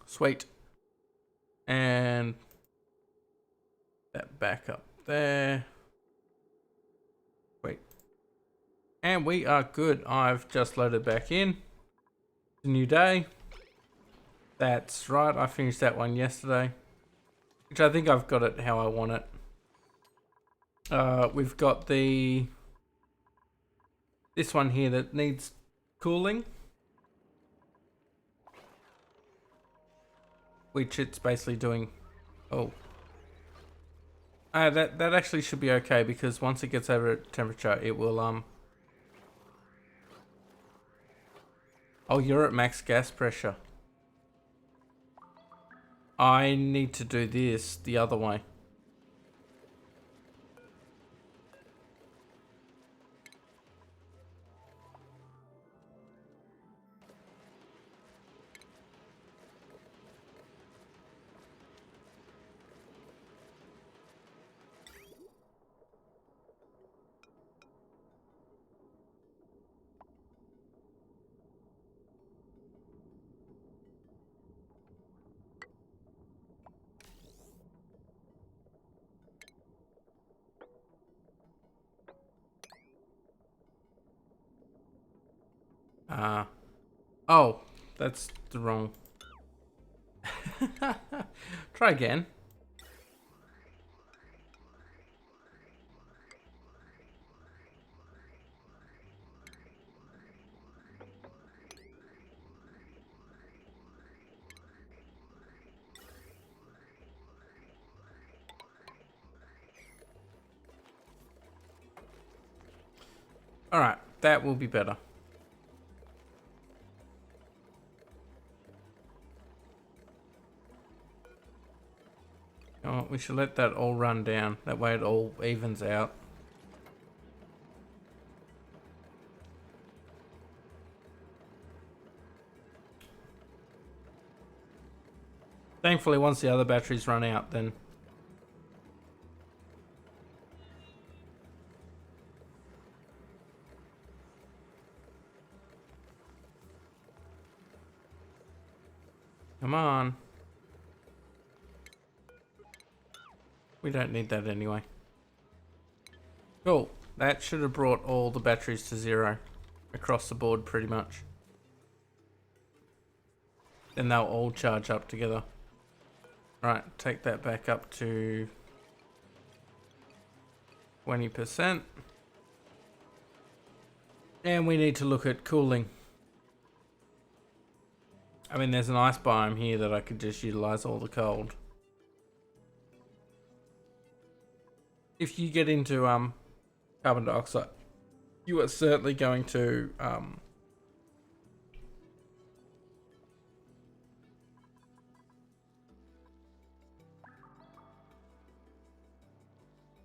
Sweet. And that back up there. Sweet. And we are good. I've just loaded back in. It's a new day. That's right. I finished that one yesterday. Which I think I've got it how I want it. We've got this one here that needs cooling. Which it's basically doing. Oh. That actually should be okay because once it gets over temperature, it will Oh, you're at max gas pressure. I need to do this the other way. Oh, that's the wrong. Try again. Alright, that will be better. Oh, we should let that all run down. That way it all evens out. Thankfully, once the other batteries run out, then... Come on. We don't need that anyway. Cool. That should have brought all the batteries to 0 across the board pretty much. Then they'll all charge up together. Right, take that back up to 20%. And we need to look at cooling. I mean, there's an ice biome here that I could just utilize all the cold. If you get into carbon dioxide, you are certainly going to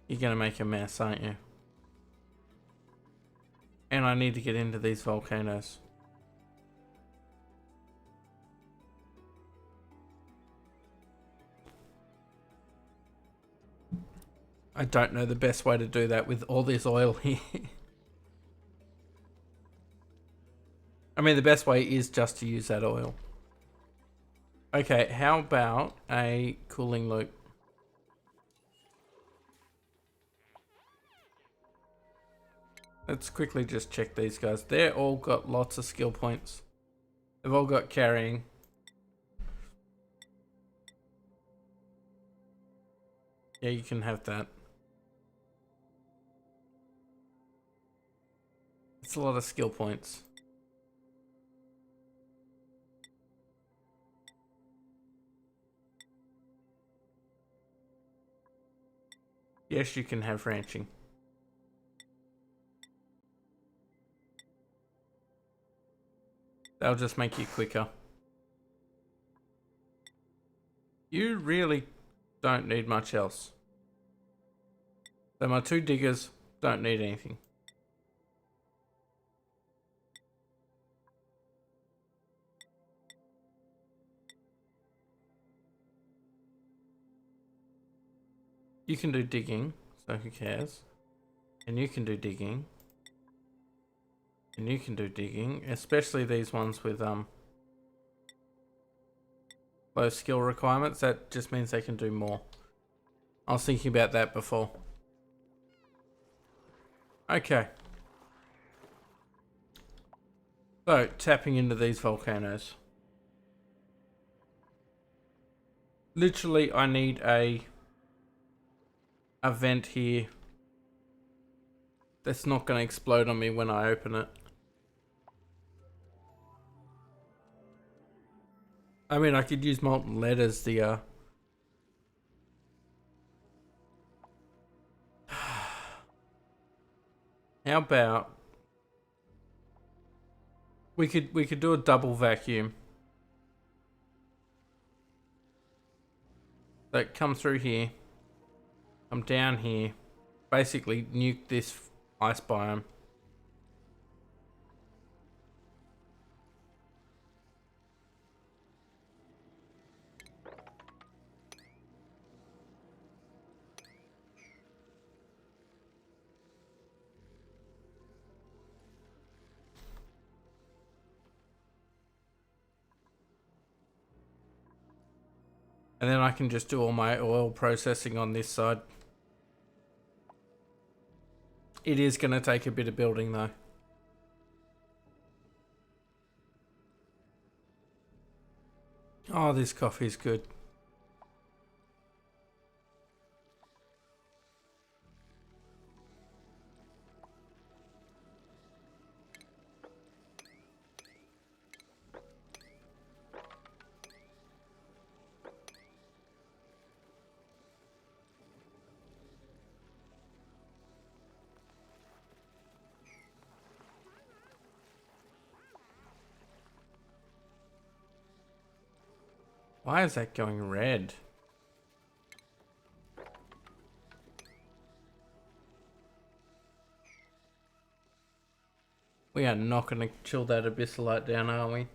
you're gonna make a mess, aren't you? And I need to get into these volcanoes. I don't know the best way to do that with all this oil here. I mean, the best way is just to use that oil. Okay, how about a cooling loop? Let's quickly just check these guys. They're all got lots of skill points. They've all got carrying. Yeah, you can have that. It's a lot of skill points. Yes, you can have ranching. That'll just make you quicker. You really don't need much else. So my 2 diggers don't need anything. You can do digging, so who cares? And you can do digging. And you can do digging, especially these ones with low skill requirements. That just means they can do more. I was thinking about that before. Okay. So, tapping into these volcanoes. Literally, I need a vent here that's not going to explode on me when I open it. I mean, I could use molten lead as the how about we could do a double vacuum. So come through here. Come down here. Basically nuke this ice biome. And then I can just do all my oil processing on this side. It is going to take a bit of building though. Oh, this coffee is good. Why is that going red? We are not going to chill that abyssalite down, are we?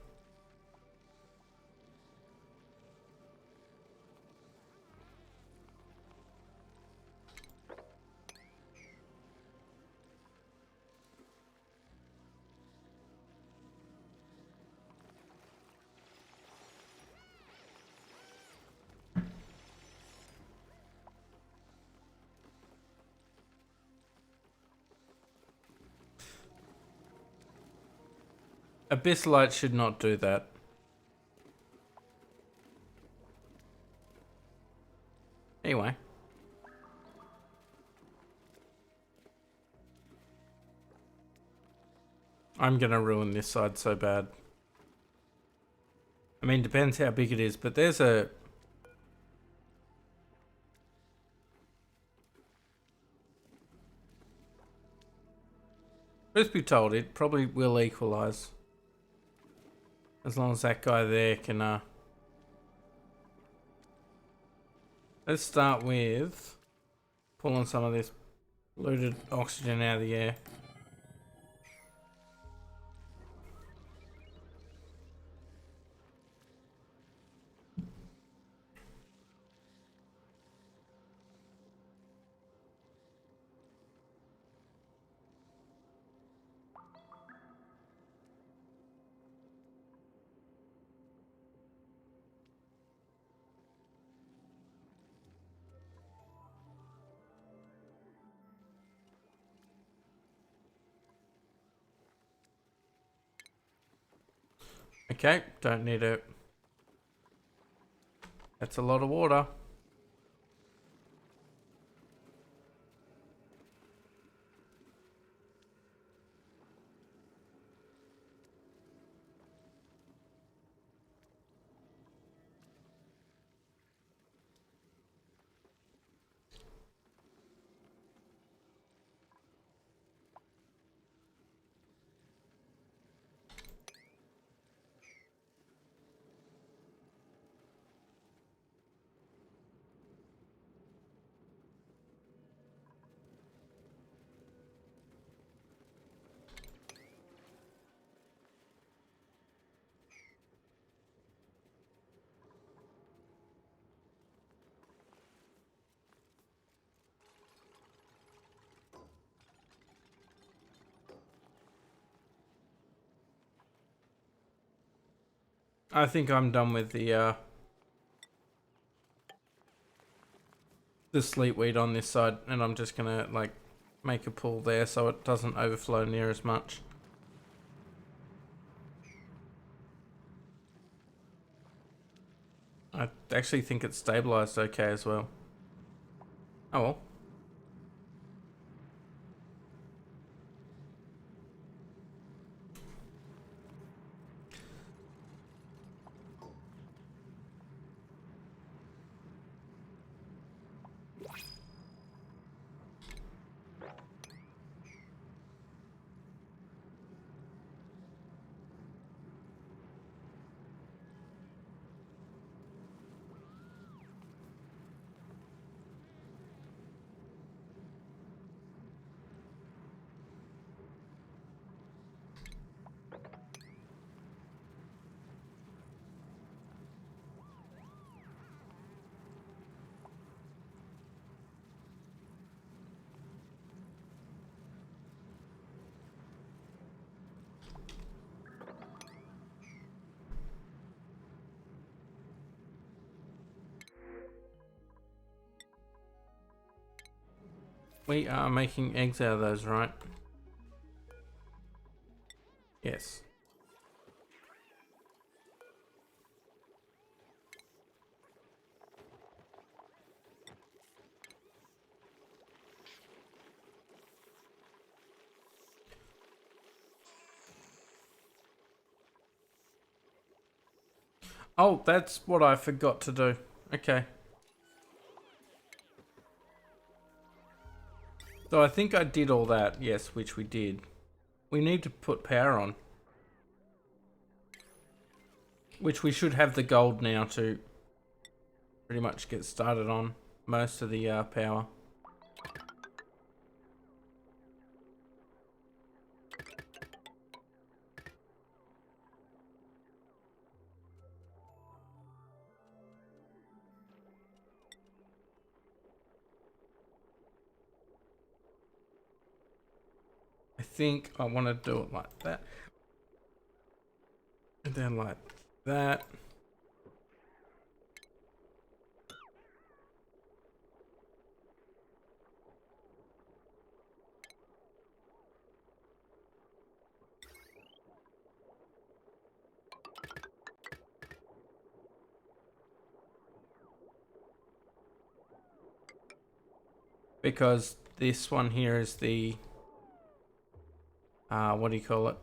Abyssalite should not do that. Anyway. I'm gonna ruin this side so bad. I mean, depends how big it is, but there's a... Truth be told, it probably will equalize. As long as that guy there can, Let's start with pulling some of this polluted oxygen out of the air. Okay, don't need it. That's a lot of water. I think I'm done with the the sleep weed on this side, and I'm just gonna like make a pool there so it doesn't overflow near as much. I actually think it's stabilized okay as well. Oh well. We are making eggs out of those, right? Yes. Oh, that's what I forgot to do. Okay. So I think I did all that, yes, which we did. We need to put power on. Which we should have the gold now to pretty much get started on most of the power. I think I want to do it like that. And then like that. Because this one here is the, what do you call it?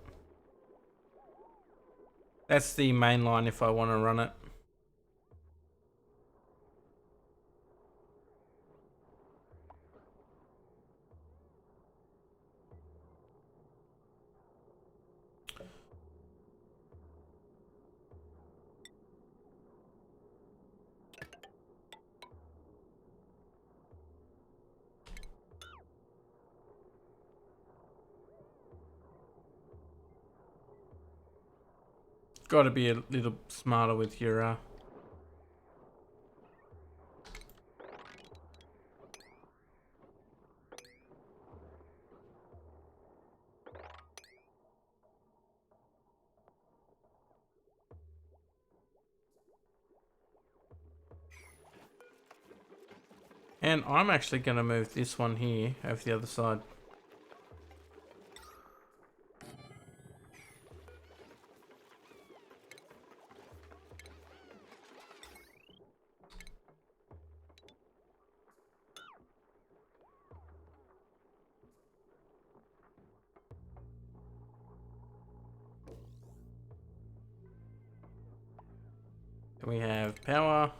That's the main line if I want to run it. Got to be a little smarter with your and I'm actually going to move this one here over the other side. We have power.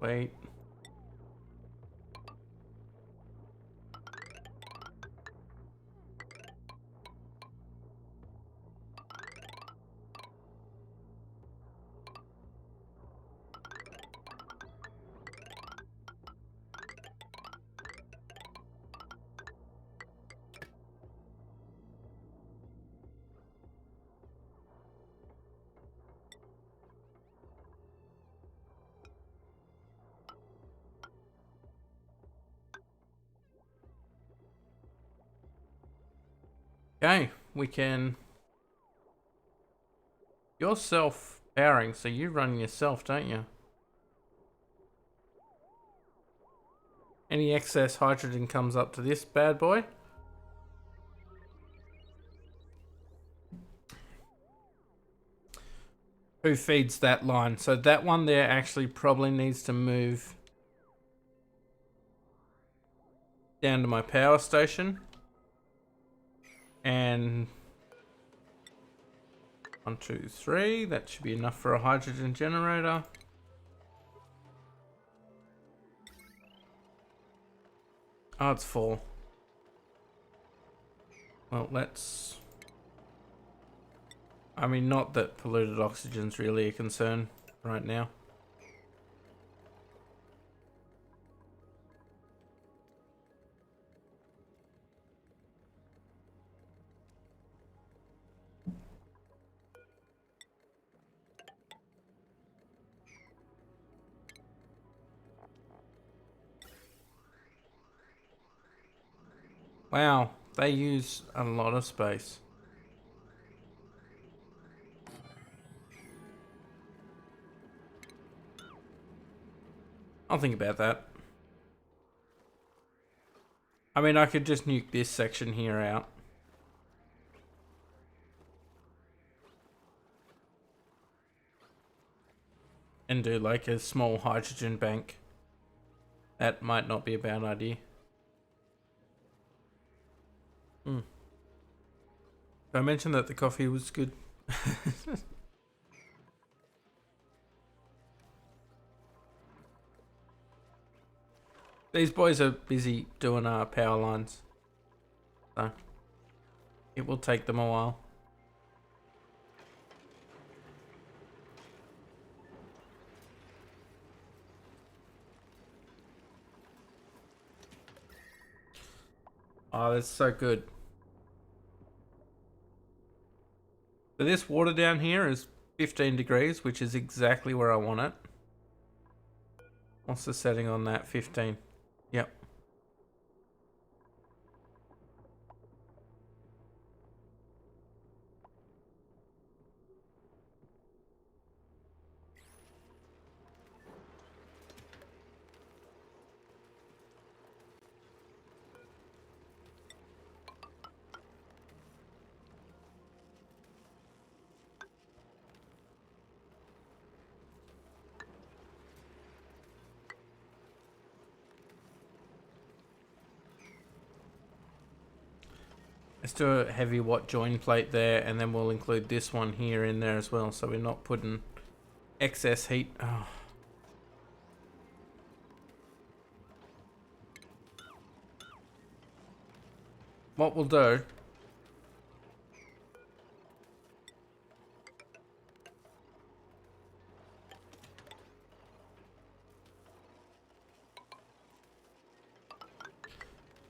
Wait. Okay, we can You're self-powering, so you run yourself, don't you? Any excess hydrogen comes up to this bad boy. Who feeds that line? So that one there actually probably needs to move down to my power station. And 1, 2, 3. That should be enough for a hydrogen generator. Oh, it's 4. Well, let's... I mean, not that polluted oxygen's really a concern right now. Wow, they use a lot of space. I'll think about that. I mean, I could just nuke this section here out. And do like a small hydrogen bank. That might not be a bad idea. Did I mention that the coffee was good? These boys are busy doing power lines. So it will take them a while. Oh, that's so good. So this water down here is 15 degrees, which is exactly where I want it. What's the setting on that? 15. Yep. Let's do a heavy watt join plate there, and then we'll include this one here in there as well, so we're not putting excess heat. Oh. What we'll do...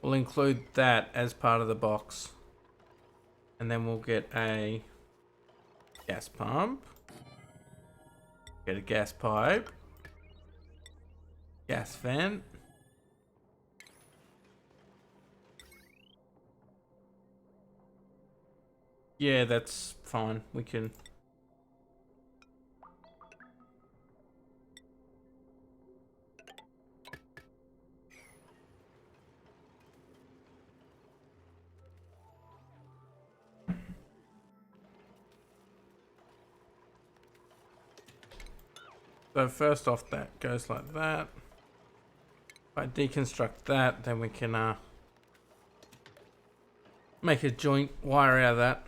we'll include that as part of the box. And then we'll get a gas pump. Get a gas pipe. Gas vent. Yeah, that's fine. We can... So first off, that goes like that. If I deconstruct that, then we can make a joint wire out of that.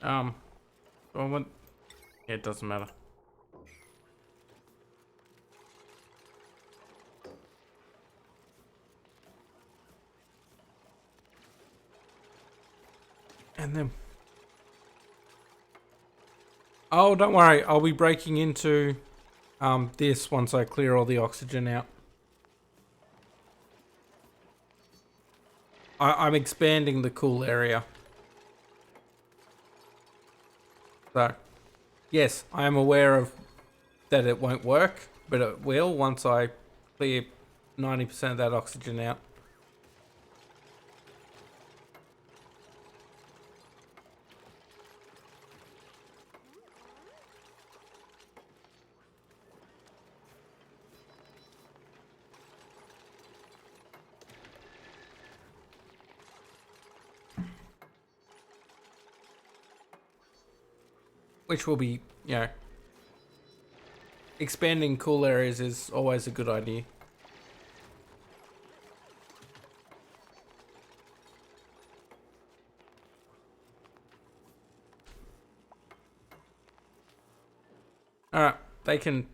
So I want... yeah, it doesn't matter. And then... oh, don't worry. I'll be breaking into this once I clear all the oxygen out. I'm expanding the cool area. So, yes, I am aware of that it won't work, but it will once I clear 90% of that oxygen out. Which will be, expanding cool areas is always a good idea. Alright, they can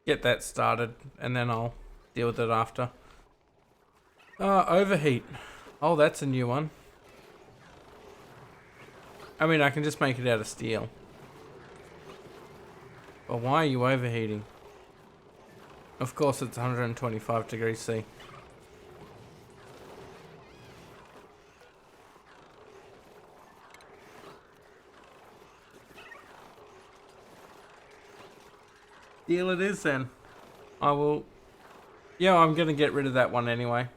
get that started and then I'll deal with it after. Overheat. Oh, that's a new one. I mean, I can just make it out of steel. But why are you overheating? Of course it's 125 degrees C. Deal it is then. I will... Yeah, I'm gonna get rid of that one anyway.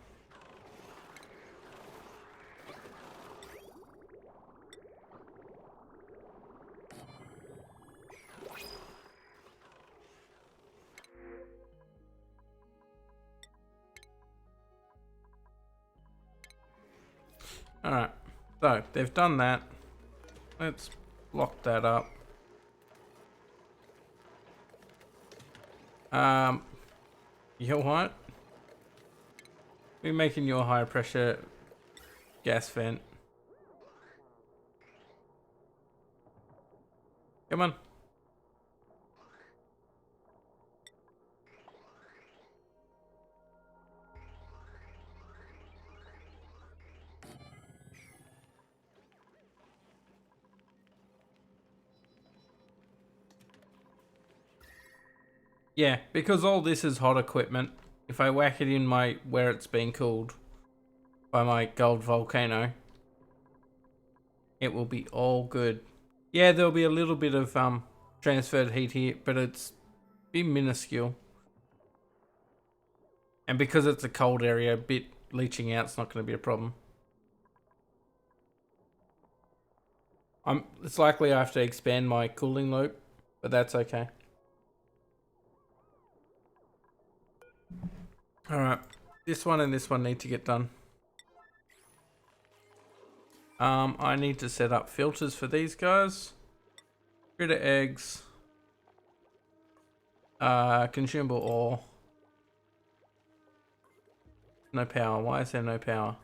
Alright, so they've done that. Let's lock that up. You know what? We're making your high pressure gas vent. Come on. Yeah, because all this is hot equipment, if I whack it in where it's being cooled by my gold volcano, it will be all good. Yeah, there'll be a little bit of transferred heat here, but it's be minuscule. And because it's a cold area, a bit leaching out's not going to be a problem. It's likely I have to expand my cooling loop, but that's okay. Alright, this one and this one need to get done. I need to set up filters for these guys. Rid of eggs. Consumable ore. No power. Why is there no power?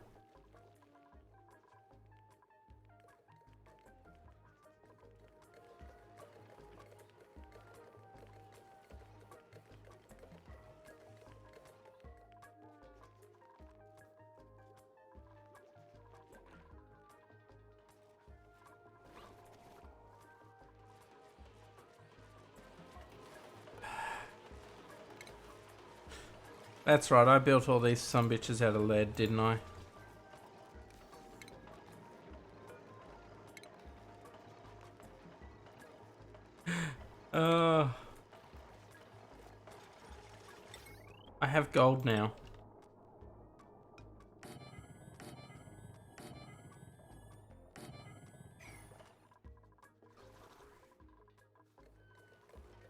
That's right, I built all these sumbitches out of lead, didn't I? I have gold now.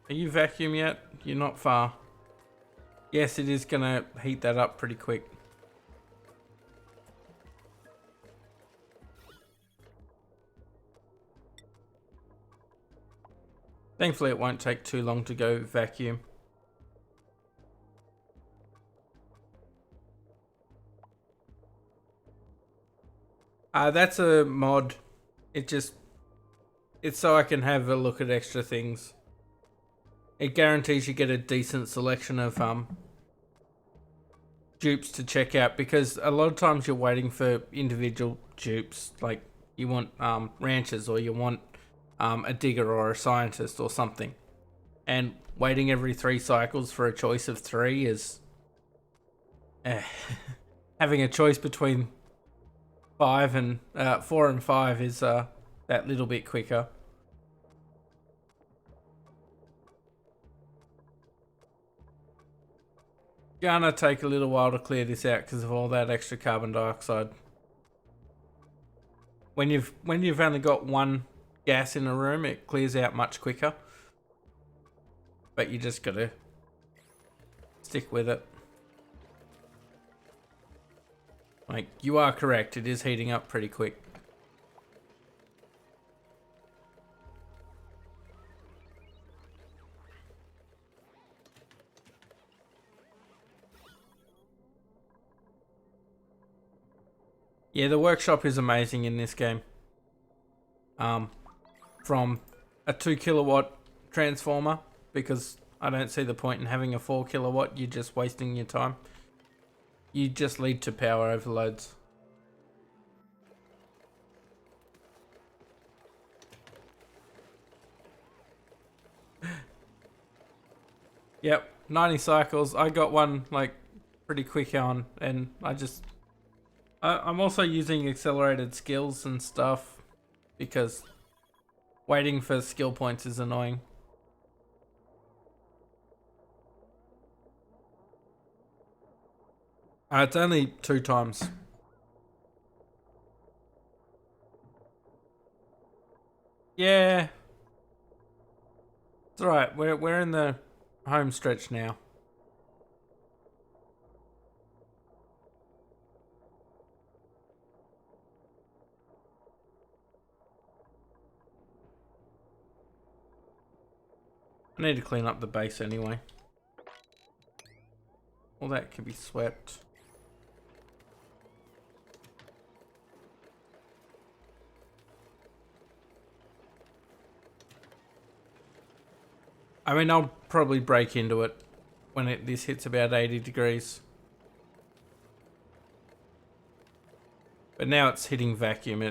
Are you vacuum yet? You're not far. Yes, it is gonna heat that up pretty quick. Thankfully, it won't take too long to go vacuum. That's a mod. It's so I can have a look at extra things. It guarantees you get a decent selection of dupes to check out, because a lot of times you're waiting for individual dupes, like you want ranchers, or you want a digger or a scientist or something, and waiting every 3 cycles for a choice of 3 is having a choice between 4 and 5 is that little bit quicker. Gonna take a little while to clear this out because of all that extra carbon dioxide. When you've only got one gas in a room, it clears out much quicker. But you just gotta stick with it. Like, you are correct, it is heating up pretty quick. Yeah, the workshop is amazing in this game. From a 2 kilowatt transformer, because I don't see the point in having a 4 kilowatt, you're just wasting your time. You just lead to power overloads. Yep, 90 cycles. I got one like pretty quick on, and I'm also using accelerated skills and stuff because waiting for skill points is annoying. It's only 2 times. Yeah. It's alright, we're in the home stretch now. I need to clean up the base anyway. All that can be swept. I mean, I'll probably break into it when this hits about 80 degrees. But now it's hitting vacuum.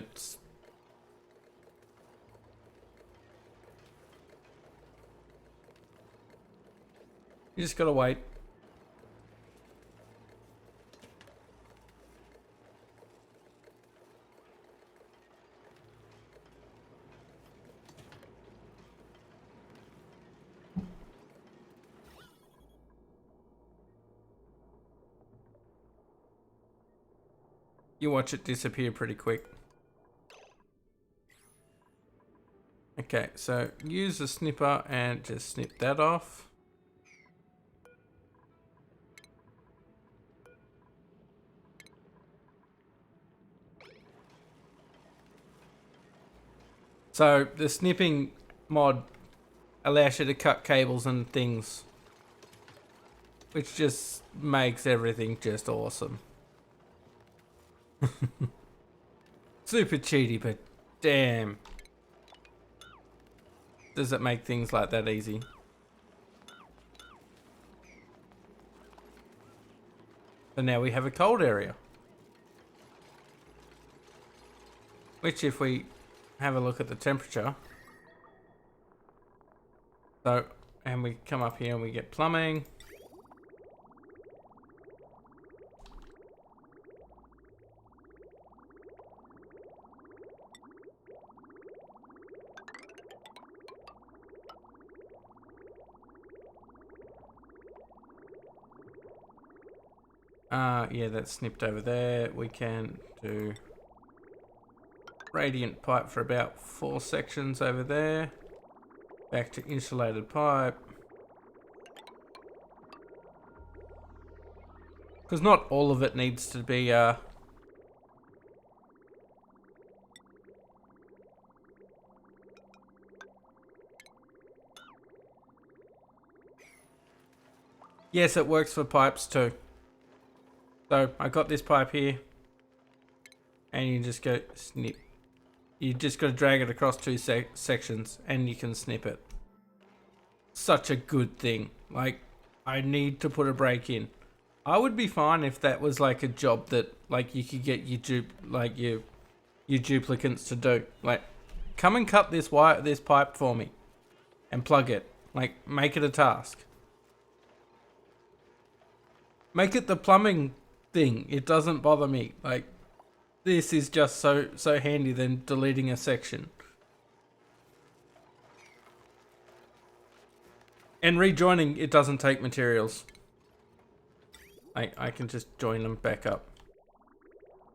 You just gotta wait. You watch it disappear pretty quick. Okay, so use the snipper and just snip that off. So the snipping mod allows you to cut cables and things, which just makes everything just awesome. Super cheaty, but damn, does it make things like that easy. So now we have a cold area, which if we have a look at the temperature, so, and we come up here and we get plumbing. Yeah, that's snipped over there. We can do radiant pipe for about 4 sections over there. Back to insulated pipe. Because not all of it needs to be yes, it works for pipes too. So I got this pipe here, and you just go snip. You just got to drag it across 2 sections, and you can snip it. Such a good thing. Like, I need to put a break in. I would be fine if that was like a job that like you could get your duplicants to do. Like, come and cut this pipe for me, and plug it. Like, make it a task. Make it the plumbing thing. It doesn't bother me. Like, this is just so handy than deleting a section. And rejoining, it doesn't take materials. I can just join them back up.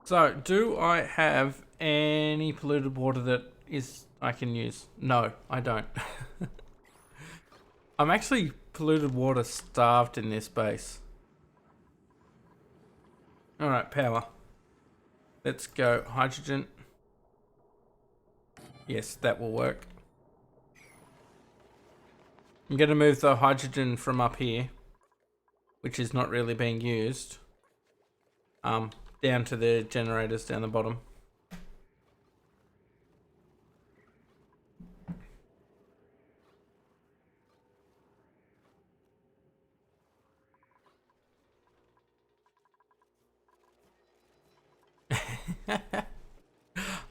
So, do I have any polluted water that I can use? No, I don't. I'm actually polluted water starved in this base. Alright, power. Let's go hydrogen. Yes, that will work. I'm going to move the hydrogen from up here, which is not really being used, down to the generators down the bottom.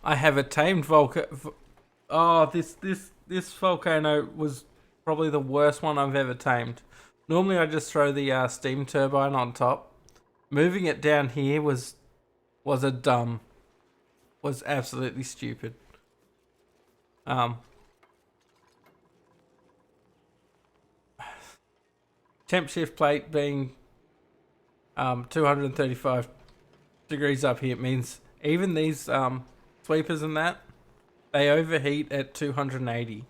I have a tamed volcano. Oh, this volcano was probably the worst one I've ever tamed. Normally I just throw the steam turbine on top. Moving it down here was absolutely stupid. Temp shift plate being 235 degrees up here means even these sweepers and that, they overheat at 280,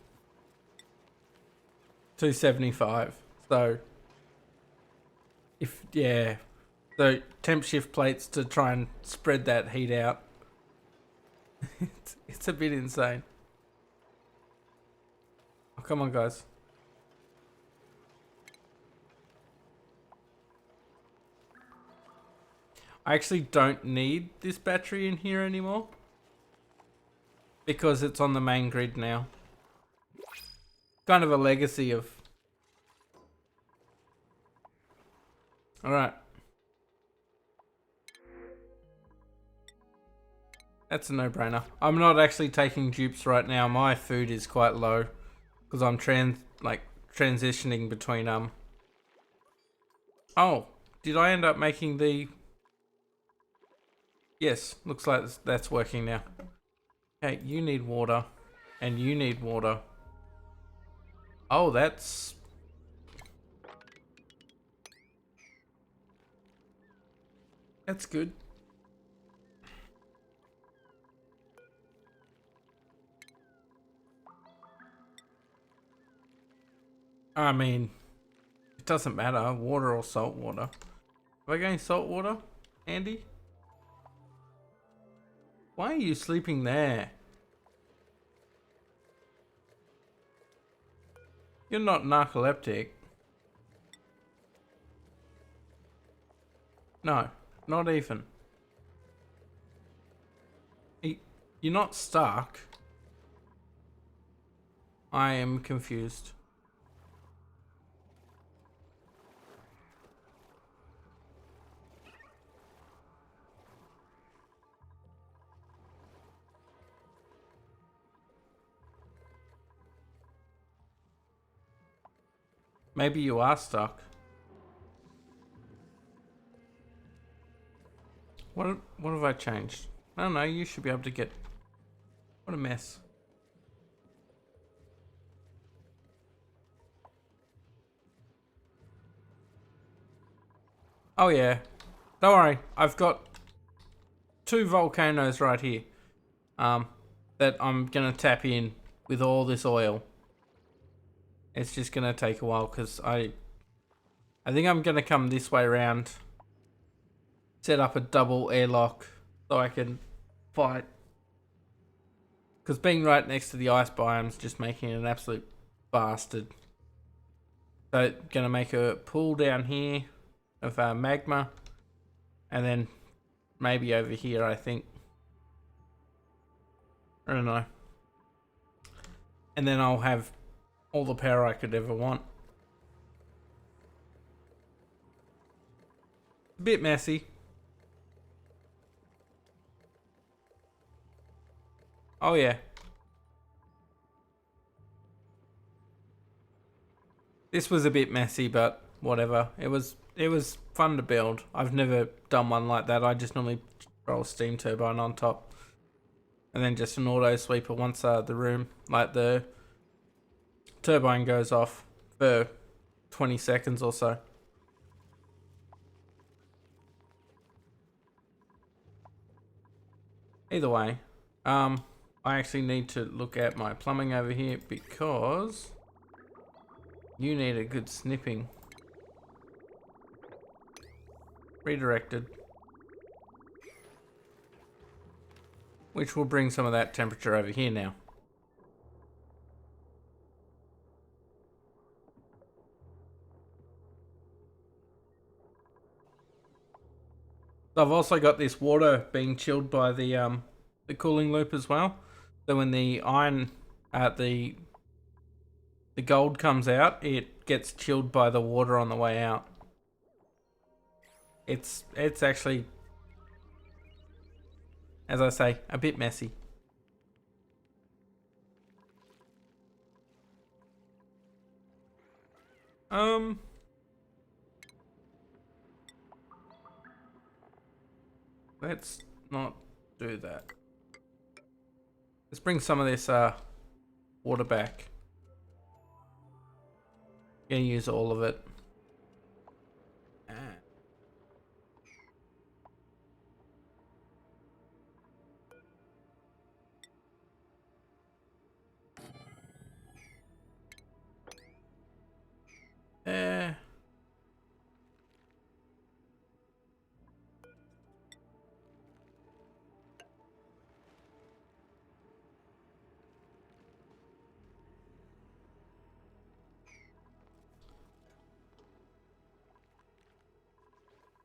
275. So so temp shift plates to try and spread that heat out. It's a bit insane. Oh, come on, guys. I actually don't need this battery in here anymore because it's on the main grid now. Kind of a legacy of... Alright. That's a no-brainer. I'm not actually taking dupes right now. My food is quite low because I'm transitioning between Oh, did I end up making the... Yes, looks like that's working now. Okay, you need water and you need water. Oh, that's good. I mean, it doesn't matter, water or salt water. Am I getting salt water, Andy? Why are you sleeping there? You're not narcoleptic. No, not even. You're not stuck. I am confused. Maybe you are stuck. What have I changed? I don't know, you should be able to get... What a mess. Oh yeah. Don't worry, I've got 2 volcanoes right here. That I'm gonna tap in with all this oil. It's just gonna take a while because I think I'm gonna come this way around, set up a double airlock so I can fight. Because being right next to the ice biome's just making it an absolute bastard. So gonna make a pool down here of magma, and then maybe over here. I think. I don't know. And then I'll have all the power I could ever want. A bit messy. Oh yeah. This was a bit messy, but whatever. It was fun to build. I've never done one like that. I just normally roll steam turbine on top. And then just an auto sweeper once the turbine goes off for 20 seconds or so. Either way, I actually need to look at my plumbing over here because you need a good snipping. Redirected. Which will bring some of that temperature over here now. I've also got this water being chilled by the cooling loop as well. So when the iron, the gold comes out, it gets chilled by the water on the way out. It's actually, as I say, a bit messy. Let's not do that. Let's bring some of this water back. Gonna use all of it.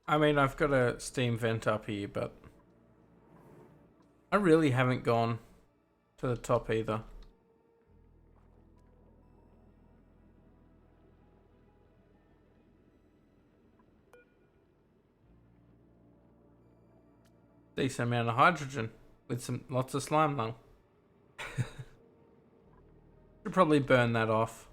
I mean, I've got a steam vent up here, but I really haven't gone to the top either. Decent amount of hydrogen with lots of slime though. Should probably burn that off.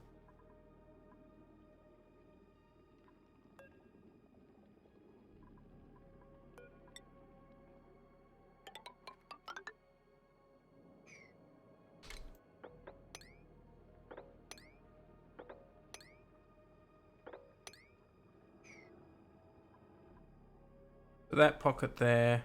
That pocket there.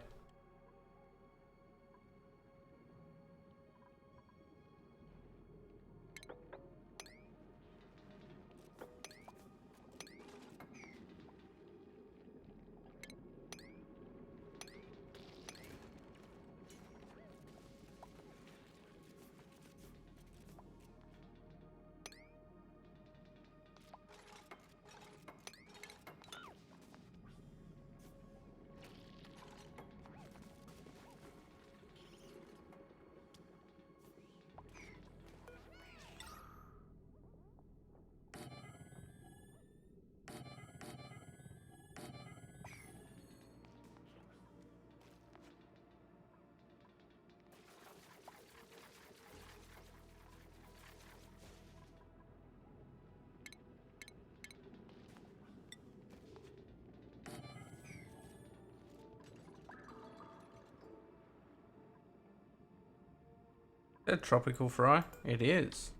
A tropical fry? It is.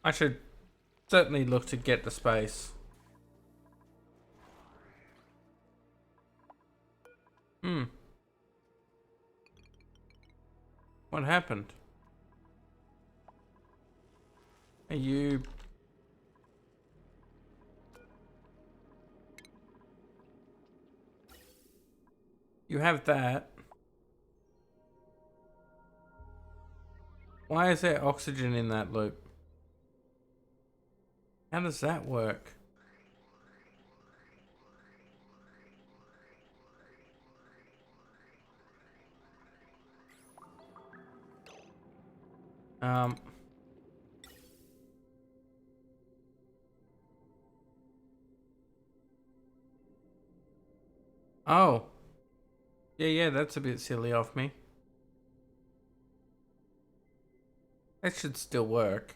I should certainly look to get the space. What happened? Are you... You have that. Why is there oxygen in that loop? How does that work? Oh. Yeah, that's a bit silly of me. That should still work.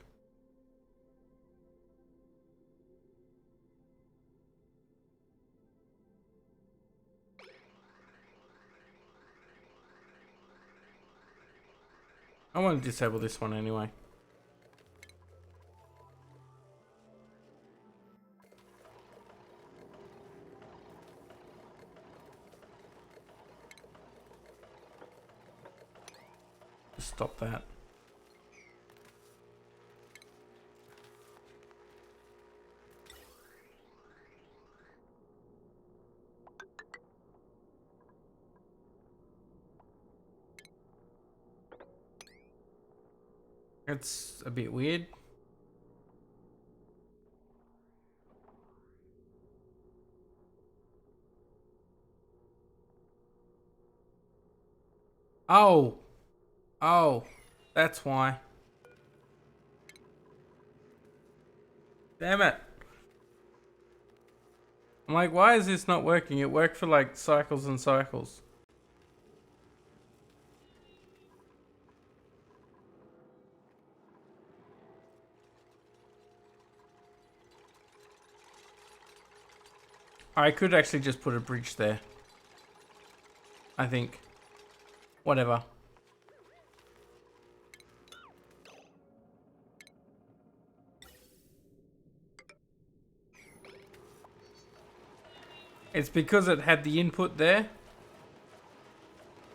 I want to disable this one anyway. stop that. It's a bit weird. Oh, oh, that's why. Damn it. I'm like, why is this not working? It worked for like cycles and cycles. I could actually just put a bridge there. I think. Whatever. It's because it had the input there.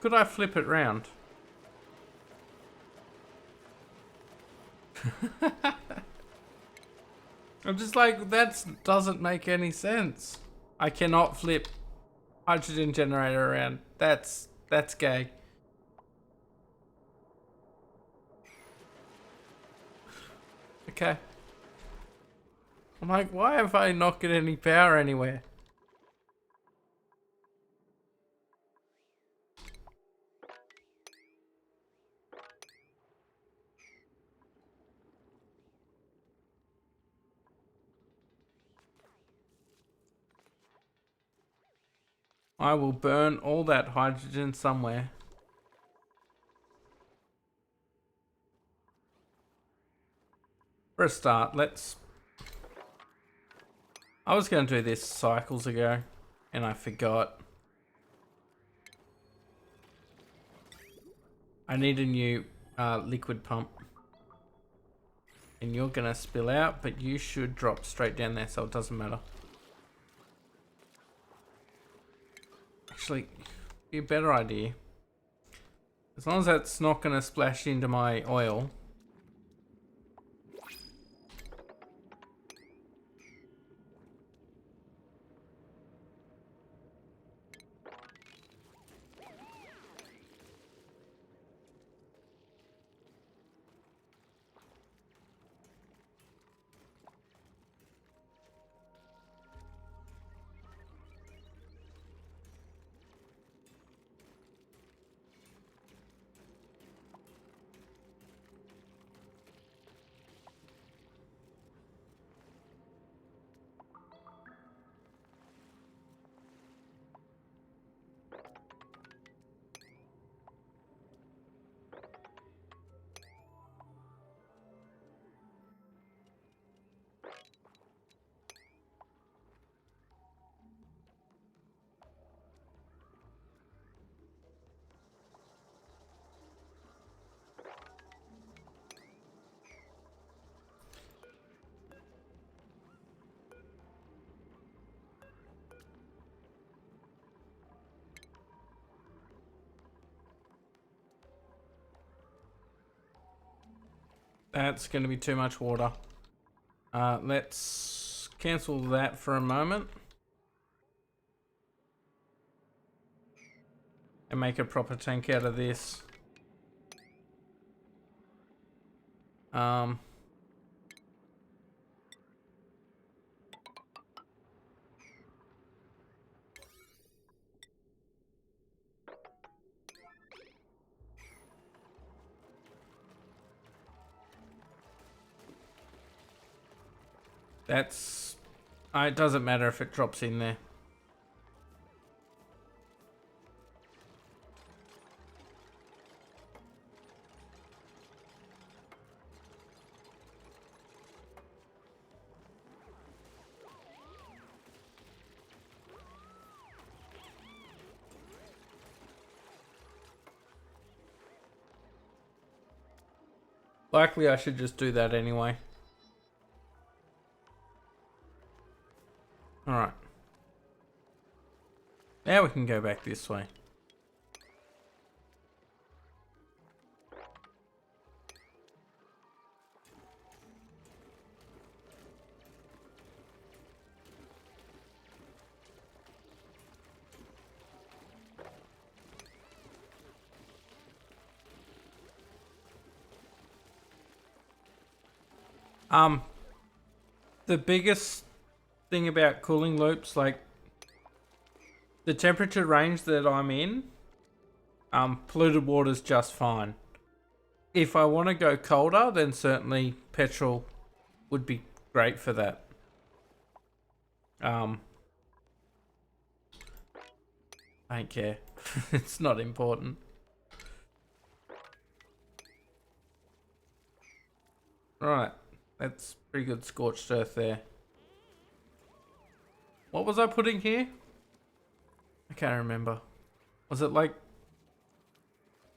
Could I flip it round? I'm just like, that doesn't make any sense. I cannot flip hydrogen generator around. That's gay. Okay. I'm like, why have I not got any power anywhere? I will burn all that hydrogen somewhere. For a start, let's... I was going to do this cycles ago, and I forgot. I need a new liquid pump. And you're going to spill out, but you should drop straight down there, so it doesn't matter. Actually, be a better idea. As long as that's not going to splash into my oil. That's going to be too much water. Let's cancel that for a moment. And make a proper tank out of this. That's... it doesn't matter if it drops in there. Likely I should just do that anyway. Alright. Now we can go back this way. Um, the biggest thing about cooling loops, like the temperature range that I'm in, polluted water's just fine. If I want to go colder, then certainly petrol would be great for that. I don't care. It's not important. Right, that's pretty good scorched earth there. What was I putting here? I can't remember. Was it like...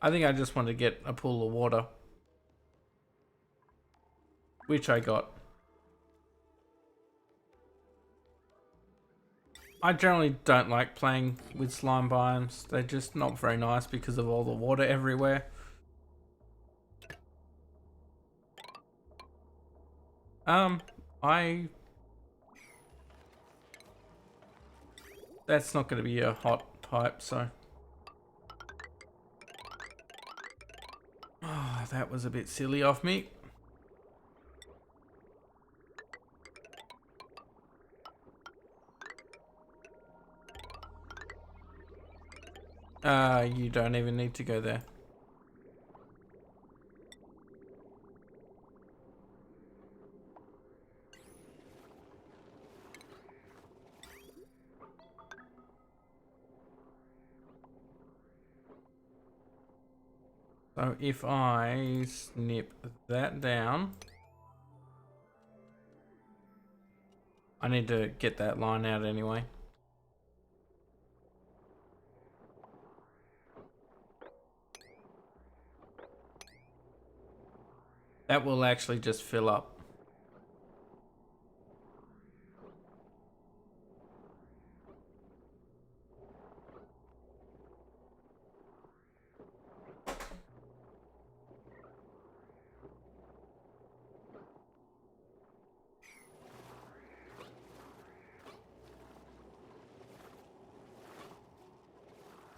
I think I just wanted to get a pool of water. Which I got. I generally don't like playing with slime biomes. They're just not very nice because of all the water everywhere. That's not going to be a hot pipe, so... Oh, that was a bit silly of me. You don't even need to go there. So if I snip that down, I need to get that line out anyway. That will actually just fill up.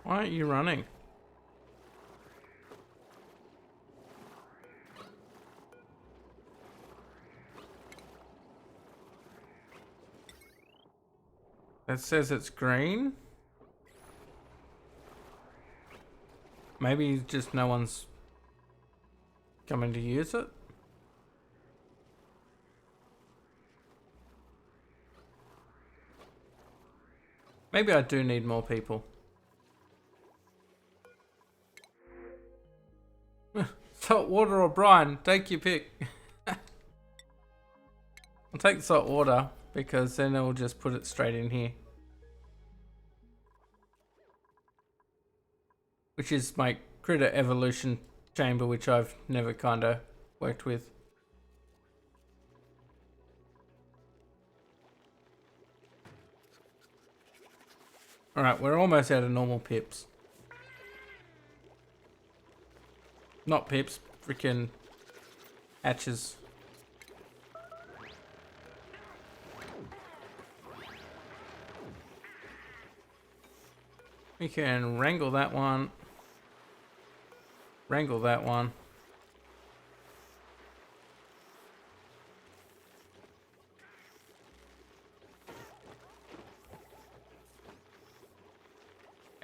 Why aren't you running? That says it's green. Maybe just no one's coming to use it. Maybe I do need more people. Salt water or brine, take your pick. I'll take the salt water because then I'll just put it straight in here. Which is my critter evolution chamber, which I've never kinda worked with. Alright, we're almost out of normal pips. Not pips, freaking hatches. We can wrangle that one. Wrangle that one.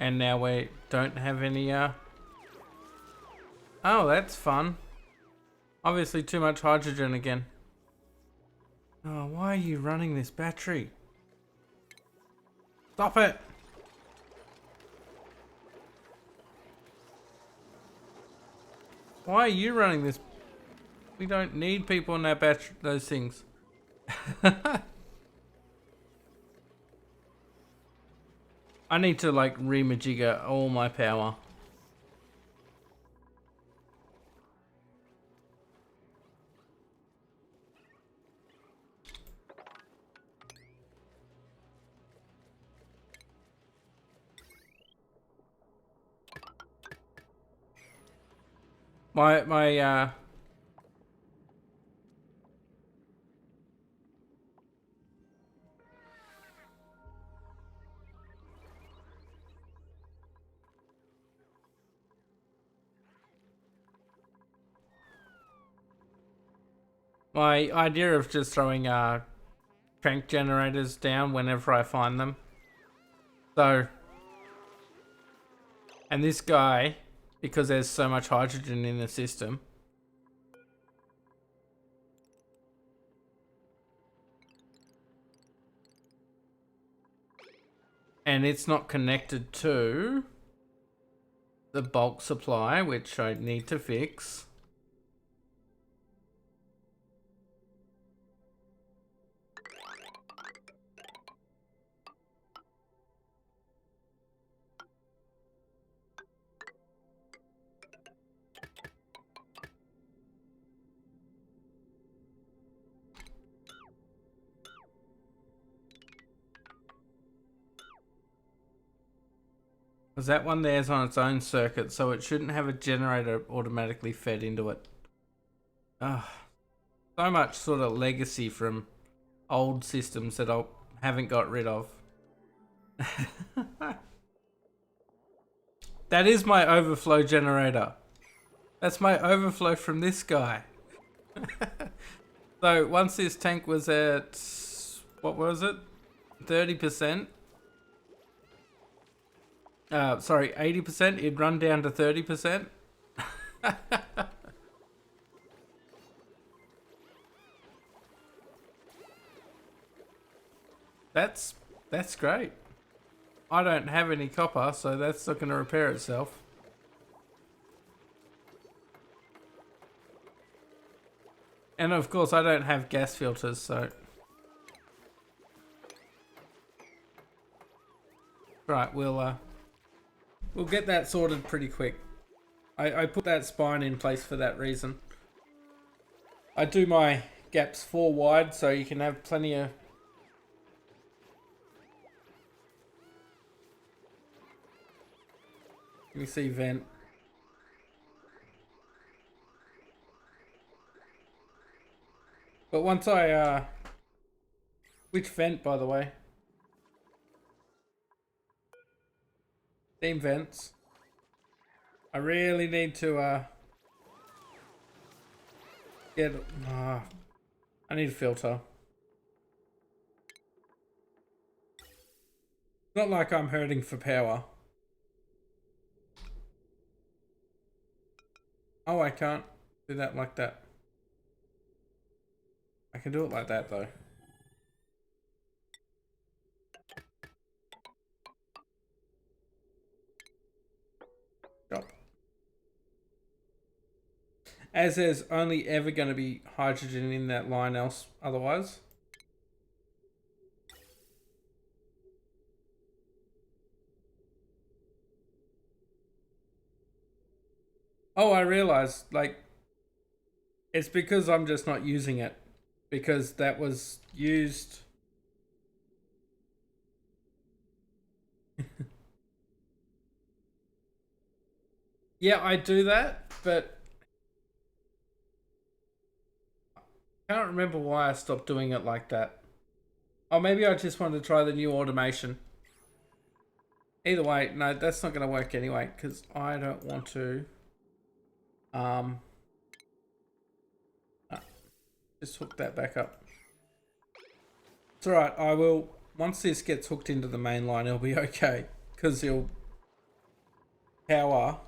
And now we don't have any, Oh, that's fun. Obviously too much hydrogen again. Oh, why are you running this battery? Stop it! Why are you running this? We don't need people in that battery, those things. I need to like remajigger all my power. My My idea of just throwing crank generators down whenever I find them. So, and this guy, because there's so much hydrogen in the system, and it's not connected to the bulk supply, which I need to fix. Because that one there's on its own circuit, so it shouldn't have a generator automatically fed into it. Oh, so much sort of legacy from old systems that I haven't got rid of. That is my overflow generator. That's my overflow from this guy. So once this tank was at, what was it? 30%. Sorry, 80%. It'd run down to 30%. That's great. I don't have any copper, so that's not going to repair itself. And of course, I don't have gas filters, so. Right, we'll get that sorted pretty quick. I put that spine in place for that reason. I do my gaps 4 wide, so you can have plenty of. Let me see vent. But once I which vent, by the way? Steam vents. I really need to get. I need a filter. It's not like I'm hurting for power. Oh, I can't do that like that. I can do it like that though. Stop. As there's only ever going to be hydrogen in that line else otherwise. Oh, I realized, like, it's because I'm just not using it. Because that was used. Yeah, I do that, but I can't remember why I stopped doing it like that. Oh, maybe I just wanted to try the new automation. Either way, no, that's not going to work anyway, because I don't want to... just hook that back up. It's alright, I will... Once this gets hooked into the main line, it'll be okay. Because it'll power...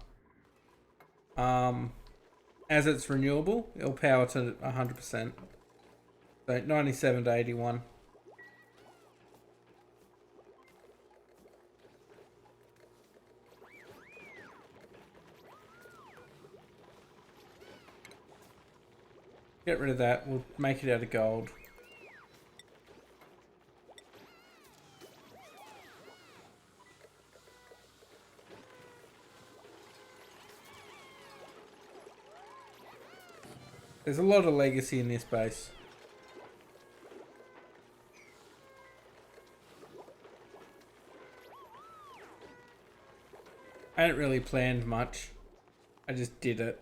as it's renewable, it'll power to 100%. So 97 to 81. Get rid of that, we'll make it out of gold. There's a lot of legacy in this base. I hadn't really planned much. I just did it.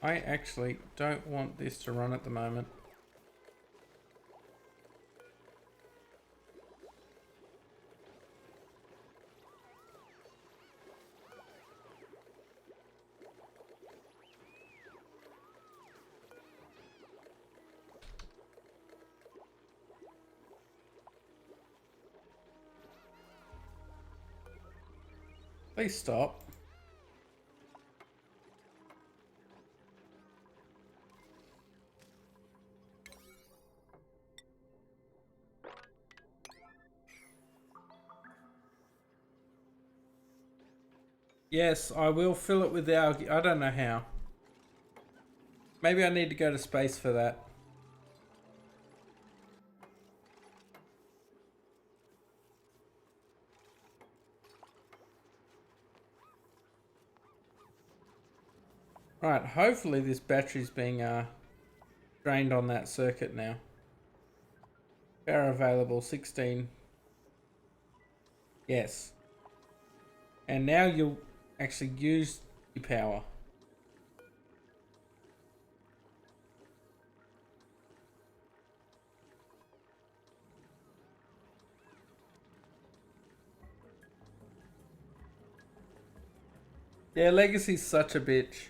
I actually don't want this to run at the moment. Please stop. Yes, I will fill it with algae. I don't know how. Maybe I need to go to space for that. Right, hopefully this battery's being drained on that circuit now. Power available, 16. Yes. And now you'll actually use your power. Yeah, Legacy's such a bitch.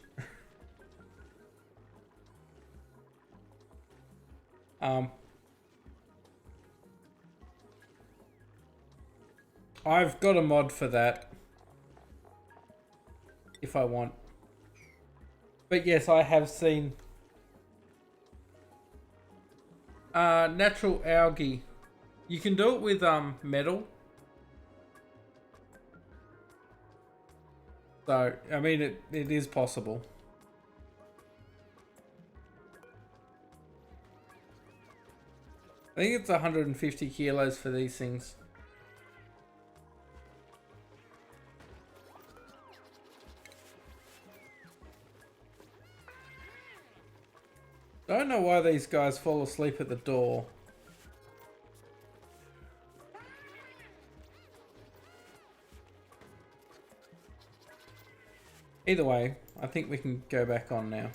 I've got a mod for that. If I want. But yes, I have seen natural algae. You can do it with metal. So, I mean, it is possible. I think it's 150 kilos for these things. Don't know why these guys fall asleep at the door. Either way, I think we can go back on now.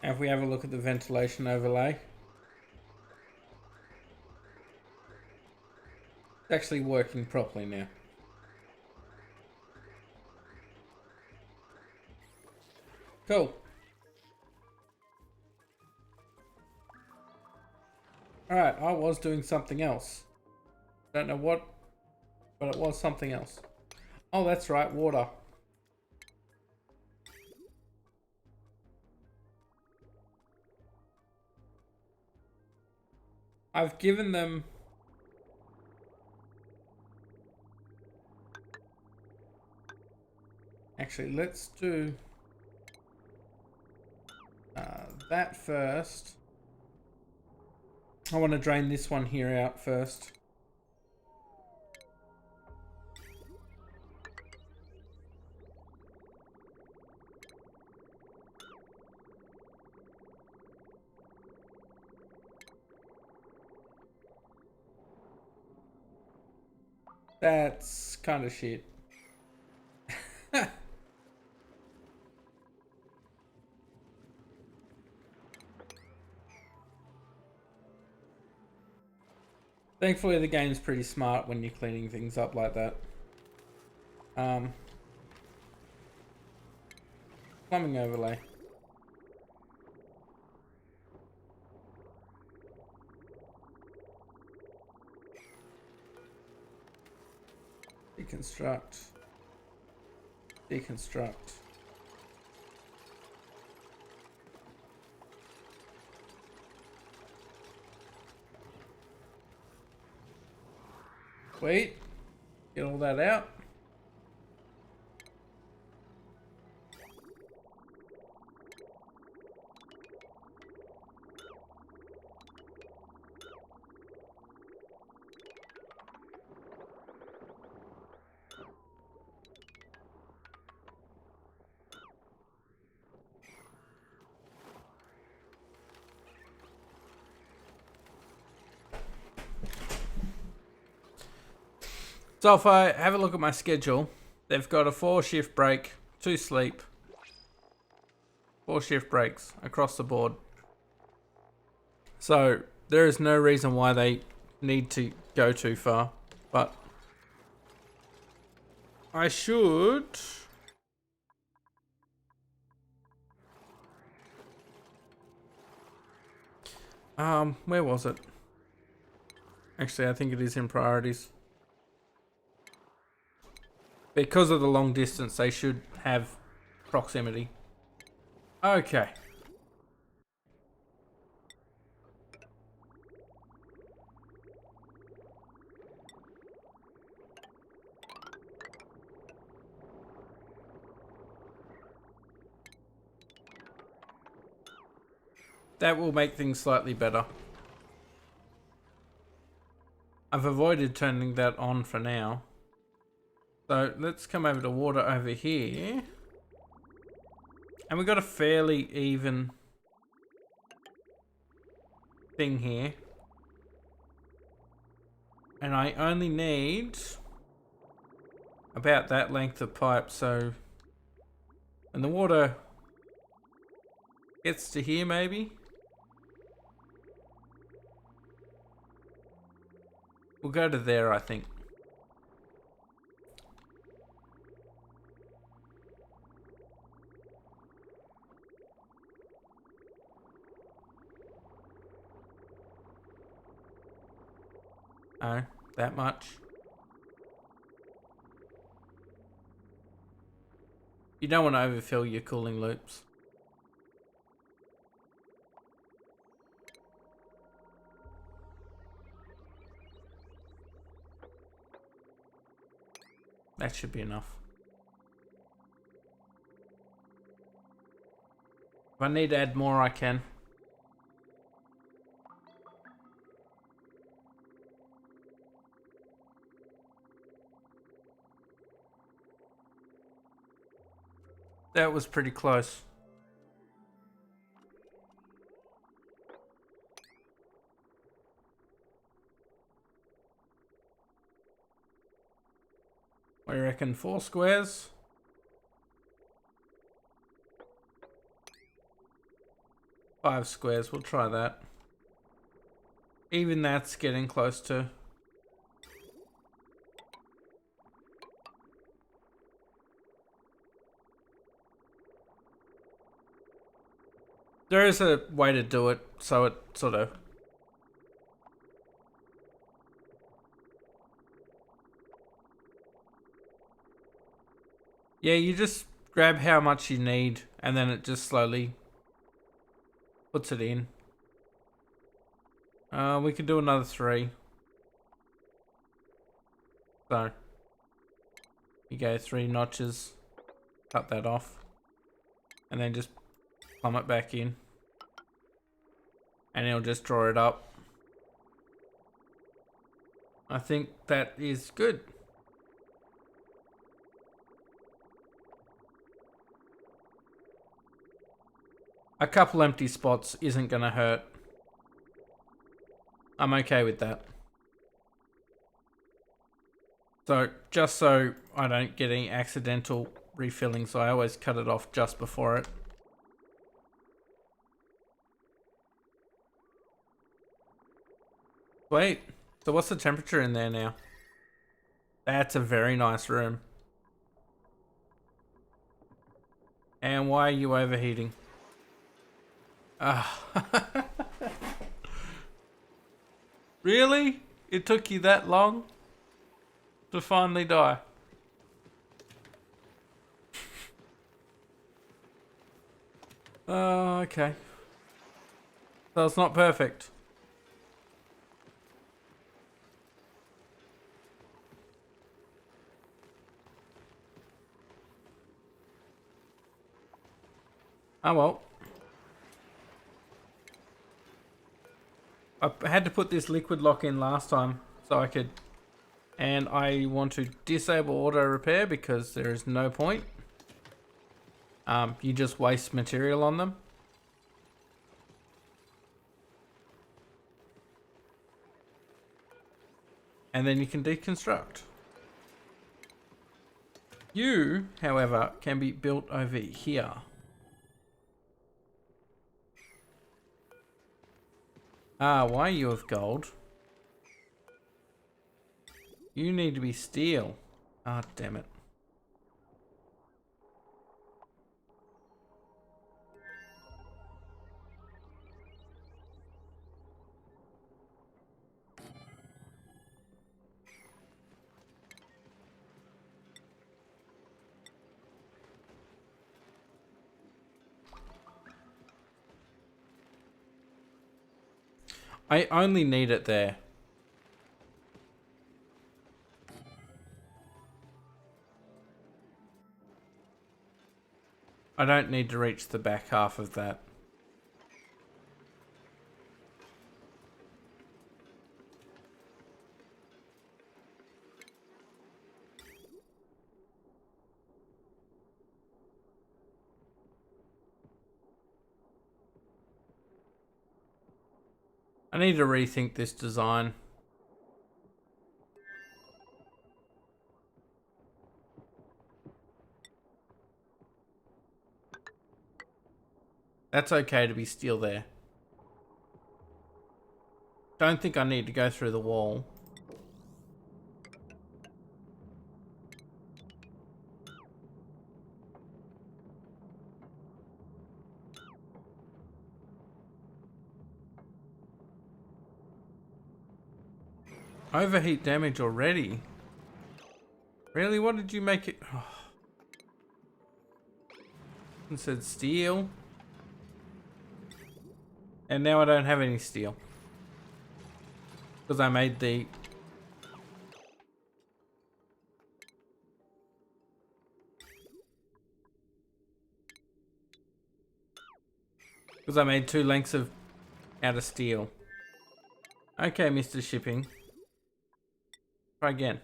Now if we have a look at the ventilation overlay. It's actually working properly now. Cool. Alright, I was doing something else. Don't know what, but it was something else. Oh, that's right, water. I've given them... Actually, let's do that first. I want to drain this one here out first. That's kind of shit. Thankfully, the game's pretty smart when you're cleaning things up like that. Plumbing overlay. Deconstruct. Deconstruct. Wait. Get all that out. So if I have a look at my schedule, they've got a 4-shift break, 2 sleep, 4 shift breaks across the board. So there is no reason why they need to go too far. But I should... where was it? Actually, I think it is in priorities. Because of the long distance, they should have proximity. Okay. That will make things slightly better. I've avoided turning that on for now. So let's come over to water over here. And we've got a fairly even thing here. And I only need about that length of pipe, so when the water gets to here maybe, we'll go to there, I think. Oh, that much. You don't want to overfill your cooling loops. That should be enough. If I need to add more, I can. That was pretty close. I reckon 4 squares. Five squares, we'll try that. Even that's getting close to. There is a way to do it, so it sort of... Yeah, you just grab how much you need, and then it just slowly puts it in. We could do another 3. So, you go 3 notches, cut that off, and then just plumb it back in. And it'll just draw it up. I think that is good. A couple empty spots isn't going to hurt. I'm okay with that. So, just so I don't get any accidental refillings, I always cut it off just before it. Wait, so what's the temperature in there now? That's a very nice room. And why are you overheating? Really? It took you that long to finally die? Okay. So it's not perfect. Oh well. I had to put this liquid lock in last time so I could, and I want to disable auto repair because there is no point. You just waste material on them. And then you can deconstruct. You, however, can be built over here. Ah, why are you of gold? You need to be steel. Ah, damn it. I only need it there. I don't need to reach the back half of that. I need to rethink this design. That's okay to be steel there. Don't think I need to go through the wall. Overheat damage already? Really? What did you make it? Oh. It said steel. And now I don't have any steel. Because I made the... Because I made 2 lengths of out of steel. Okay, Mr. Shipping. Try again.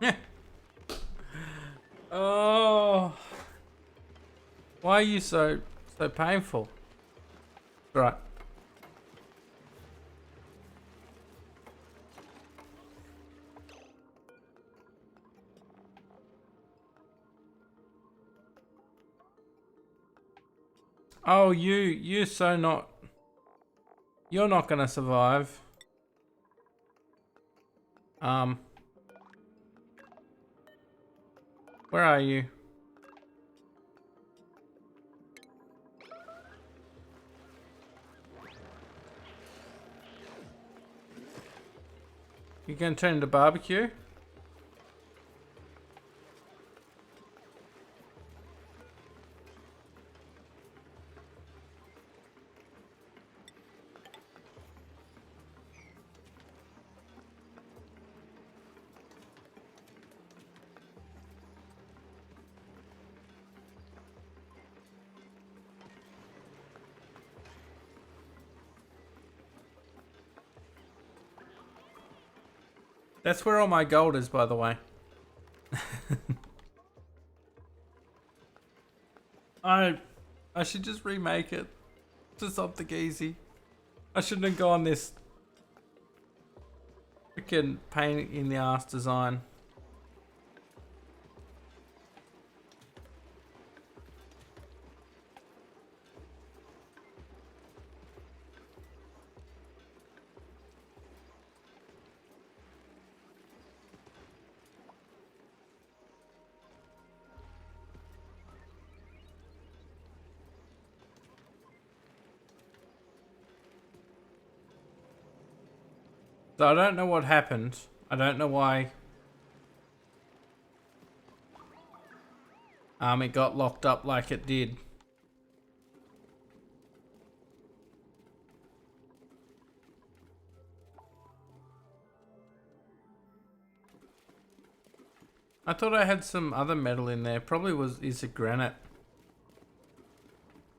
Yeah. Oh. Why are you so painful? Right. Oh, you're so not... You're not gonna survive. Where are you? You gonna turn into barbecue? That's where all my gold is, by the way. I should just remake it to something easy. I shouldn't have gone this freaking pain in the ass design. So I don't know what happened. I don't know why. It got locked up like it did. I thought I had some other metal in there. Probably is a granite.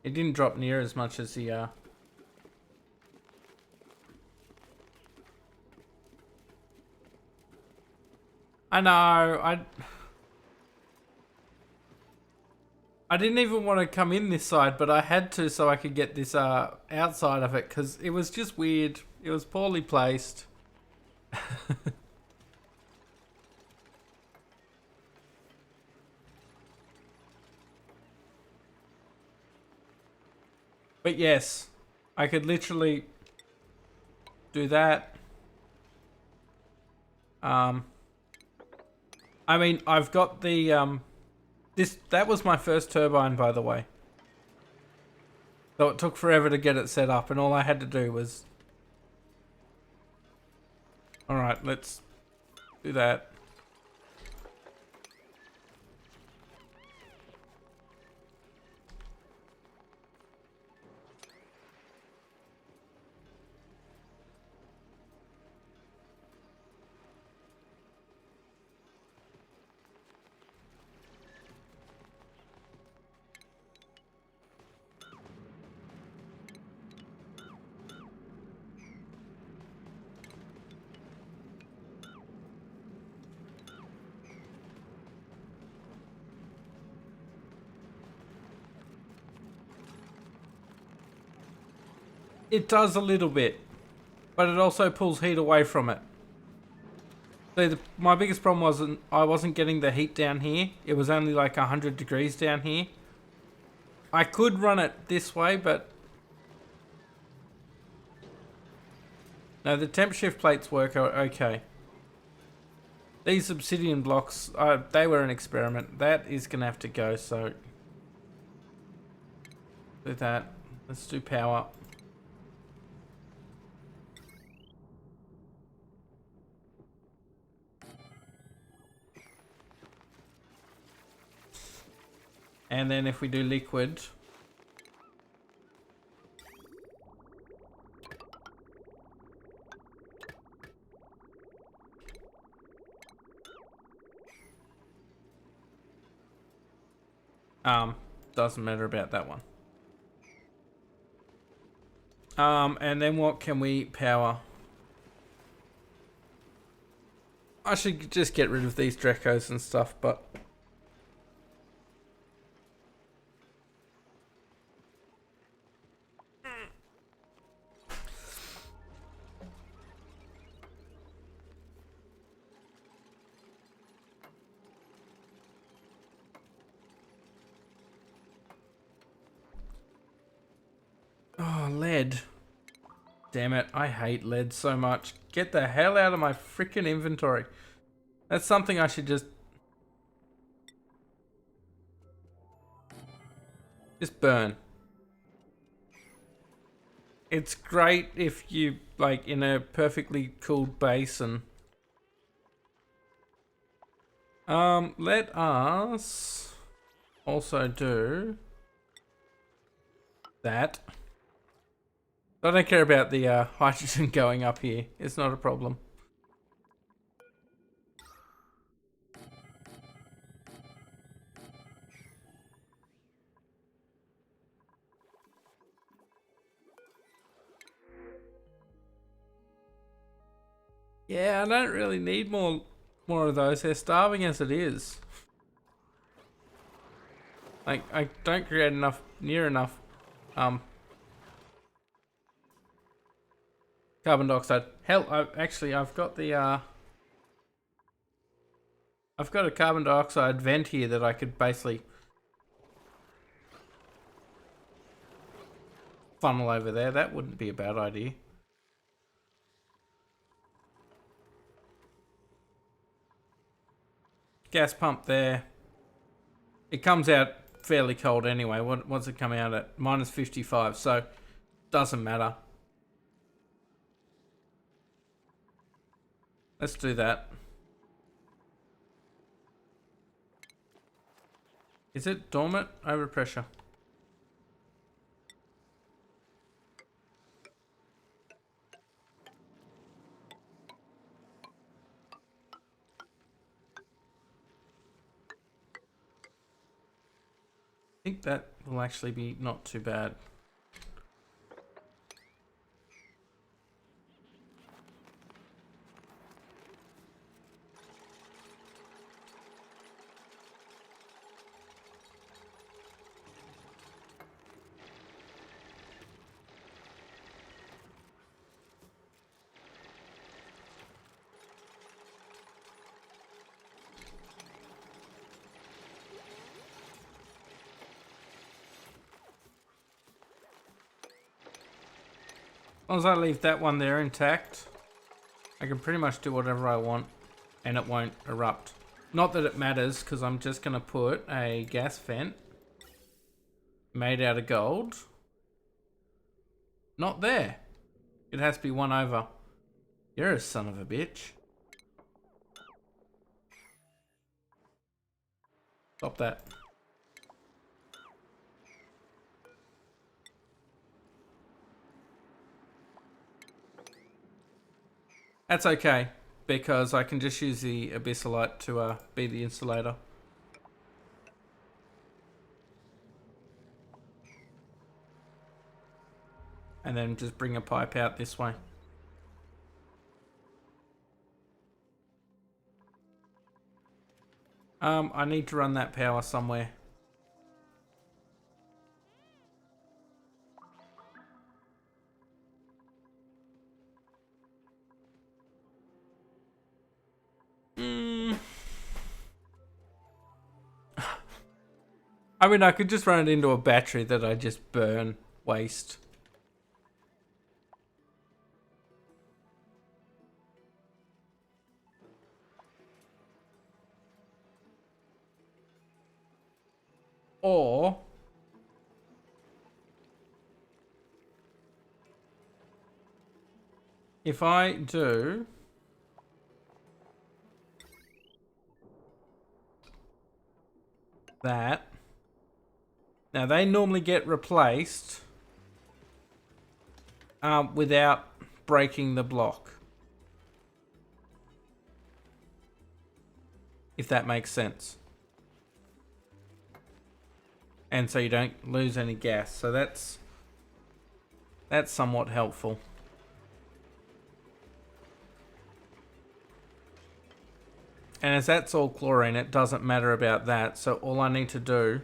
It didn't drop near as much as the I know, I didn't even want to come in this side, but I had to so I could get this outside of it because it was just weird. It was poorly placed. But yes, I could literally do that. I mean, I've got the that was my first turbine, by the way. So it took forever to get it set up, and all I had to do was... Alright, let's do that. It does a little bit, but it also pulls heat away from it. So my biggest problem I wasn't getting the heat down here. It was only like 100 degrees down here. I could run it this way, but... No, the temp shift plates work okay. These obsidian blocks, they were an experiment. That is going to have to go, so... Do that. Let's do power. And then if we do liquid... Doesn't matter about that one. And then what can we power? I should just get rid of these Drecos and stuff, but... Oh, lead. Damn it, I hate lead so much. Get the hell out of my freaking inventory. That's something I should just burn. It's great if you, like, in a perfectly cooled base and... let us also do that. I don't care about the hydrogen going up here. It's not a problem. Yeah, I don't really need more of those. They're starving as it is. Like, I don't create near enough carbon dioxide. Hell, I've got the I've got a carbon dioxide vent here that I could basically funnel over there. That wouldn't be a bad idea. Gas pump there. It comes out fairly cold anyway. What's it come out at? Minus 55, so doesn't matter. Let's do that. Is it dormant? Overpressure. I think that will actually be not too bad. long as I leave that one there intact, I can pretty much do whatever I want and it won't erupt. Not that it matters, because I'm just going to put a gas vent made out of gold. Not there. It has to be one over. You're a son of a bitch. Stop that. That's okay, because I can just use the abyssalite to be the insulator. And then just bring a pipe out this way. I need to run that power somewhere. I mean, I could just run it into a battery that I just burn, waste. Or if I do that, now they normally get replaced without breaking the block, if that makes sense. And so you don't lose any gas. So that's somewhat helpful. And as that's all chlorine, it doesn't matter about that. So all I need to do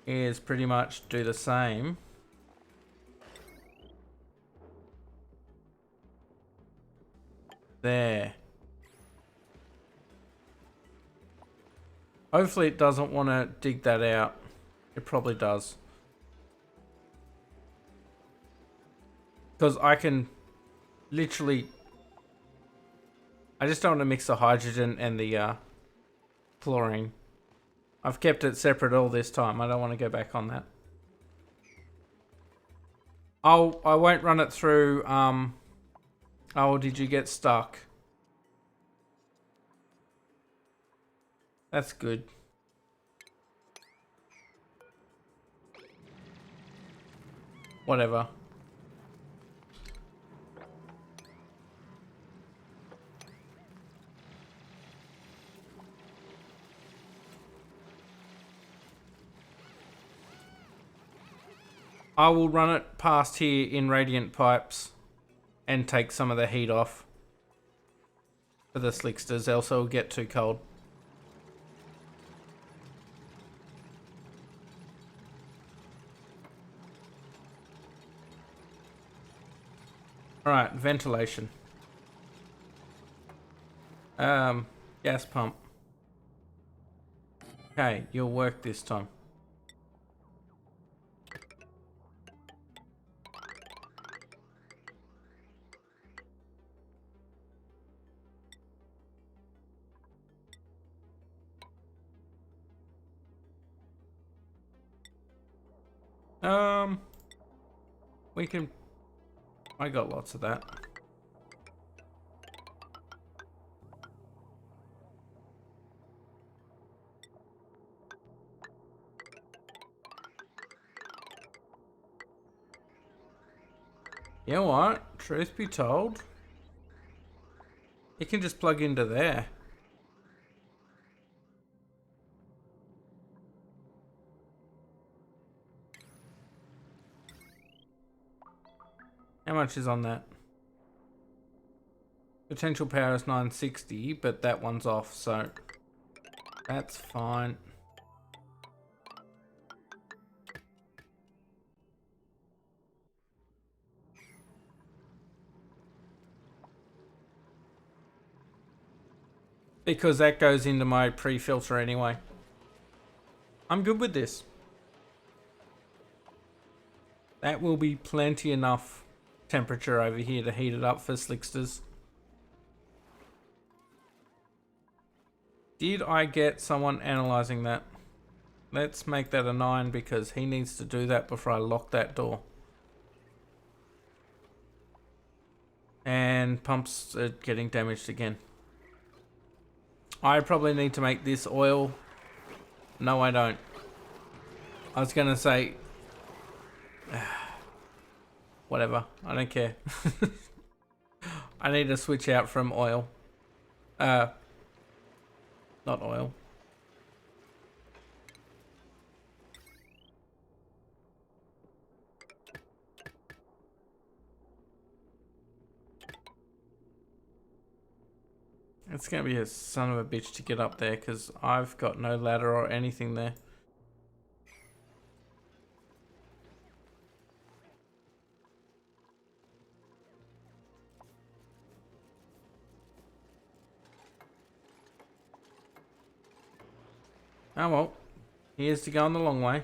is pretty much do the same. There. Hopefully it doesn't want to dig that out. It probably does. Because I can literally... I just don't want to mix the hydrogen and the chlorine. I've kept it separate all this time. I don't want to go back on that. I won't run it through... Oh, did you get stuck? That's good. Whatever. I will run it past here in radiant pipes and take some of the heat off for the slicksters, else it'll get too cold. Alright, ventilation. Gas pump. Okay, you'll work this time. We can... I got lots of that. You know what? Truth be told, you can just plug into there. How much is on that? Potential power is 960, but that one's off, so that's fine. Because that goes into my pre-filter anyway. I'm good with this. That will be plenty enough temperature over here to heat it up for Slicksters. Did I get someone analyzing that? Let's make that a 9 because he needs to do that before I lock that door. And pumps are getting damaged again. I probably need to make this oil. No, I don't. I was going to say... whatever. I don't care. I need to switch out from oil. Not oil. It's going to be a son of a bitch to get up there because I've got no ladder or anything there. Oh well, here's to going the long way.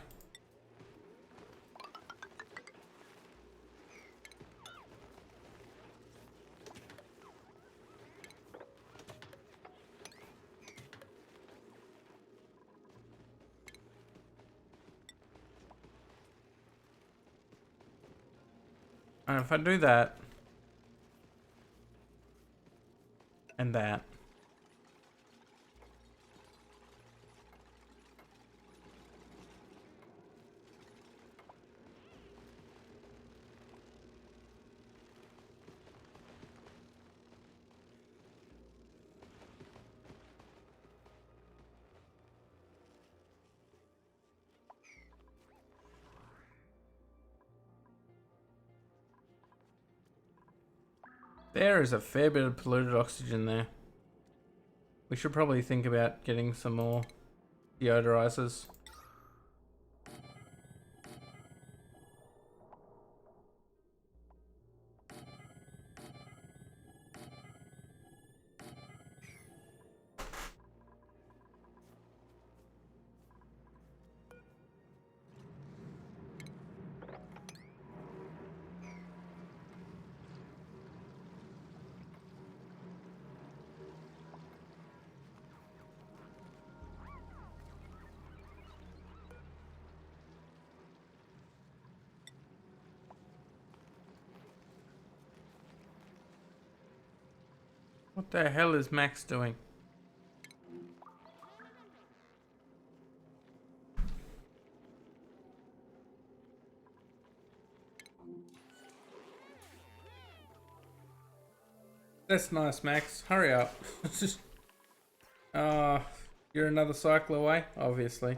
And if I do that, and that, there is a fair bit of polluted oxygen there. We should probably think about getting some more deodorizers. What the hell is Max doing? That's nice, Max. Hurry up. You're another cycle away, obviously.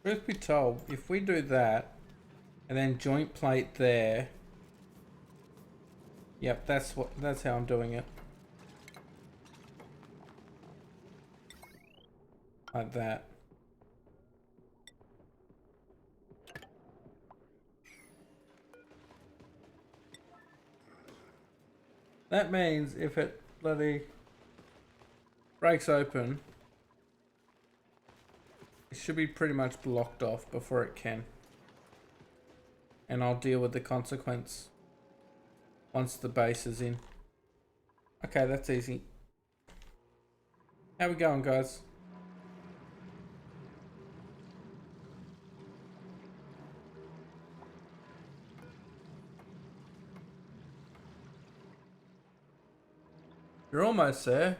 Truth be told, if we do that, and then joint plate there, yep, that's how I'm doing it. Like that. That means if it bloody breaks open, it should be pretty much blocked off before it can. And I'll deal with the consequence once the base is in. Okay, that's easy. How we going, guys? You're almost there.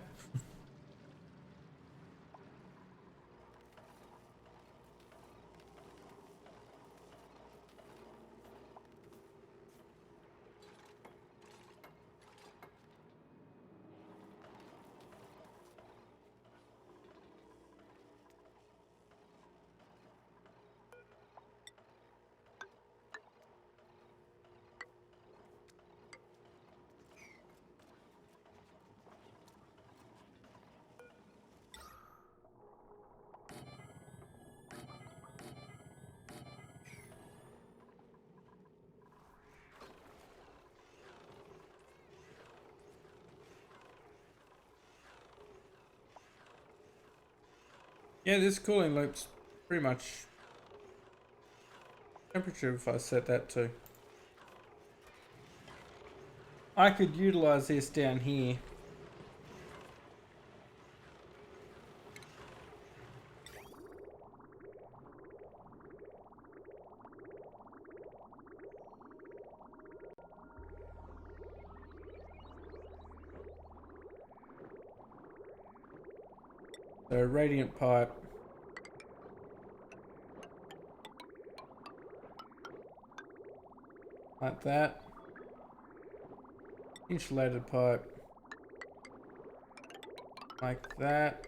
Yeah, this cooling loop's pretty much temperature if I set that to. I could utilize this down here. So radiant pipe. Like that. Insulated pipe. Like that.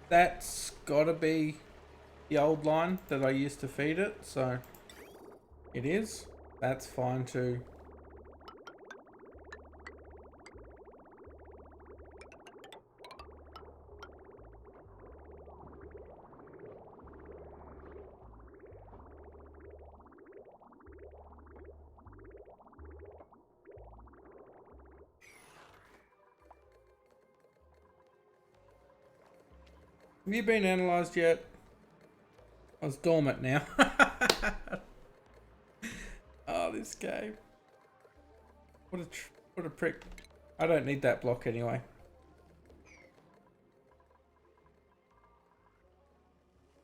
That's gotta be the old line that I used to feed it, so it is. That's fine too. Have you been analysed yet? I was dormant now. Oh, this game. What a prick. I don't need that block anyway.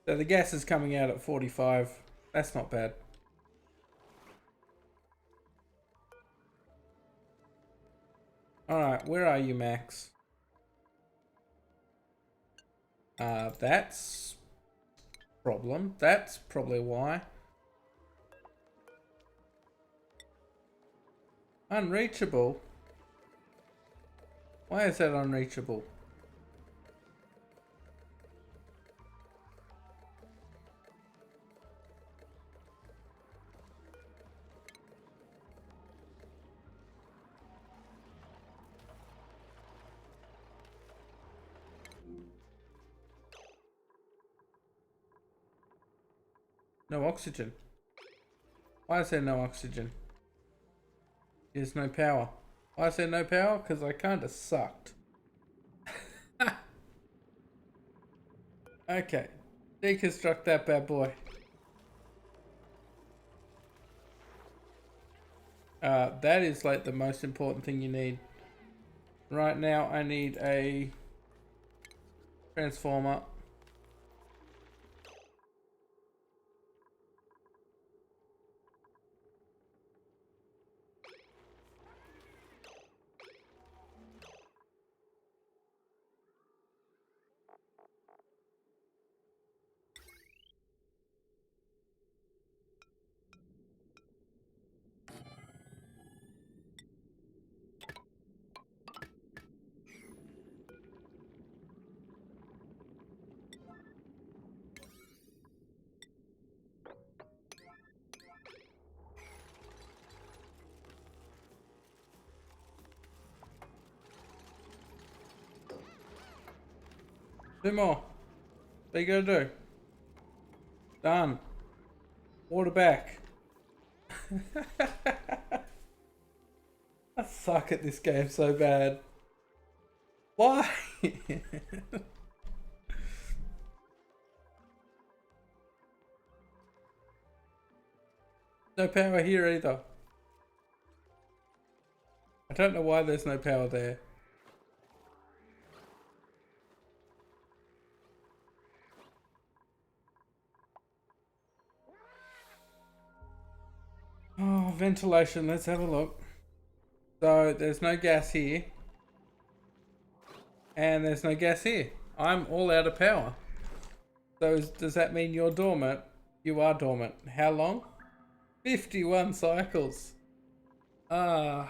So the gas is coming out at 45. That's not bad. Alright, where are you, Max? That's problem. That's probably why. Unreachable? Why is that unreachable? No oxygen. Why is there no oxygen? There's no power. Why is there no power? Because I kinda sucked. Okay. Deconstruct that bad boy. That is like the most important thing you need. Right now I need a transformer. Two more. What you gotta do? Done. Water back. I suck at this game so bad. Why? No power here either. I don't know why there's no power there. Oh, ventilation. Let's have a look. So there's no gas here. And there's no gas here. I'm all out of power. So does that mean you're dormant? You are dormant. How long? 51 cycles. How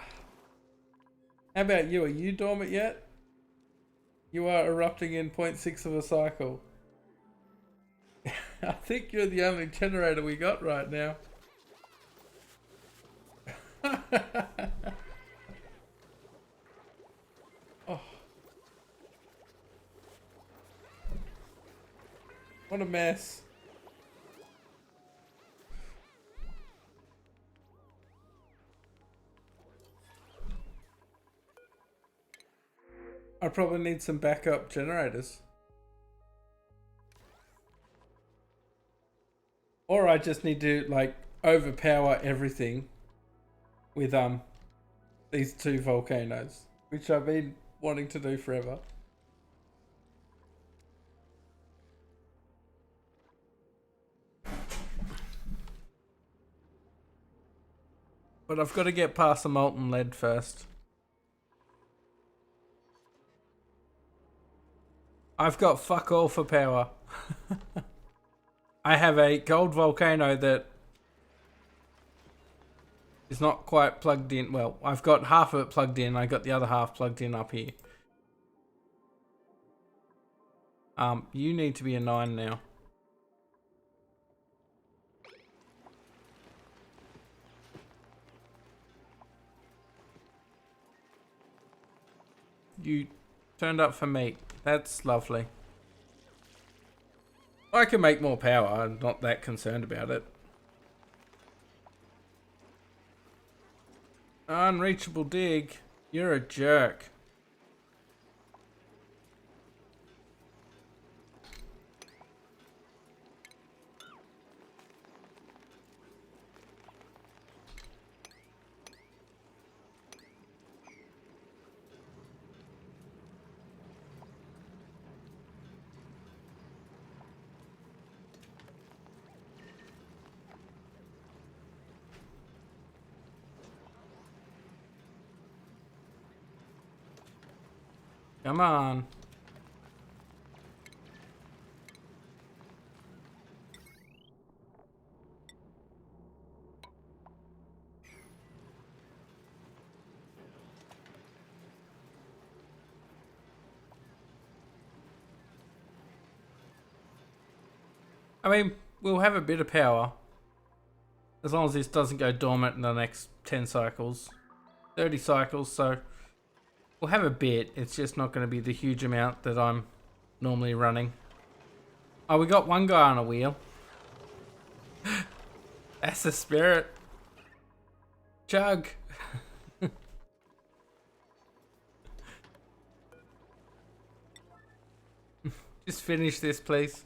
about you? Are you dormant yet? You are erupting in 0.6 of a cycle. I think you're the only generator we got right now. Oh, what a mess. I probably need some backup generators. Or I just need to like overpower everything with these two volcanoes, which I've been wanting to do forever. But I've got to get past the molten lead first. I've got fuck all for power. I have a gold volcano that is not quite plugged in. Well, I've got half of it plugged in. I got the other half plugged in up here. You need to be a 9 now. You turned up for meat. That's lovely. I can make more power. I'm not that concerned about it. Unreachable dig. You're a jerk. Come on. I mean, we'll have a bit of power. As long as this doesn't go dormant in the next 10 cycles. 30 cycles, so we'll have a bit. It's just not going to be the huge amount that I'm normally running. Oh, we got one guy on a wheel. That's the spirit. Chug. Just finish this, please.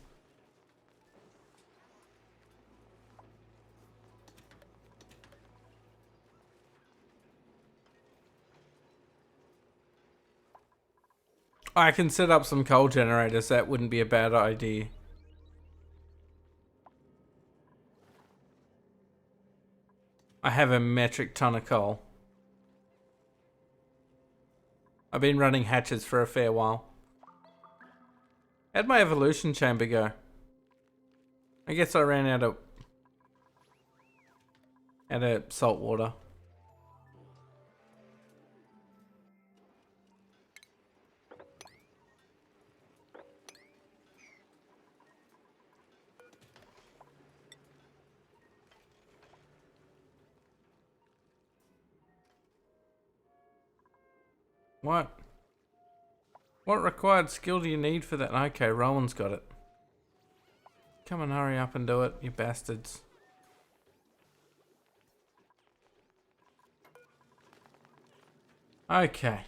I can set up some coal generators. That wouldn't be a bad idea. I have a metric ton of coal. I've been running hatches for a fair while. How'd my evolution chamber go? I guess I ran out of salt water. What? What required skill do you need for that? Okay, Rowan's got it. Come on, hurry up and do it, you bastards. Okay.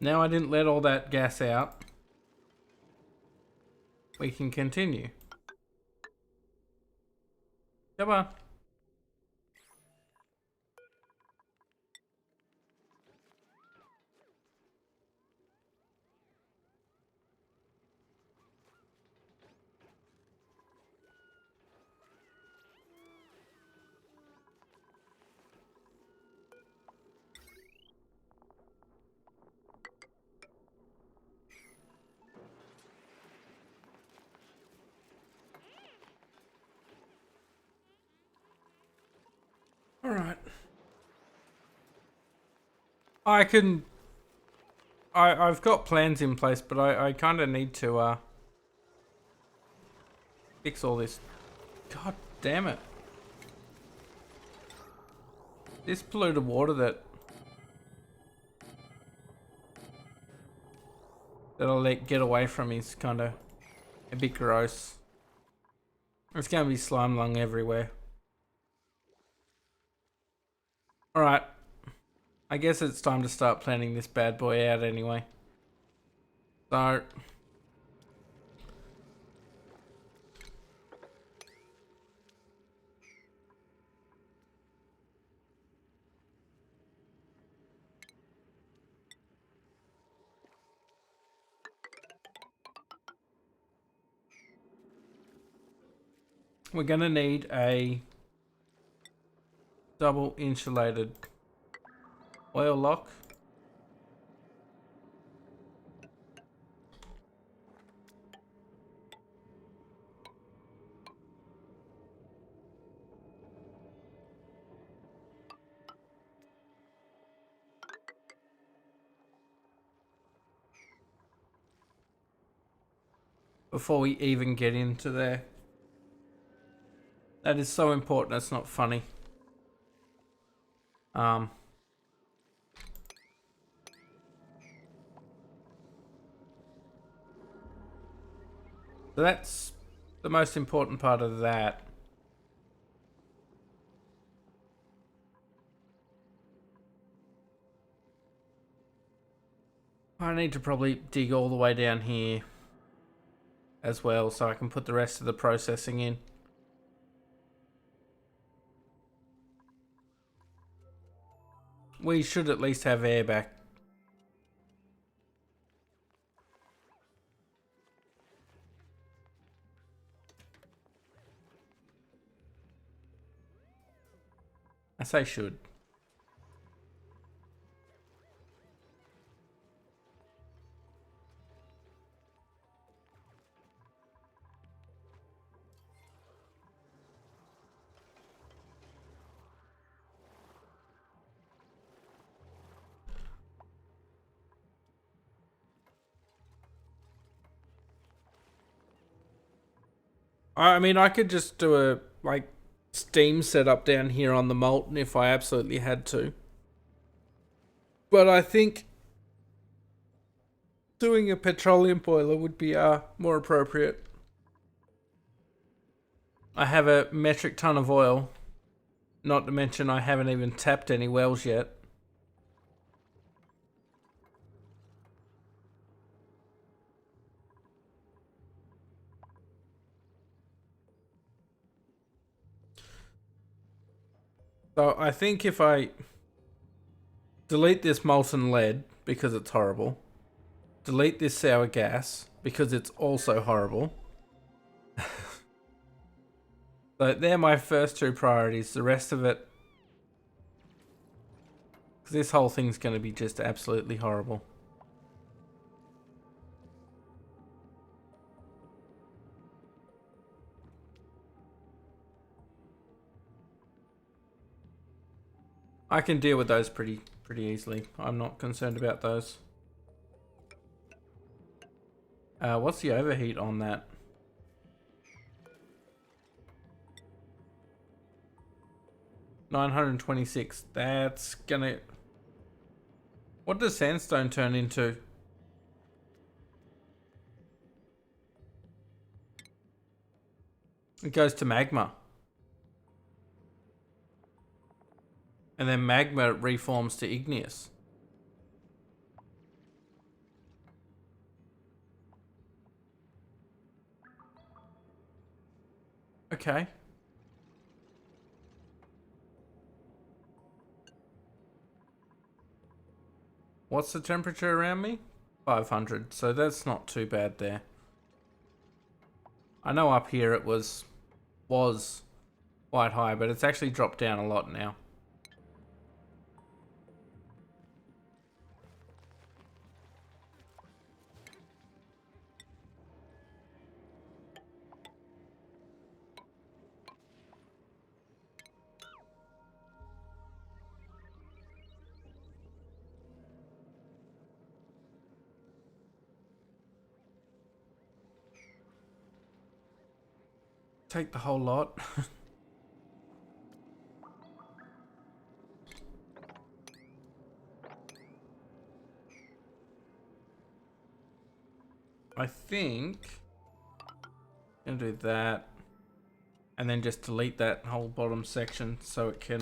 Now I didn't let all that gas out. We can continue. Come on. All right. I've got plans in place, but I kind of need to fix all this. God damn it. This polluted water that I'll let get away from is kind of a bit gross. There's going to be slime lung everywhere. Alright. I guess it's time to start planning this bad boy out anyway. So... we're going to need a double insulated oil lock. Before we even get into there. That is so important, it's not funny. So that's the most important part of that. I need to probably dig all the way down here as well so I can put the rest of the processing in. We should at least have air back. I say should. I mean, I could just do a, like, steam setup down here on the molten if I absolutely had to. But I think doing a petroleum boiler would be more appropriate. I have a metric ton of oil. Not to mention I haven't even tapped any wells yet. So I think if I delete this molten lead because it's horrible, delete this sour gas because it's also horrible. So they're my first two priorities. The rest of it, because this whole thing's going to be just absolutely horrible. I can deal with those pretty easily. I'm not concerned about those. What's the overheat on that? $926. That's gonna... What does sandstone turn into? It goes to magma. And then magma reforms to igneous. Okay. What's the temperature around me? 500, so that's not too bad there. I know up here it was quite high, but it's actually dropped down a lot now. take the whole lot. I think I'm gonna do that, and then just delete that whole bottom section so it can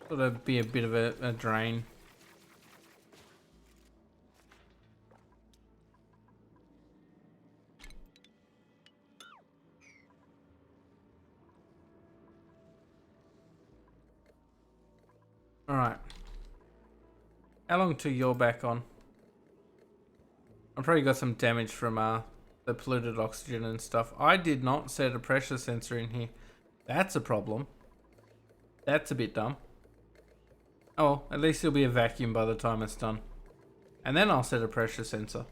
sort of be a bit of a drain. All right. How long till you're back on? I've probably got some damage from the polluted oxygen and stuff. I did not set a pressure sensor in here. That's a problem. That's a bit dumb. Oh, at least it'll be a vacuum by the time it's done. And then I'll set a pressure sensor.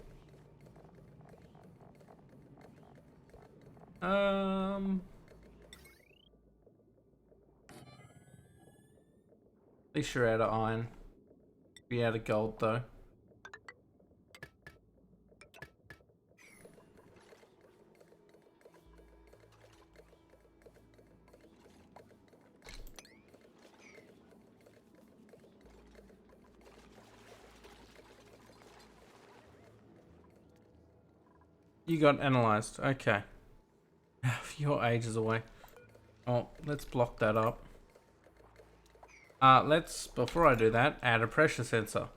At least you're out of iron. Be out of gold though. You got analyzed. Okay. You're ages away. Oh, let's block that up. Let's, before I do that, add a pressure sensor.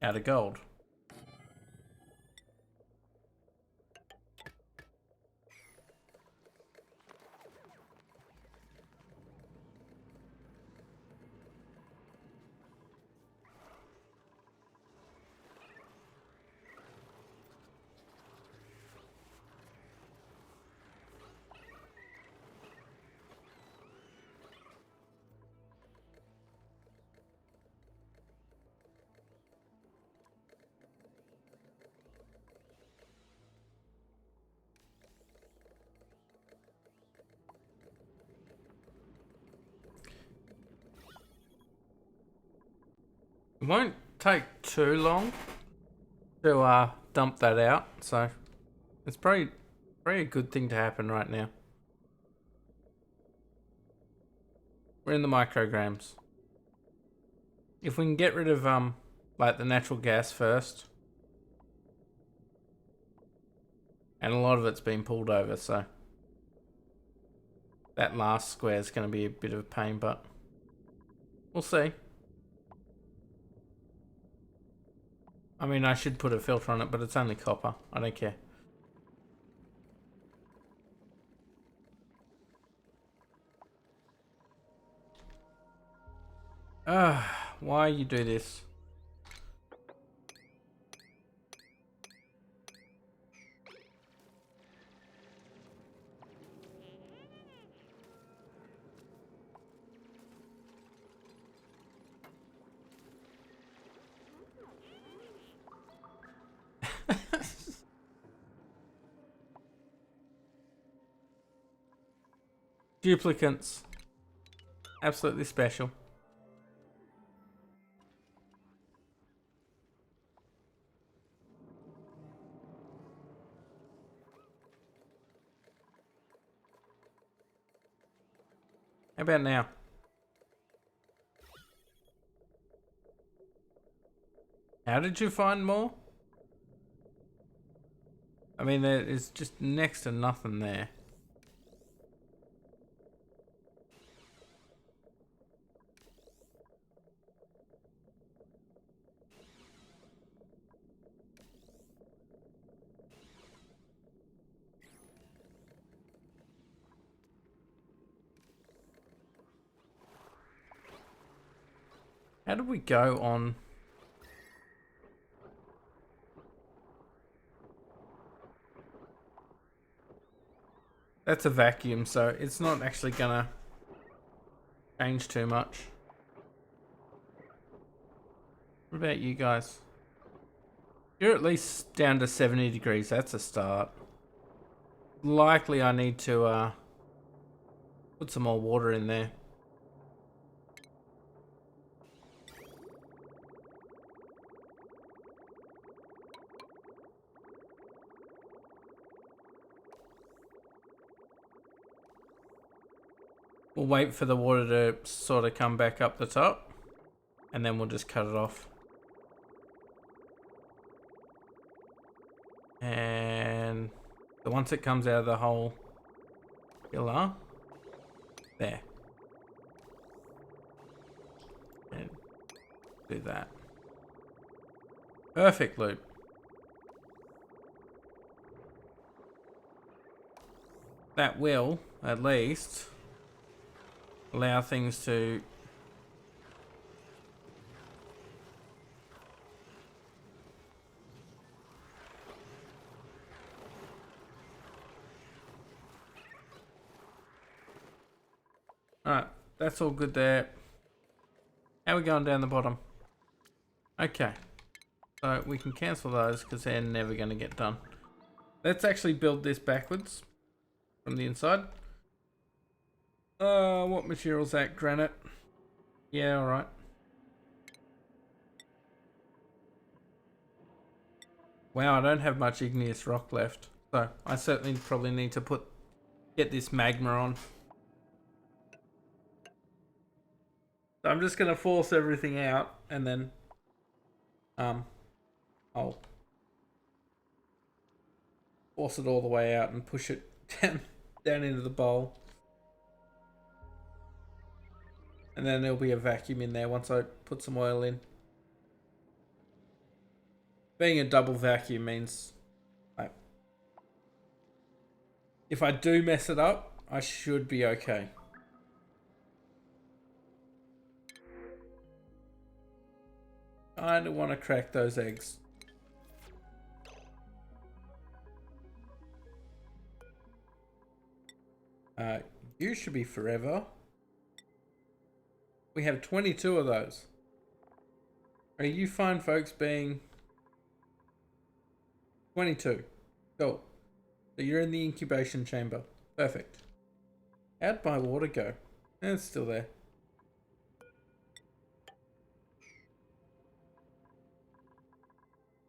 Out of gold. It won't take too long to dump that out, so it's probably a good thing to happen right now. We're in the micrograms. If we can get rid of like the natural gas first, and a lot of it's been pulled over, so that last square is going to be a bit of a pain, but we'll see. I mean, I should put a filter on it, but it's only copper. I don't care. Why you do this? Duplicants. Absolutely special. How about now? How did you find more? I mean, there is just next to nothing there. How did we go on? That's a vacuum, so it's not actually gonna change too much. What about you guys? You're at least down to 70 degrees. That's a start. Likely I need to put some more water in there. We'll wait for the water to sort of come back up the top, and then we'll just cut it off. And once it comes out of the whole pillar, there. And do that. Perfect loop. That will, at least, allow things to Alright, that's all good there. How are we going down the bottom? Okay. So we can cancel those because they're never going to get done. Let's actually build this backwards from the inside. What material's that? Granite? Yeah, alright. Wow, I don't have much igneous rock left. So I certainly probably need to get this magma on. So I'm just going to force everything out and then I'll force it all the way out and push it down into the bowl. And then there'll be a vacuum in there once I put some oil in. Being a double vacuum means if I do mess it up, I should be okay. I don't want to crack those eggs. You should be forever. We have 22 of those. Are you fine, folks, being 22? Cool. So you're in the incubation chamber. Perfect. How'd my water go? It's still there.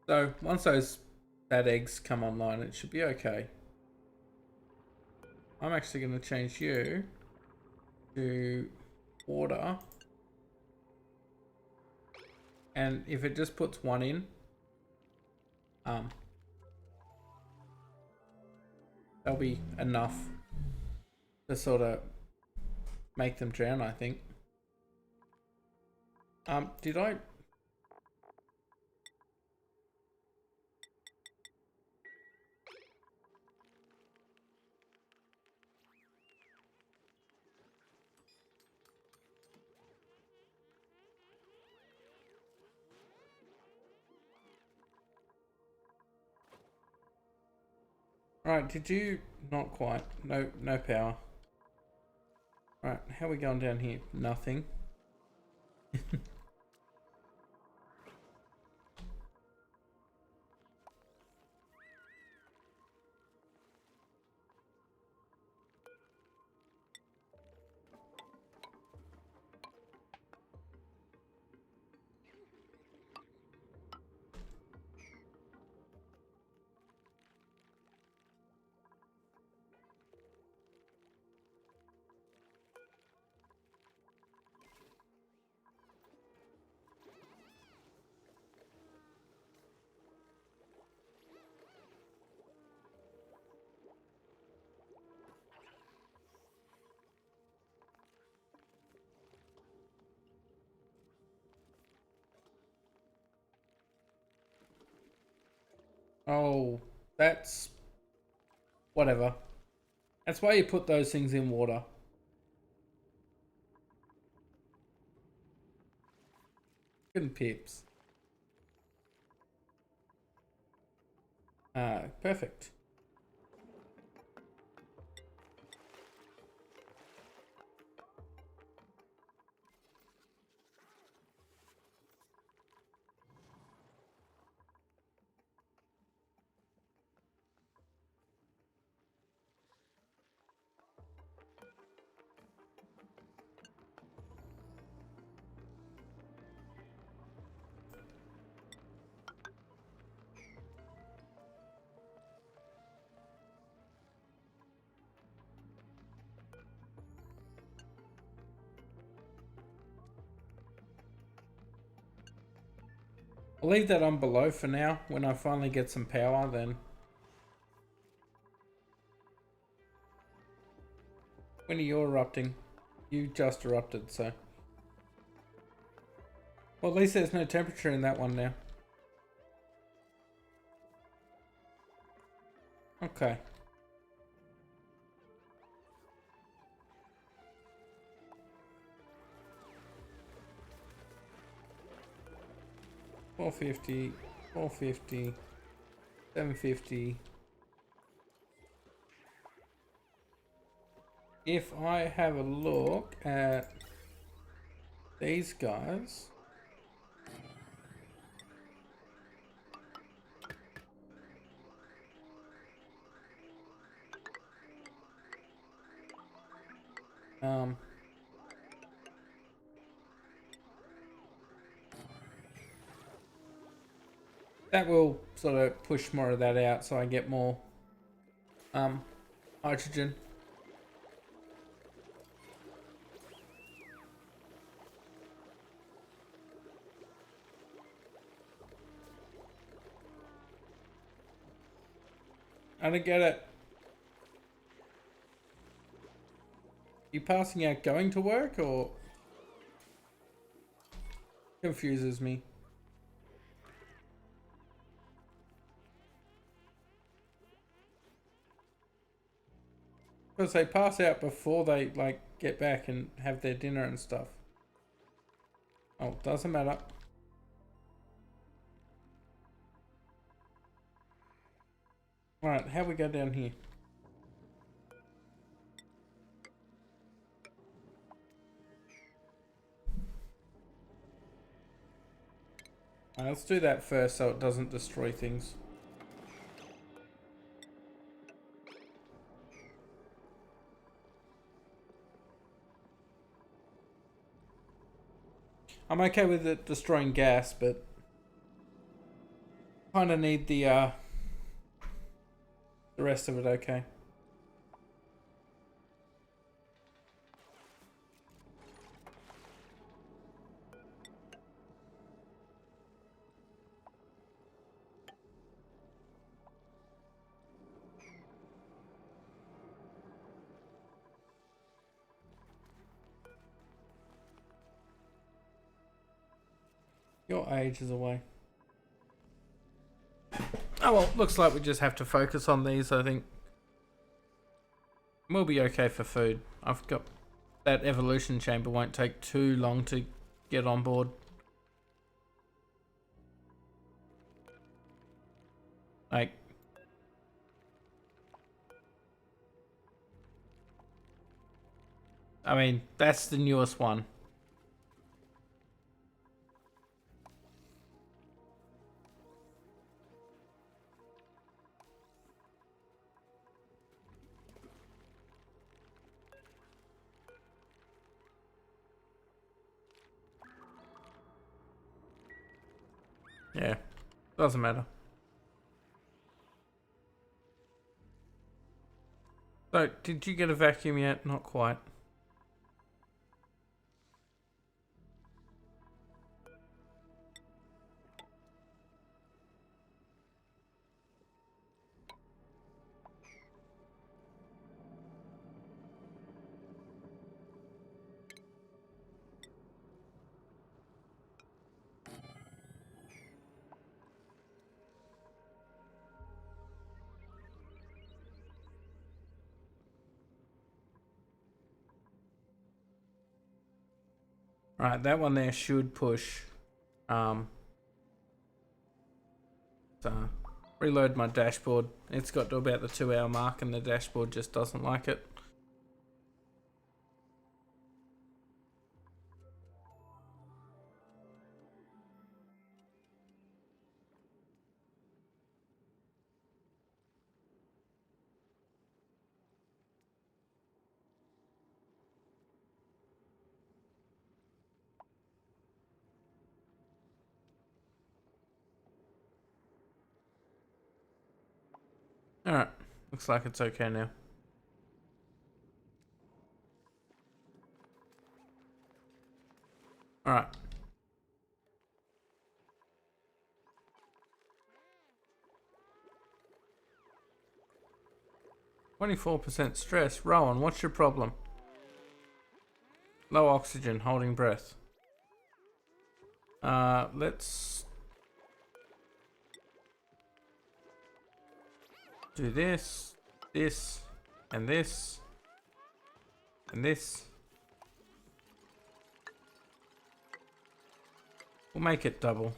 So once that eggs come online, it should be okay. I'm actually going to change you to water. And if it just puts one in, that'll be enough to sort of make them drown, I think. Did I... Right, did you... Not quite. No power. Right, how are we going down here? Nothing. Oh, that's... Whatever. That's why you put those things in water. Good pips. Perfect. I'll leave that on below for now. When I finally get some power, then... When are you erupting? You just erupted, so... Well, at least there's no temperature in that one now. Okay. $450, $450, $750. If I have a look at these guys, that will sort of push more of that out, so I get more hydrogen. I don't get it. You passing out going to work, or confuses me? Because they pass out before they like get back and have their dinner and stuff. Oh, doesn't matter. Alright, how we go down here? Alright, let's do that first so it doesn't destroy things. I'm okay with it destroying gas, but kind of need the rest of it okay. Your age is away. Oh well, looks like we just have to focus on these, I think. We'll be okay for food. I've got... That evolution chamber won't take too long to get on board. Like... I mean, that's the newest one. Yeah, doesn't matter. So, did you get a vacuum yet? Not quite. Right, that one there should push. So, reload my dashboard. It's got to about the 2-hour mark and the dashboard just doesn't like it. Alright, looks like it's okay now. Alright. 24% stress. Rowan, what's your problem? Low oxygen, holding breath. Let's do this, this, and this, and this. We'll make it double.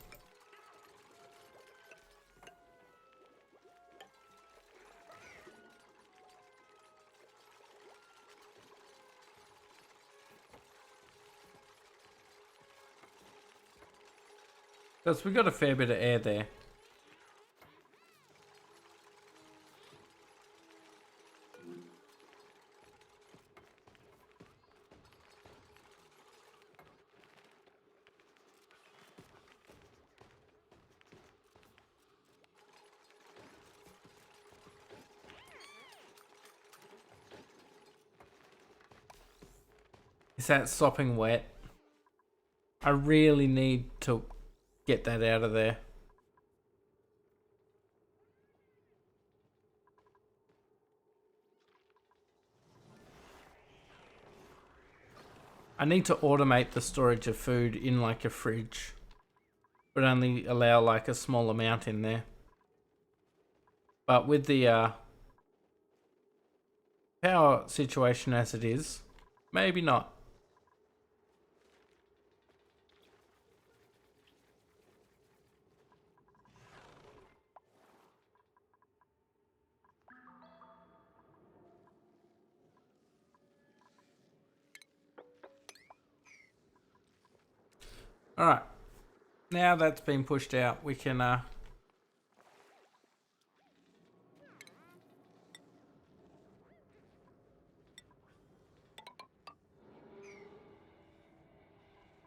Because we got a fair bit of air there. Is that sopping wet? I really need to get that out of there. I need to automate the storage of food in like a fridge, but only allow like a small amount in there. But with the power situation as it is, maybe not. Alright, now that's been pushed out, we can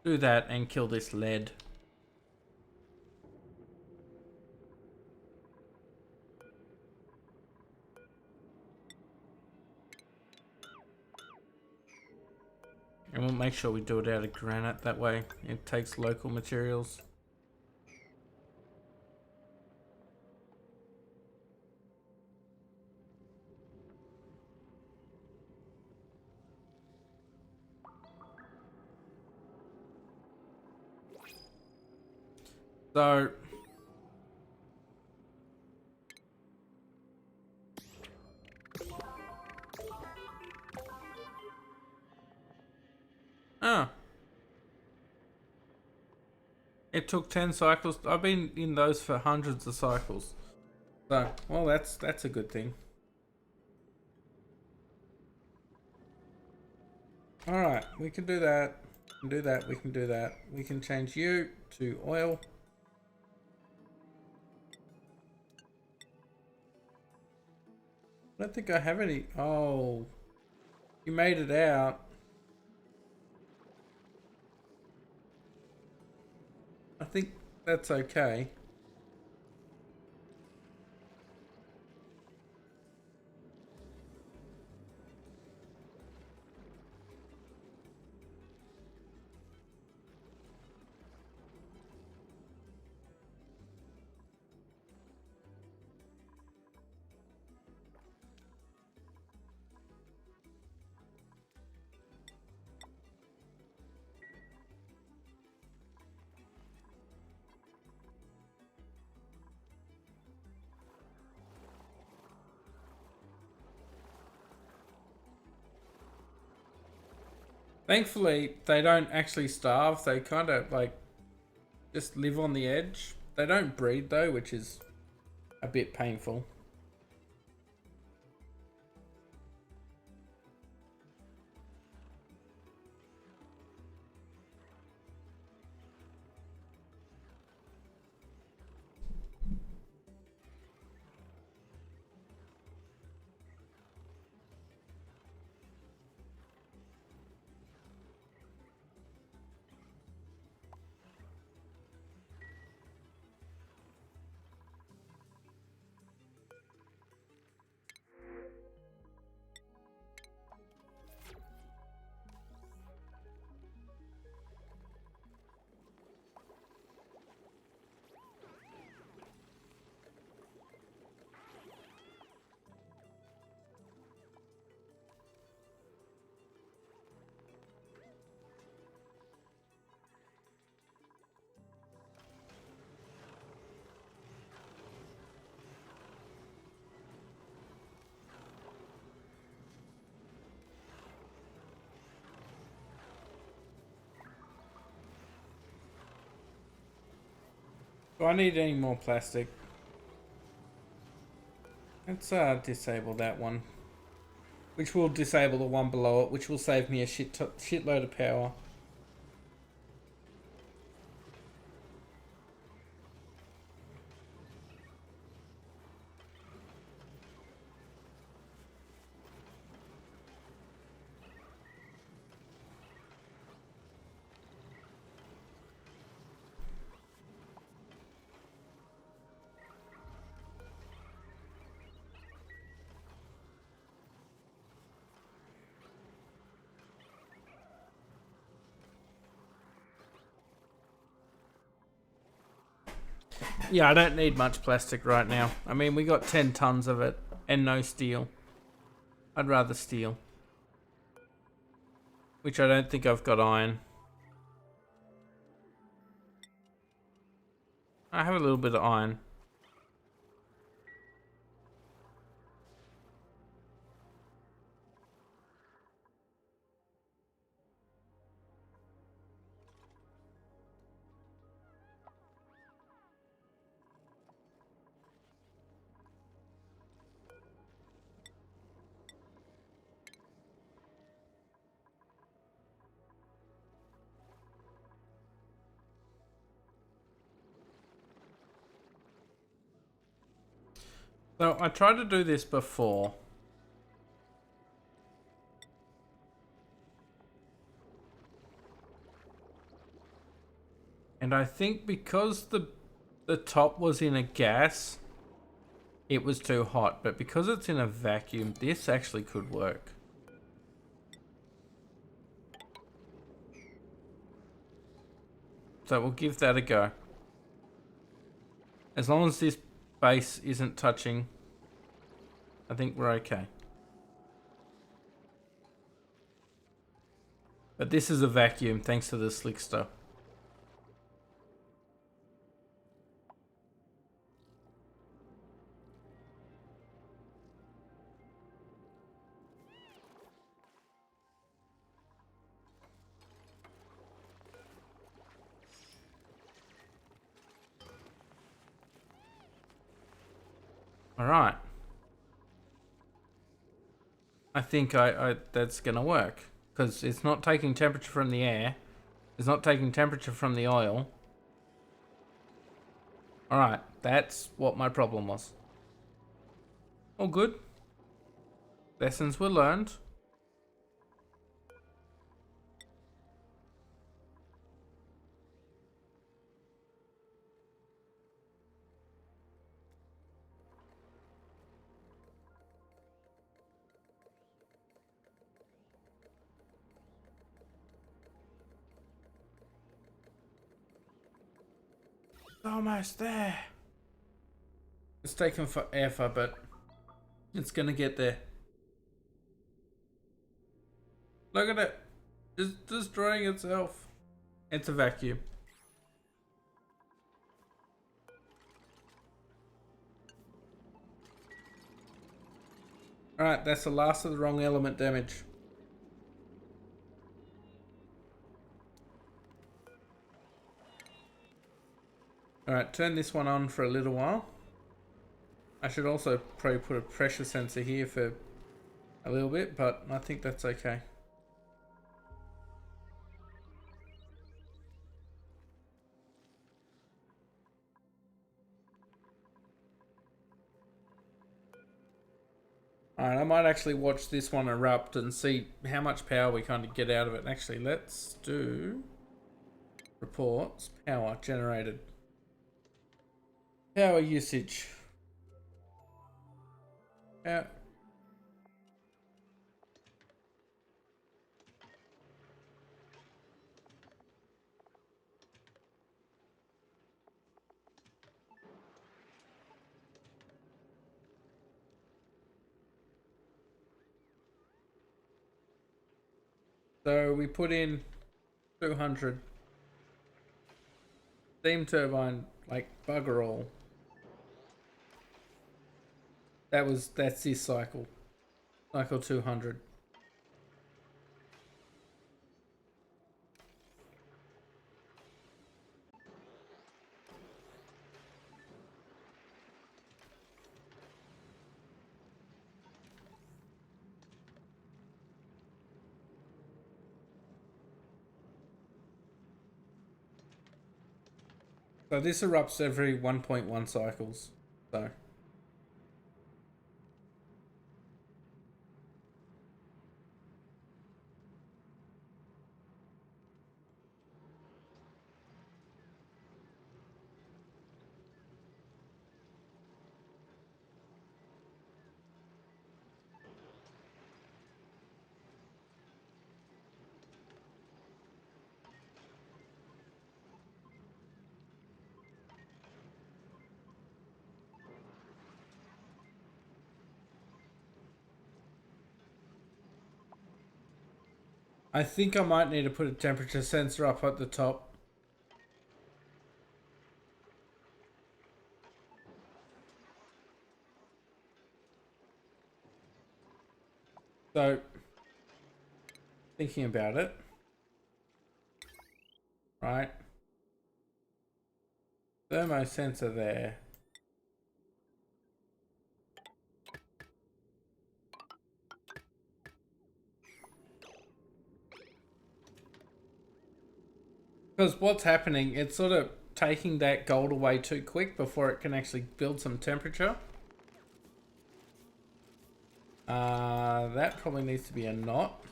do that and kill this lead. And we'll make sure we do it out of granite, that way it takes local materials. So it took 10 cycles. I've been in those for hundreds of cycles. So, well, that's a good thing. Alright, we can do that. We can do that, we can do that. We can change you to oil. I don't think I have any. Oh, you made it out. I think that's okay. Thankfully, they don't actually starve. They kind of like just live on the edge. They don't breed though, which is a bit painful. Do I need any more plastic? Let's disable that one. Which will disable the one below it, which will save me a shitload of power. Yeah, I don't need much plastic right now. I mean, we got 10 tons of it and no steel. I'd rather steel. Which I don't think I've got iron. I have a little bit of iron. So I tried to do this before. And I think because the top was in a gas, it was too hot. But because it's in a vacuum, this actually could work. So we'll give that a go. As long as this base isn't touching, I think we're okay. But this is a vacuum thanks to the slickster. Alright. I think that's gonna work. Because it's not taking temperature from the air. It's not taking temperature from the oil. Alright, that's what my problem was. All good. Lessons were learned. Almost there. It's taken forever, but it's gonna get there. Look at it. It's destroying itself. It's a vacuum. Alright, that's the last of the wrong element damage. Alright, turn this one on for a little while. I should also probably put a pressure sensor here for a little bit, but I think that's okay. Alright, I might actually watch this one erupt and see how much power we kind of get out of it. Actually, let's do reports, power generated. Power usage. So we put in 200. Steam turbine, like bugger all. That's this cycle. Cycle 200. So this erupts every 1.1 cycles. So I think I might need to put a temperature sensor up at the top. So, thinking about it, right? Thermo sensor there. Because what's happening, it's sort of taking that gold away too quick before it can actually build some temperature. That probably needs to be a knot.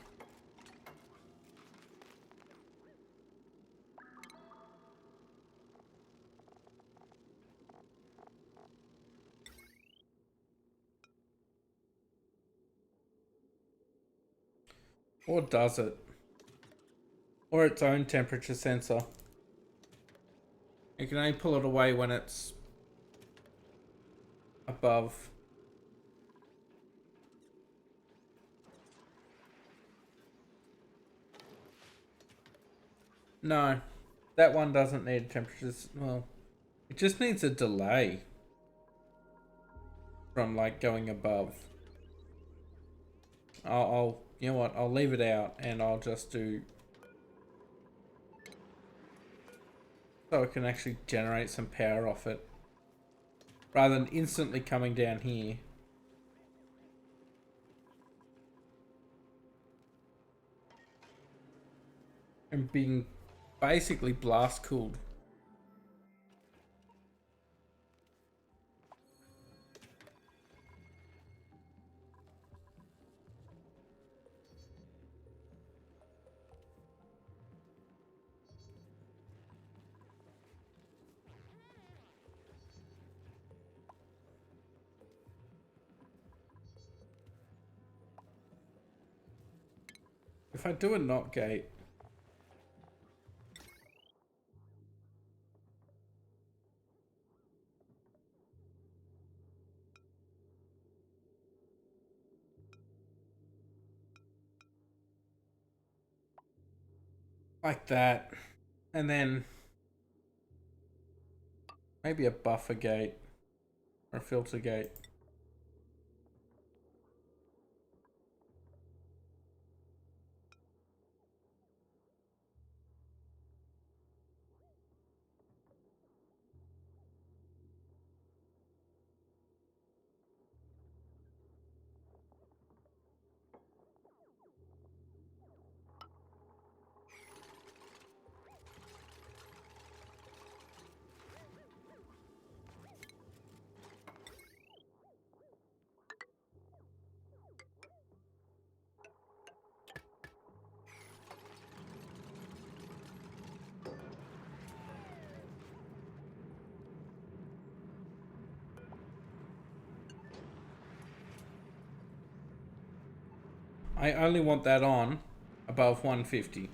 Or does it? Or its own temperature sensor. You can only pull it away when it's above. No, that one doesn't need temperatures. Well, it just needs a delay from like going above. You know what? I'll leave it out and I'll just do so it can actually generate some power off it rather than instantly coming down here. And being basically blast cooled. If I do a NOT gate, like that, and then maybe a buffer gate or a filter gate. I only want that on above 150.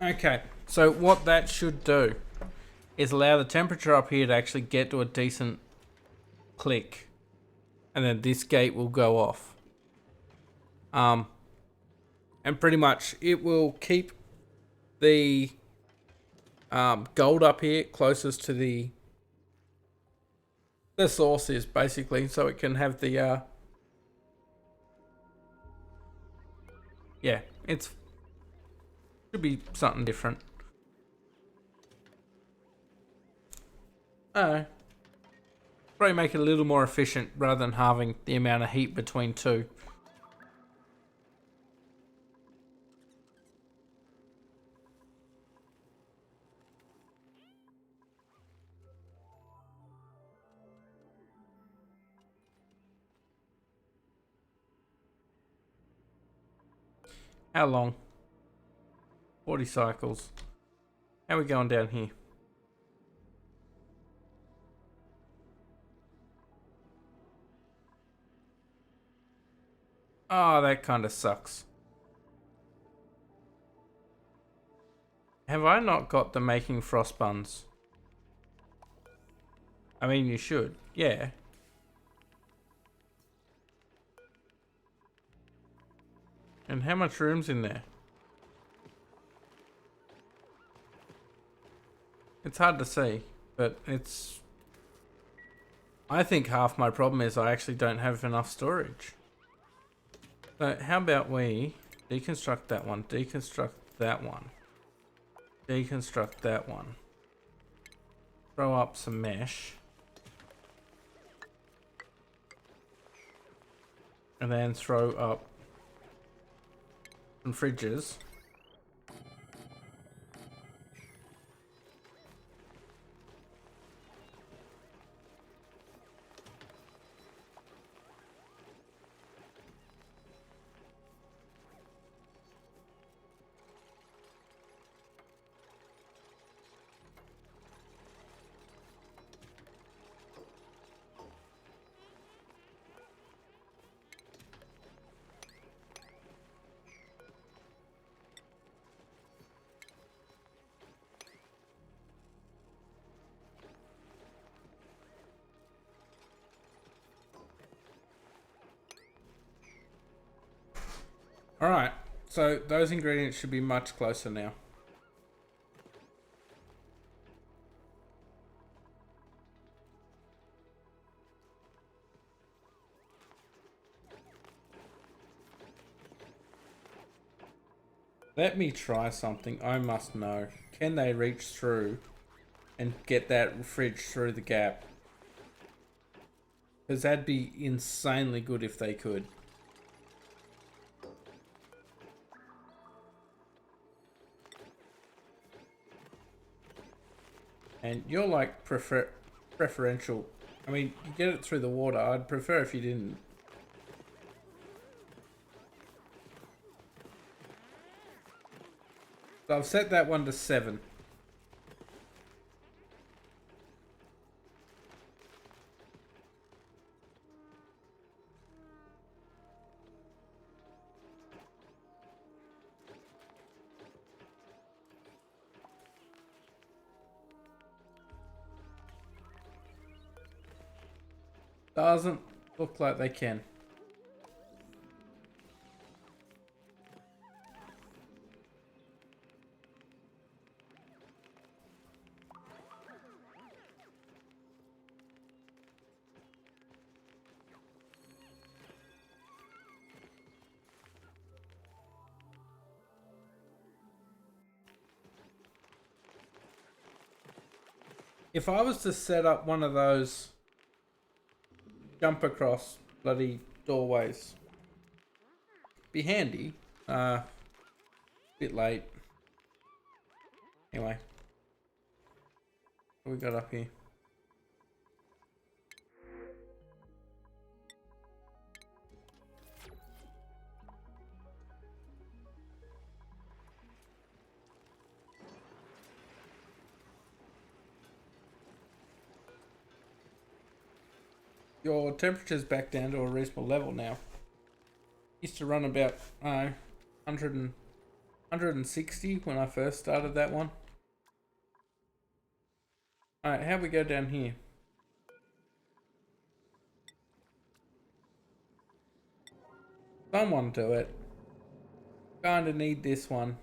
Okay, so what that should do is allow the temperature up here to actually get to a decent click, and then this gate will go off. And pretty much it will keep the gold up here closest to the source is, basically, so it can have the yeah, it's should be something different. Probably make it a little more efficient rather than halving the amount of heat between two. How long? 40 cycles. How are we going down here? Oh, that kind of sucks. Have I not got the making frost buns? I mean, you should. Yeah. And how much room's in there? It's hard to see, but it's... I think half my problem is I actually don't have enough storage. So how about we deconstruct that one, deconstruct that one, deconstruct that one, throw up some mesh, and then throw up some fridges. Alright, so those ingredients should be much closer now. Let me try something. I must know. Can they reach through and get that fridge through the gap? Because that'd be insanely good if they could. And you're like preferential. I mean, you get it through the water. I'd prefer if you didn't. So I've set that one to 7. Doesn't look like they can. If I was to set up one of those jump across bloody doorways, be handy. Bit late. Anyway, what we got up here? Your temperature's back down to a reasonable level now. Used to run about 100 and 160 when I first started that one. Alright, how we go down here? Someone do it. Kinda need this one.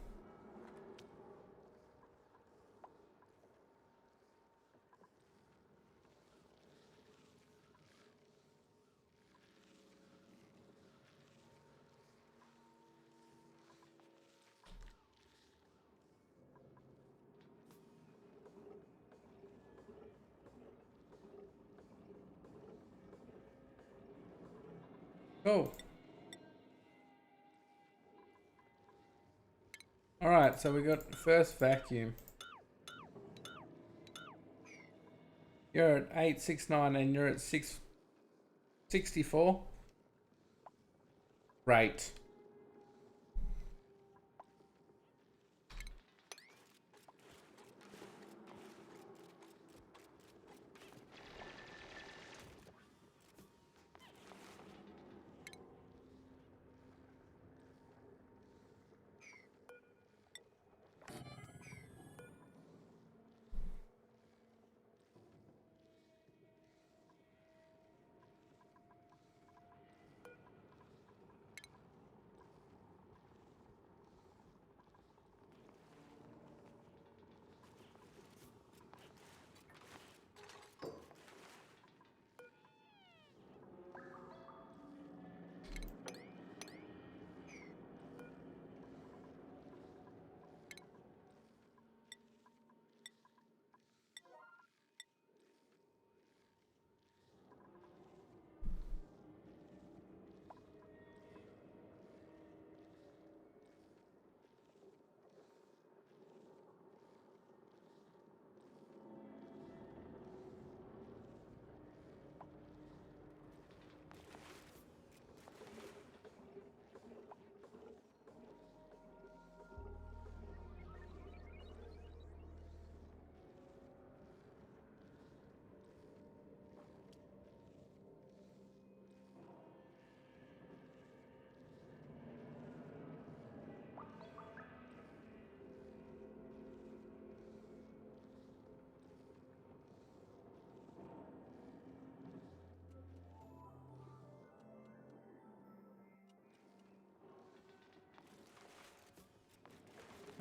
Cool. Alright, so we got first vacuum. You're at 869 and you're at 664. Right.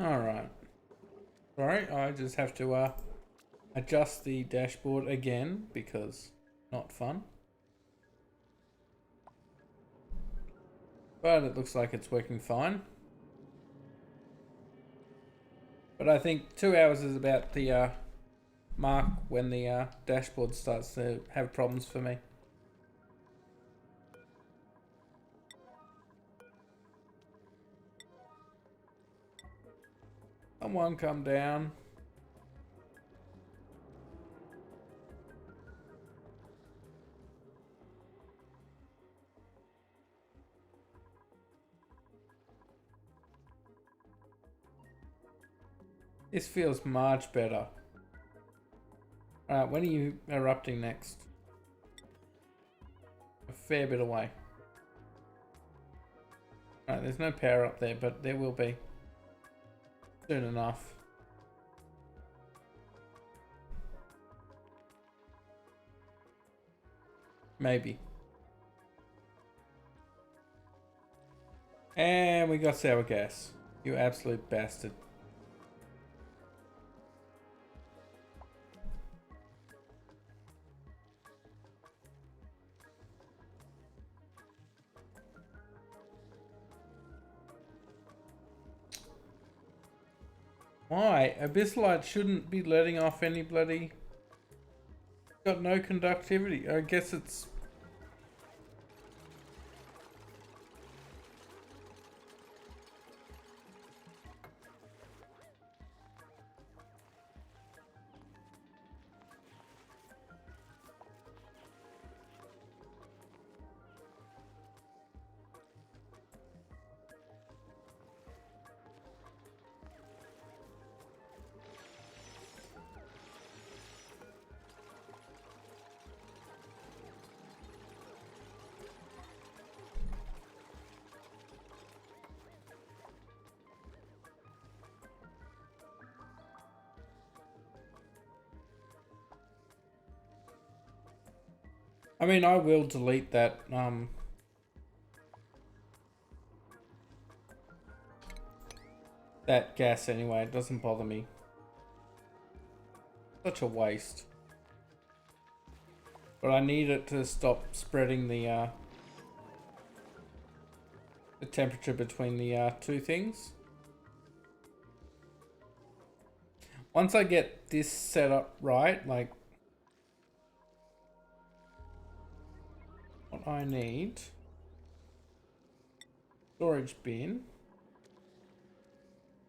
Alright. Sorry, I just have to adjust the dashboard again because not fun. But it looks like it's working fine. But I think 2 hours is about the mark when the dashboard starts to have problems for me. Someone come down. This feels much better. Alright, when are you erupting next? A fair bit away. Alright, there's no power up there, but there will be. Soon enough. Maybe. And we got sour gas. You absolute bastard. Why? Abyssalite shouldn't be letting off any bloody... Got no conductivity. I guess it's... I mean, I will delete that, that gas anyway. It doesn't bother me. Such a waste. But I need it to stop spreading the temperature between the two things. Once I get this set up right, like what I need, storage bin,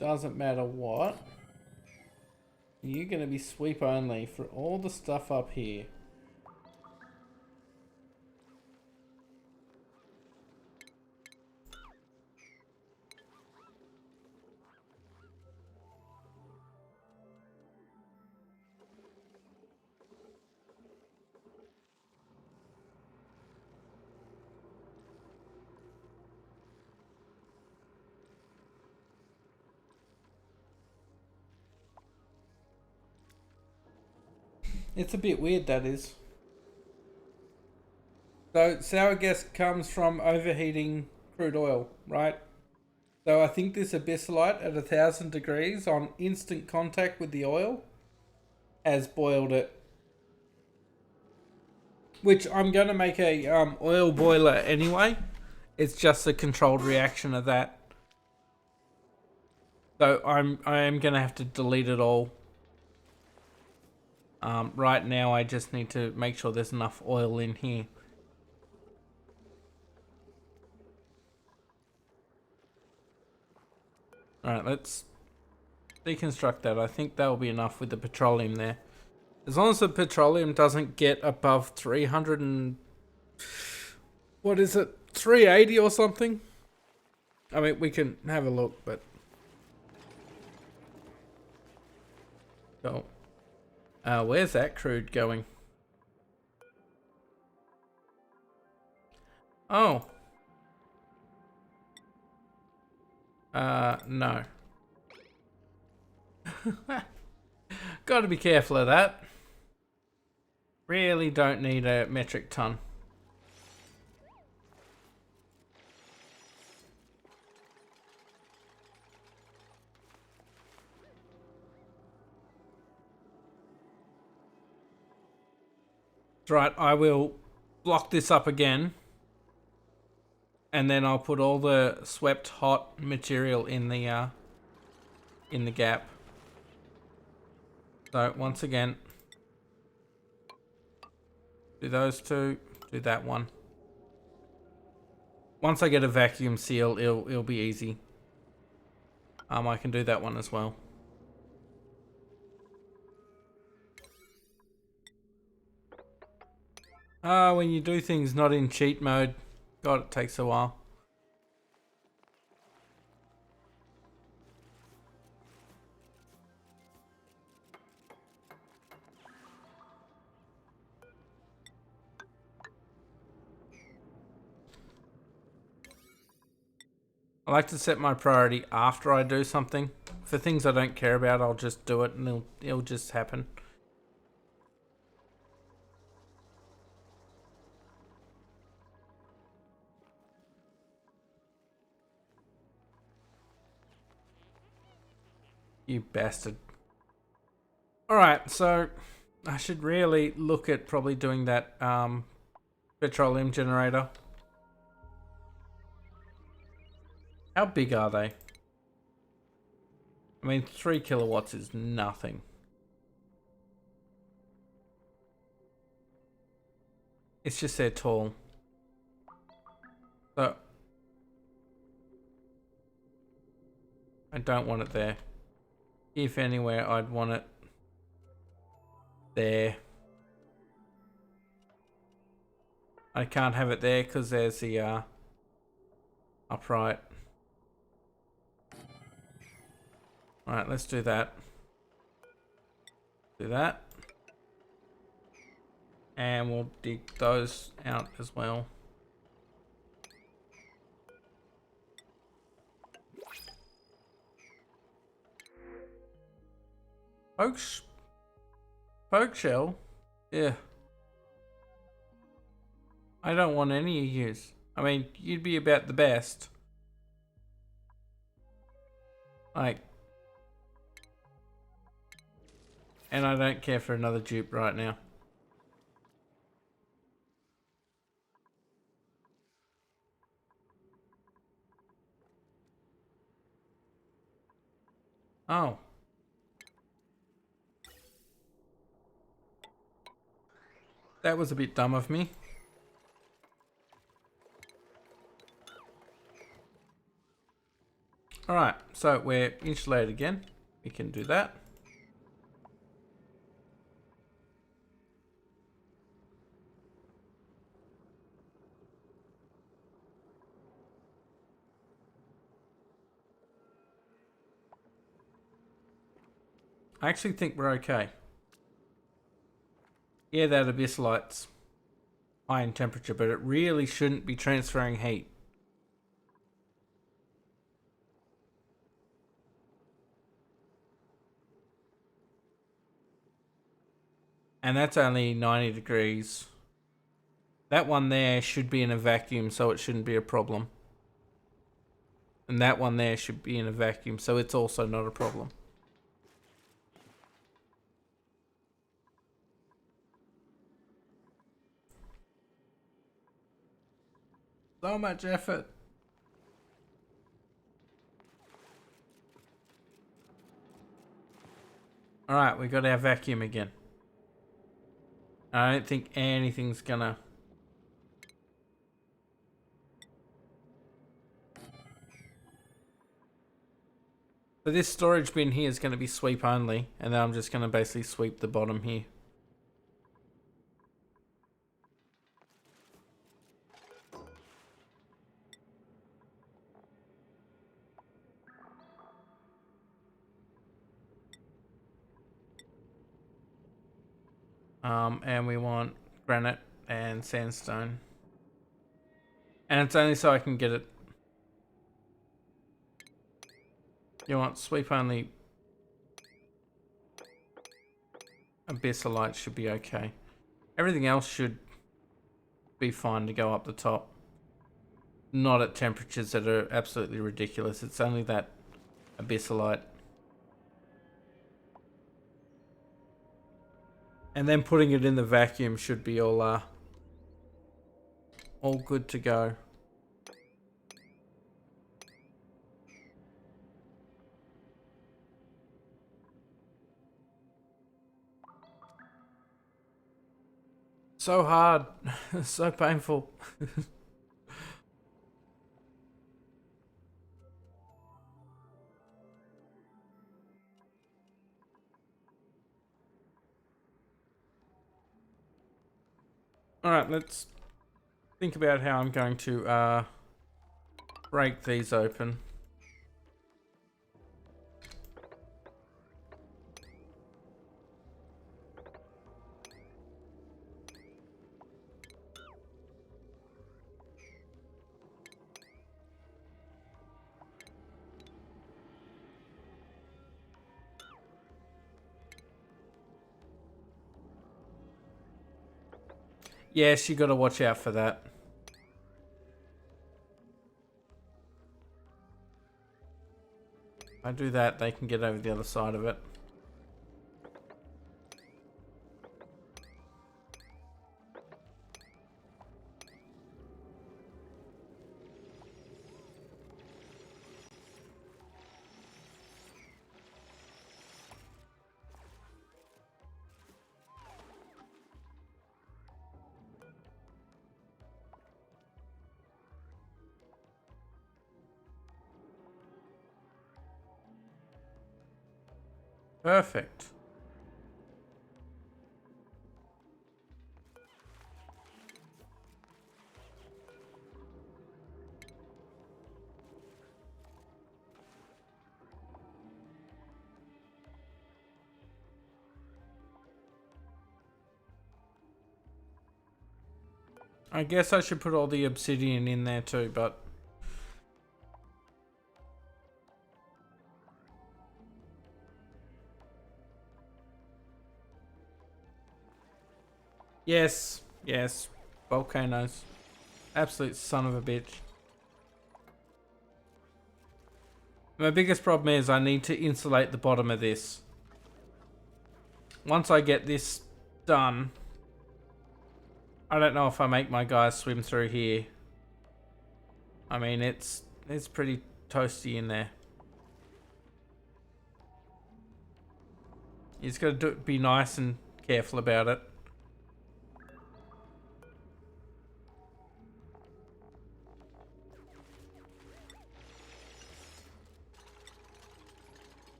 doesn't matter what, you're going to be sweep only for all the stuff up here. It's a bit weird, that is. So sour gas comes from overheating crude oil, right? So I think this abyssalite at 1,000 degrees on instant contact with the oil has boiled it. Which I'm going to make a oil boiler anyway. It's just a controlled reaction of that. So I am going to have to delete it all. Right now I just need to make sure there's enough oil in here. Alright, let's deconstruct that. I think that will be enough with the petroleum there. As long as the petroleum doesn't get above 300 and... what is it? 380 or something? I mean, we can have a look, but... oh. Where's that crude going? Oh. No. Gotta be careful of that. Really don't need a metric ton. That's right, I will block this up again. And then I'll put all the swept hot material in the gap. So once again, do those two, do that one. Once I get a vacuum seal, it'll be easy. I can do that one as well. When you do things not in cheat mode, God, it takes a while. I like to set my priority after I do something. For things I don't care about, I'll just do it and it'll just happen. You bastard. Alright, so I should really look at probably doing that petroleum generator. How big are they? I mean, 3 kilowatts is nothing. It's just they're tall. So I don't want it there. If anywhere, I'd want it there. I can't have it there because there's the upright. Alright, let's do that. Do that. And we'll dig those out as well. Poke shell? Yeah. I don't want any of yous. I mean, you'd be about the best. Like, and I don't care for another dupe right now. Oh. That was a bit dumb of me. Alright, so we're insulated again. We can do that. I actually think we're okay. Yeah, that abyssalite's high in temperature, but it really shouldn't be transferring heat. And that's only 90 degrees. That one there should be in a vacuum, so it shouldn't be a problem. And that one there should be in a vacuum, so it's also not a problem. So much effort. Alright, we got our vacuum again. I don't think anything's gonna... So this storage bin here is going to be sweep only, and then I'm just going to basically sweep the bottom here. And we want granite and sandstone. And it's only so I can get it. You want sweep only. Abyssalite should be okay. Everything else should be fine to go up the top. Not at temperatures that are absolutely ridiculous. It's only that abyssalite. And then putting it in the vacuum should be all good to go. So hard. So painful. Alright, let's think about how I'm going to break these open. Yes, you got to watch out for that. If I do that, they can get over the other side of it. Perfect. I guess I should put all the obsidian in there too, but... Yes, yes. Volcanoes. Absolute son of a bitch. My biggest problem is I need to insulate the bottom of this. Once I get this done, I don't know if I make my guys swim through here. I mean, it's pretty toasty in there. You just gotta be nice and careful about it.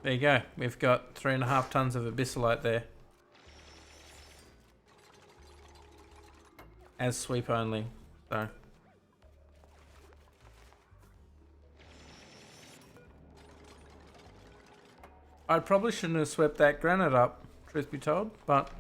There you go. We've got 3.5 tons of abyssalite there. As sweep only, so. I probably shouldn't have swept that granite up, truth be told, but...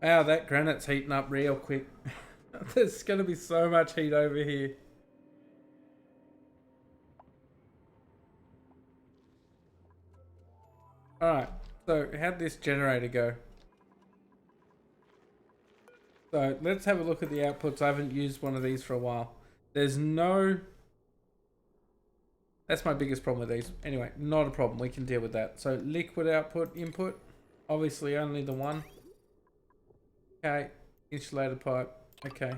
Wow, that granite's heating up real quick. There's going to be so much heat over here. Alright, so how'd this generator go? So let's have a look at the outputs. I haven't used one of these for a while. There's no... That's my biggest problem with these. Anyway, not a problem. We can deal with that. So liquid output, input. Obviously only the one. Okay, insulated pipe. Okay.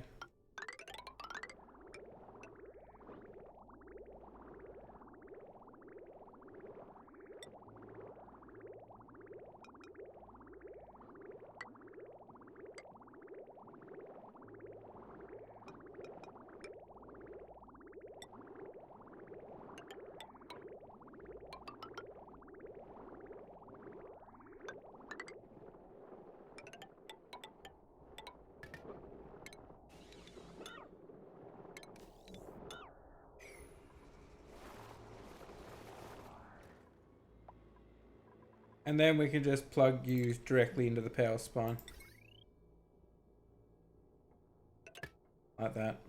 And then we can just plug you directly into the power spine. Like that.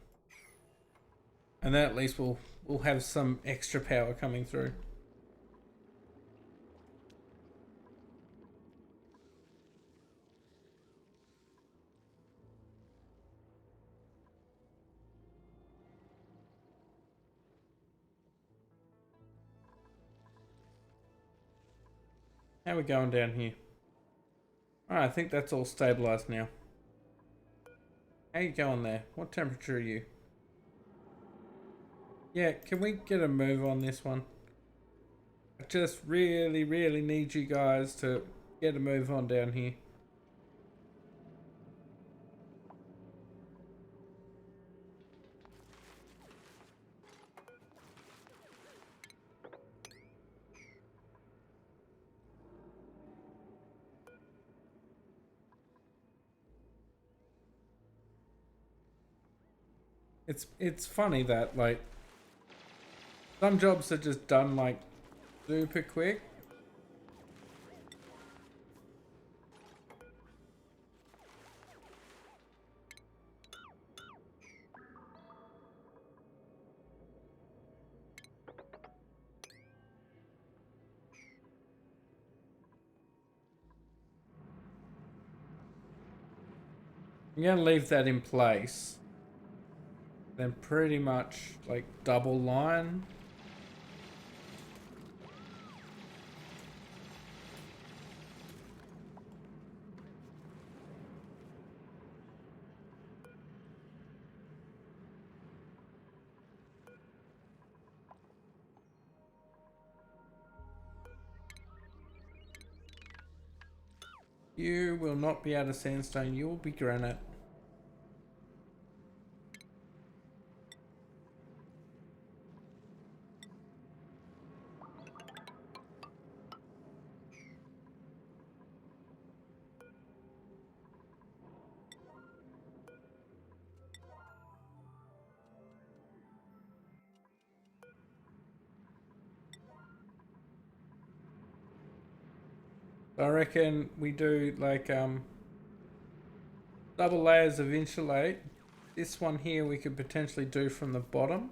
And then at least we'll have some extra power coming through. How are we going down here? Alright, I think that's all stabilized now. How you going there? What temperature are you? Yeah, can we get a move on this one? I just really, really need you guys to get a move on down here. It's funny that like some jobs are just done like super quick. I'm gonna leave that in place. Then pretty much like double line. You will not be out of sandstone, you will be granite. I reckon we do like double layers of insulate. This one here we could potentially do from the bottom.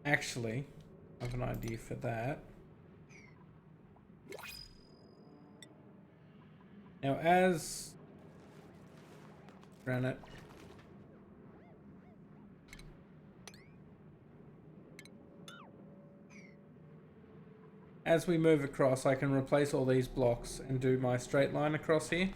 Actually, I have an idea for that. Now as granite, as we move across, I can replace all these blocks and do my straight line across here.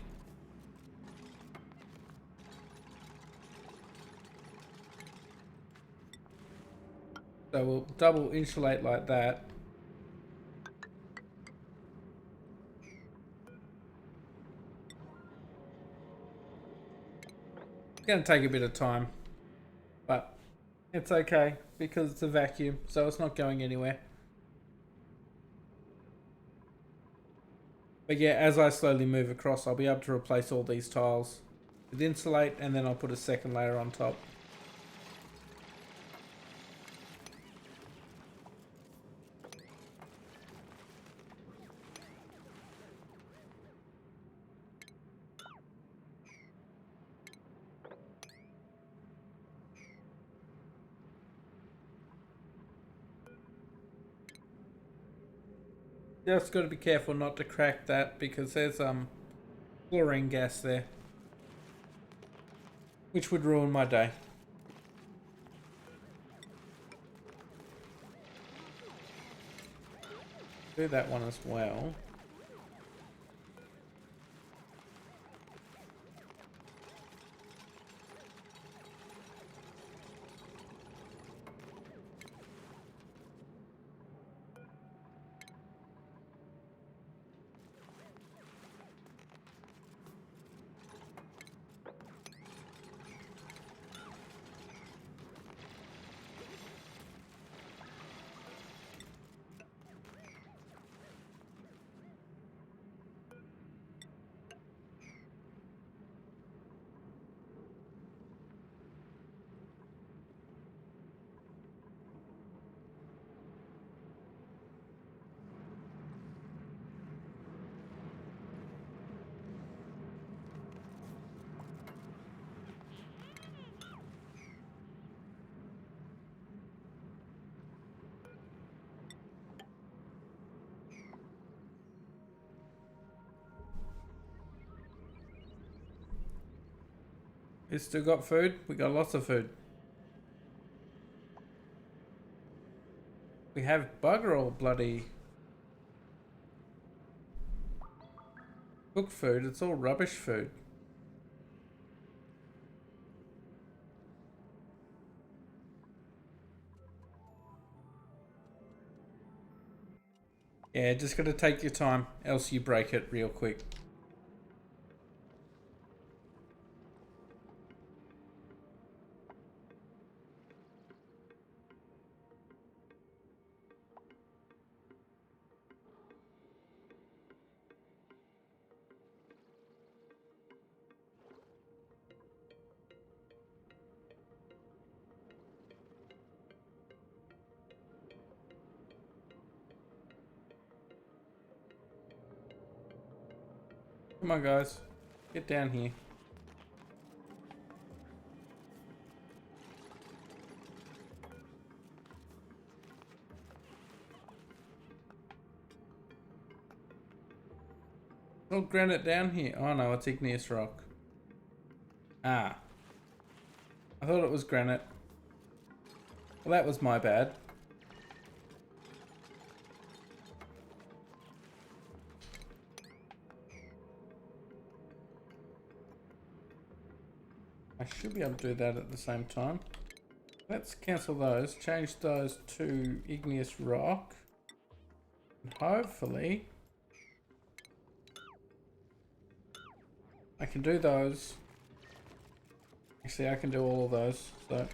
So we'll double insulate like that. It's going to take a bit of time, but it's okay because it's a vacuum, so it's not going anywhere. But yeah, as I slowly move across, I'll be able to replace all these tiles with insulate, and then I'll put a second layer on top. Just got to be careful not to crack that because there's chlorine gas there, which would ruin my day. Do that one as well. We still got food? We got lots of food. We have bugger all bloody cooked food. It's all rubbish food. Yeah, just gotta take your time, else you break it real quick. Come on, guys. Get down here. Oh, granite down here. Oh no, it's igneous rock. Ah. I thought it was granite. Well, that was my bad. I should be able to do that at the same time. Let's cancel those, change those to igneous rock. And hopefully I can do those. Actually, I can do all of those, so.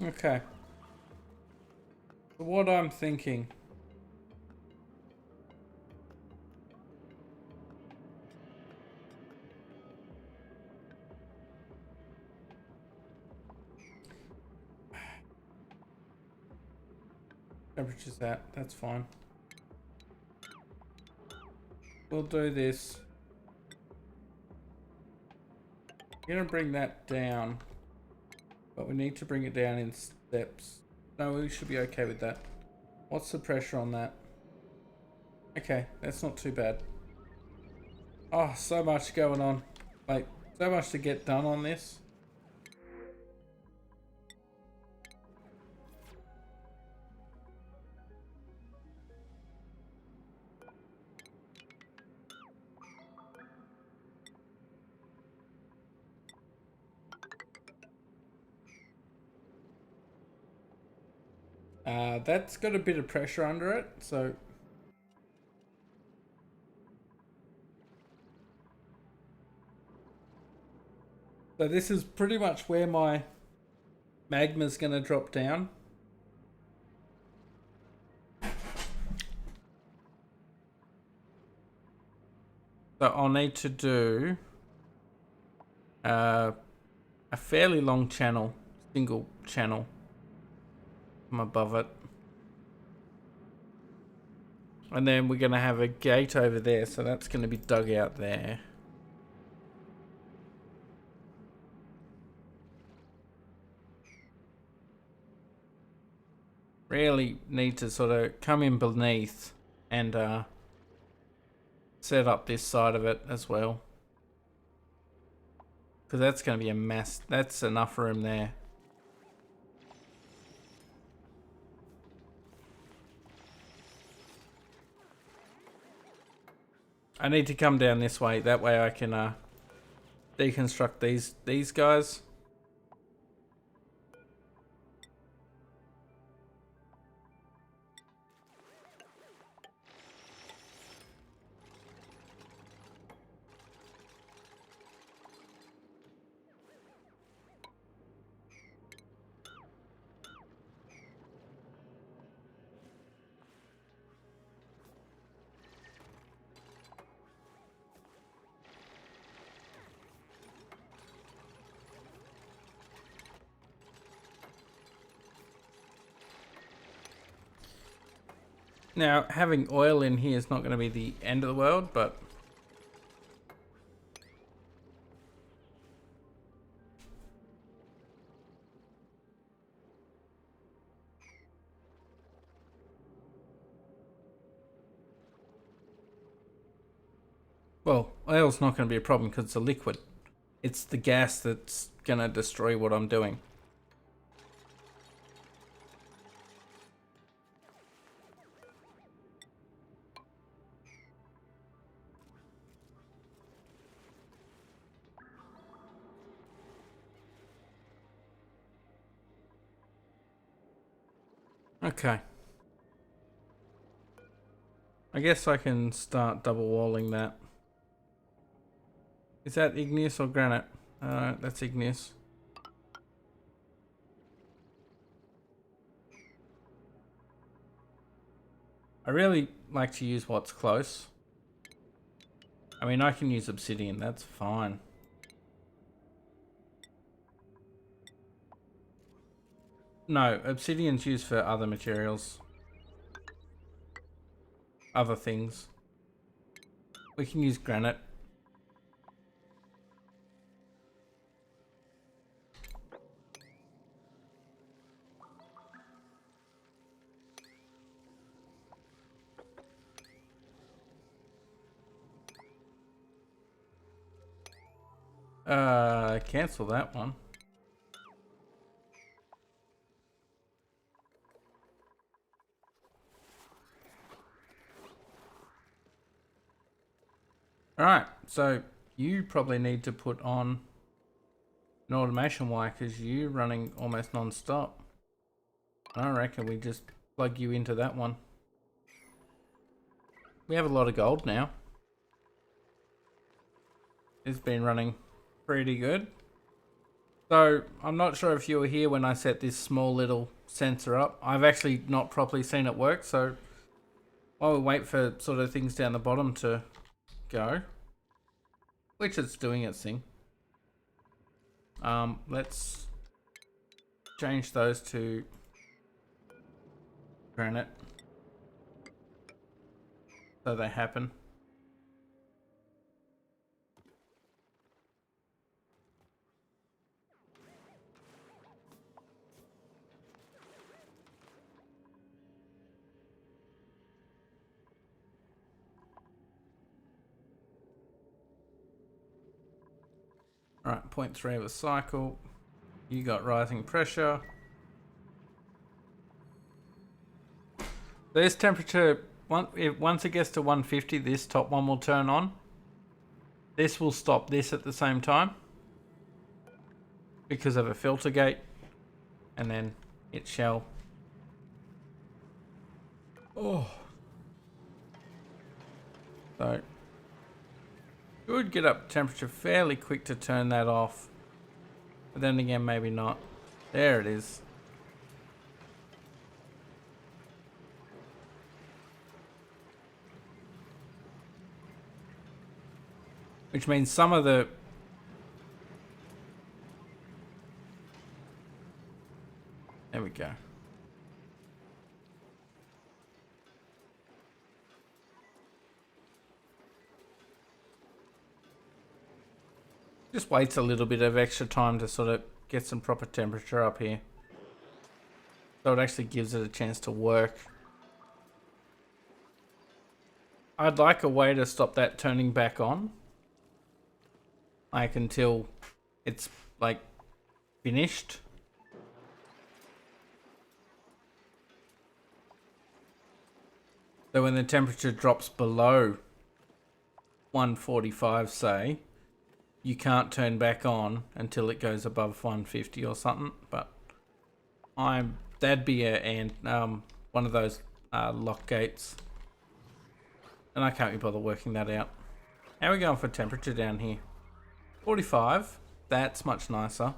Okay. So what I'm thinking. Temperature's that. That's fine. We'll do this. I'm gonna bring that down, but we need to bring it down in steps. No, we should be okay with that. What's the pressure on that? Okay, that's not too bad. Oh, so much going on. Like, so much to get done on this. That's got a bit of pressure under it, so this is pretty much where my magma's going to drop down. So I'll need to do a fairly long channel, single channel from above it. And then we're going to have a gate over there, so that's going to be dug out there. Really need to sort of come in beneath and set up this side of it as well. Because that's going to be a mess. That's enough room there. I need to come down this way. That way I can deconstruct these guys. Now, having oil in here is not going to be the end of the world, but well, oil's not going to be a problem because it's a liquid. It's the gas that's going to destroy what I'm doing. Okay. I guess I can start double walling that. Is that igneous or granite? That's igneous. I really like to use what's close. I mean, I can use obsidian, that's fine. No, obsidian's used for other materials. Other things. We can use granite. Cancel that one. Alright, so you probably need to put on an automation wire because you're running almost non-stop. I reckon we just plug you into that one. We have a lot of gold now. It's been running pretty good. So I'm not sure if you were here when I set this small little sensor up. I've actually not properly seen it work, so while we wait for sort of things down the bottom to go, which it's doing its thing, let's change those to granite so they happen. Alright, 0.3 of a cycle. You got rising pressure. This temperature, once it gets to 150, this top one will turn on. This will stop this at the same time because of a filter gate, and then it shall. Oh. So, should get up temperature fairly quick to turn that off. But then again, maybe not. There it is. Which means some of the... There we go. Just waits a little bit of extra time to sort of get some proper temperature up here. So it actually gives it a chance to work. I'd like a way to stop that turning back on. Like until it's like finished. So when the temperature drops below 145, say, you can't turn back on until it goes above 150 or something. But that'd be one of those lock gates, and I can't be bothered working that out. How are we going for temperature down here? 45. That's much nicer.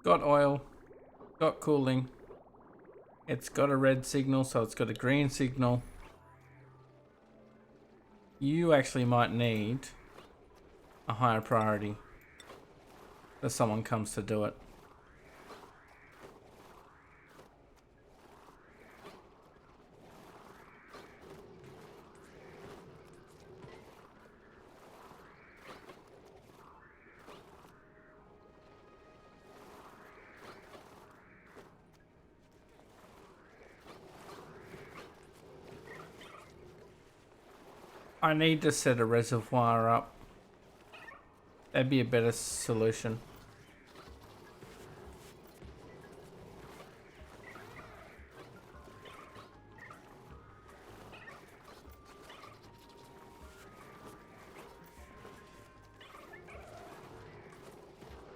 Got oil, got cooling. It's got a red signal, so it's got a green signal. You actually might need a higher priority if someone comes to do it. I need to set a reservoir up. That'd be a better solution.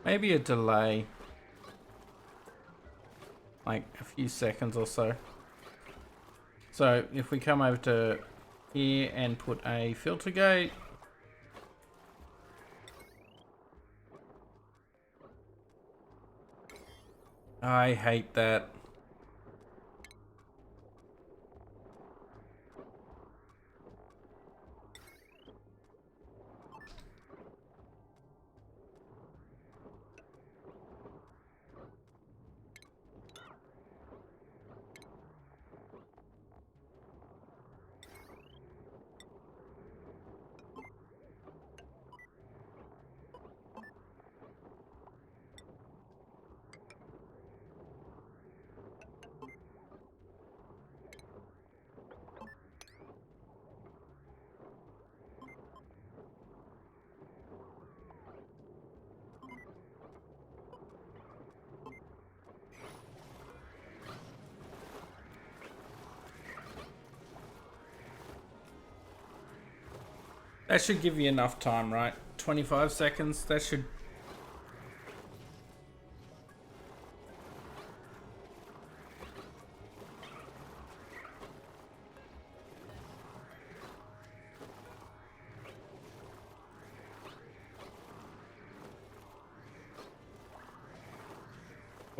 Maybe a delay. Like a few seconds or so. So if we come over to here and put a filter gate. I hate that. That should give you enough time, right? 25 seconds, that should...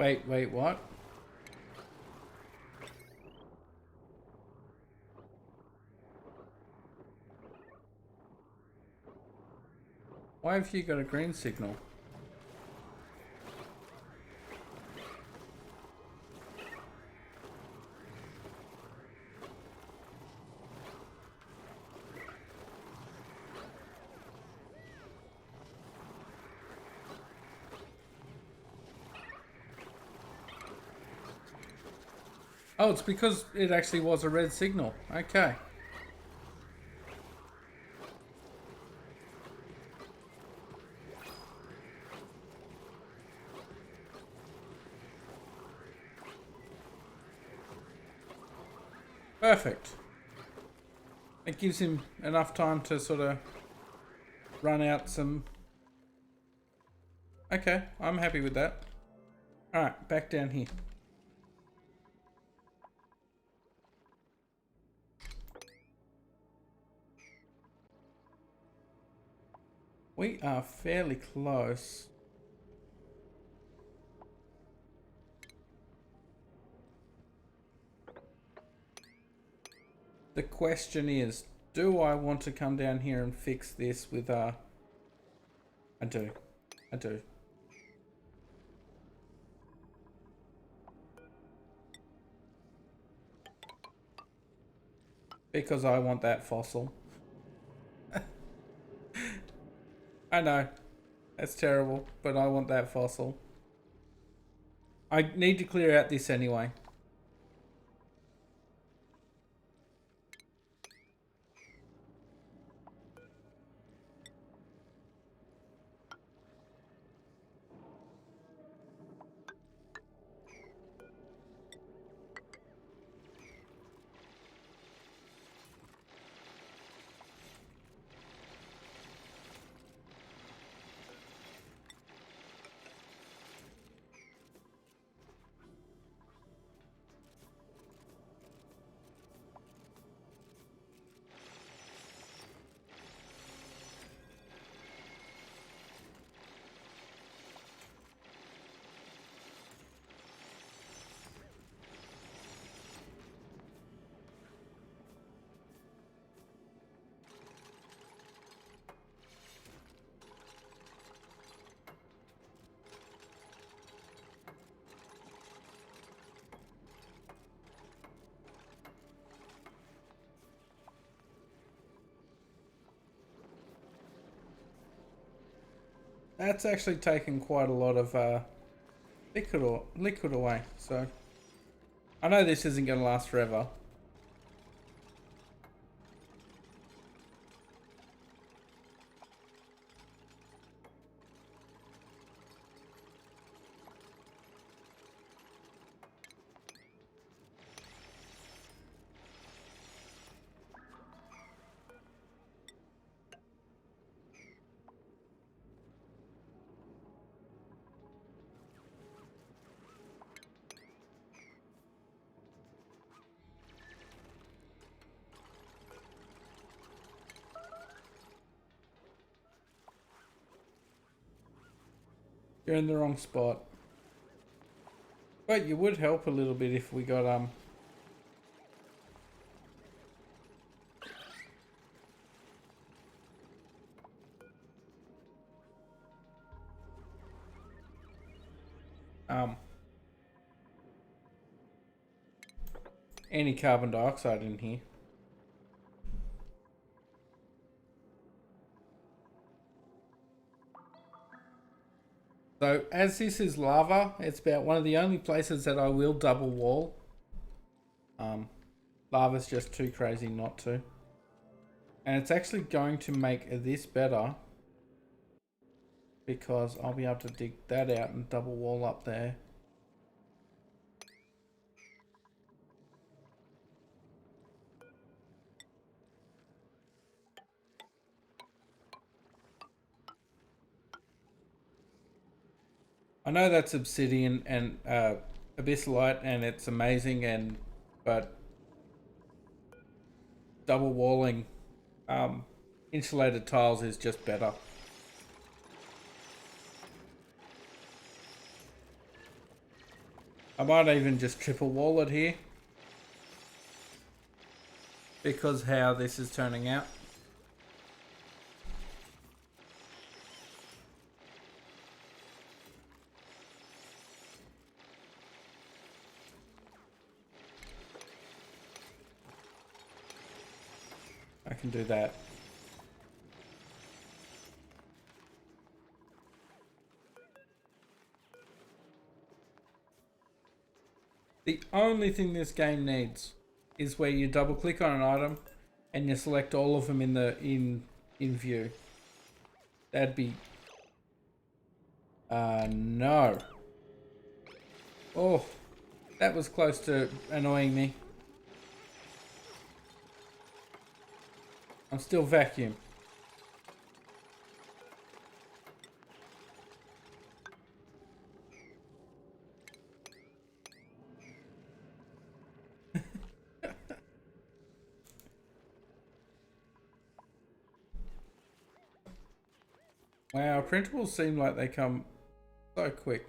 Wait, what? Why have you got a green signal? Oh, it's because it actually was a red signal. Okay. Perfect. It gives him enough time to sort of run out some... Okay, I'm happy with that. Alright, back down here. We are fairly close. The question is, do I want to come down here and fix this with I do. I do. Because I want that fossil. I know. That's terrible, but I want that fossil. I need to clear out this anyway. That's actually taken quite a lot of liquid away, so I know this isn't going to last forever. You're in the wrong spot. But you would help a little bit if we got any carbon dioxide in here. So as this is lava, it's about one of the only places that I will double wall. Lava's just too crazy not to. And it's actually going to make this better because I'll be able to dig that out and double wall up there. I know that's obsidian and abyssalite and it's amazing, but double walling insulated tiles is just better. I might even just triple wall it here, because how this is turning out. I can do that. The only thing this game needs is where you double click on an item and you select all of them in view. That'd be no. Oh, that was close to annoying me. I'm still vacuum. Wow, printables seem like they come so quick.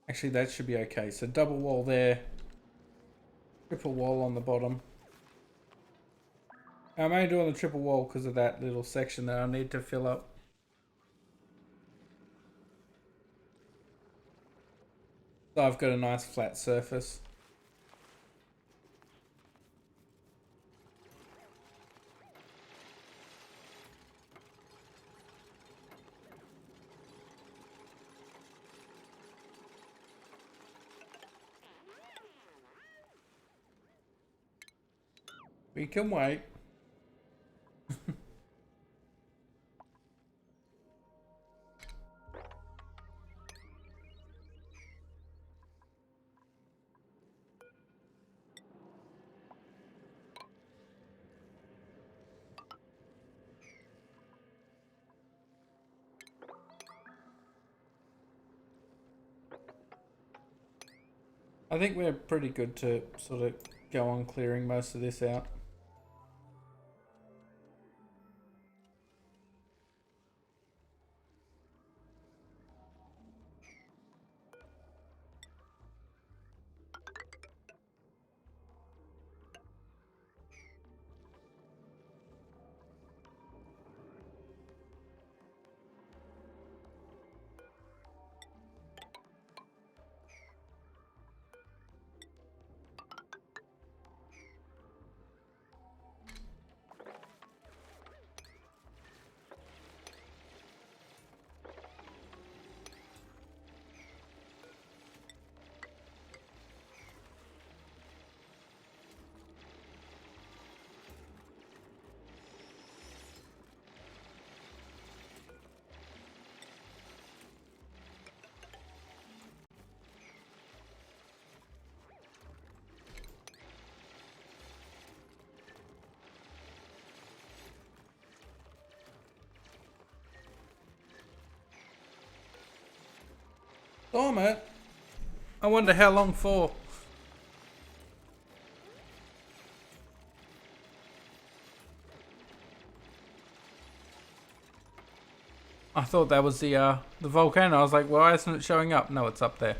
Actually, that should be okay. So double wall there, triple wall on the bottom. I'm only doing the triple wall because of that little section that I need to fill up. So I've got a nice flat surface. We can wait. I think we're pretty good to sort of go on clearing most of this out. Damn it. I wonder how long for. I thought that was the volcano. I was like, why isn't it showing up? No, it's up there.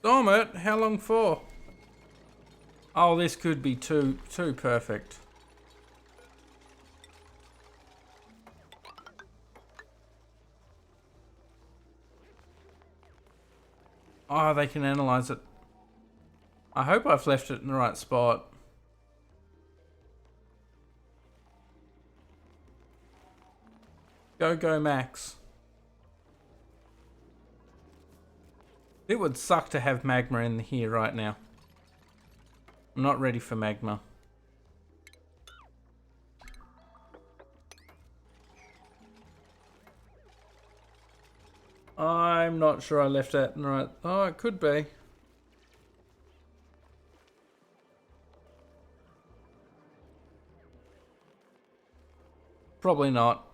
Damn it, how long for? Oh, this could be too perfect. Oh, they can analyze it. I hope I've left it in the right spot. Go, Max. It would suck to have magma in here right now. I'm not ready for magma. I'm not sure I left that right. Oh, it could be. Probably not.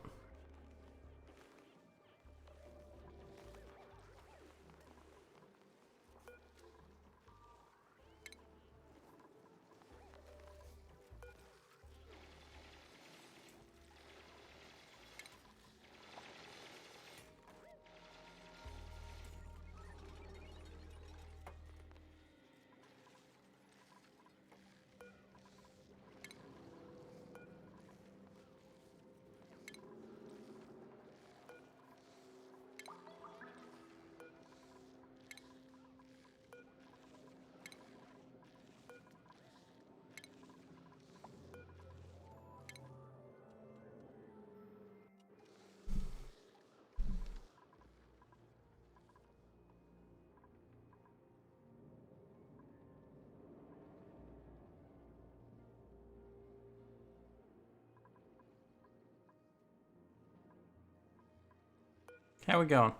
How we going?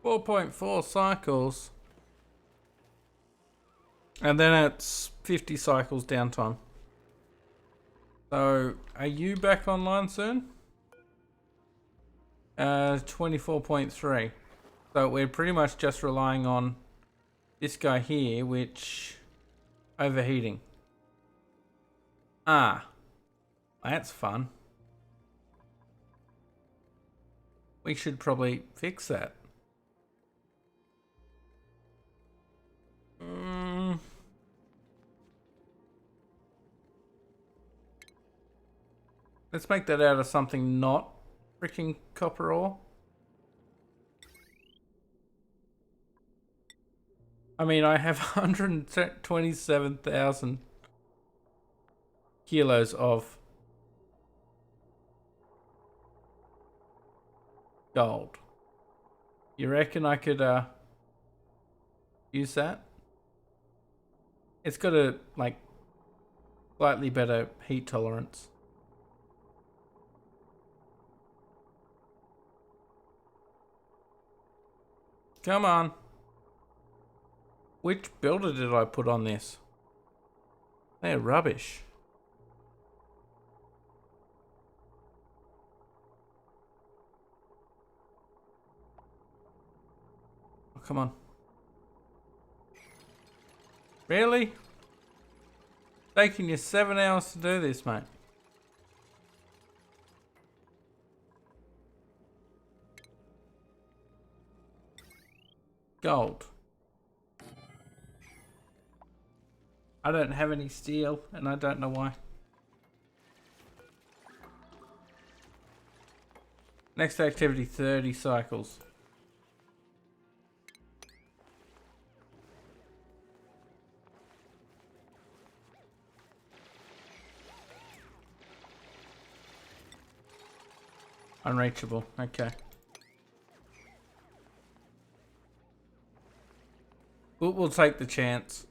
.4 cycles. And then it's 50 cycles downtime. So, are you back online soon? 24.3. So we're pretty much just relying on this guy here, which... overheating. Ah. That's fun. We should probably fix that. Let's make that out of something not freaking copper ore. I mean, I have 127,000 kilos of gold. You reckon I could use that? It's got a like slightly better heat tolerance. Come on. Which builder did I put on this? They're rubbish. Oh, come on. Really? Taking you 7 hours to do this, mate. Gold. I don't have any steel, and I don't know why. Next activity, 30 cycles. Unreachable, okay. We'll take the chance.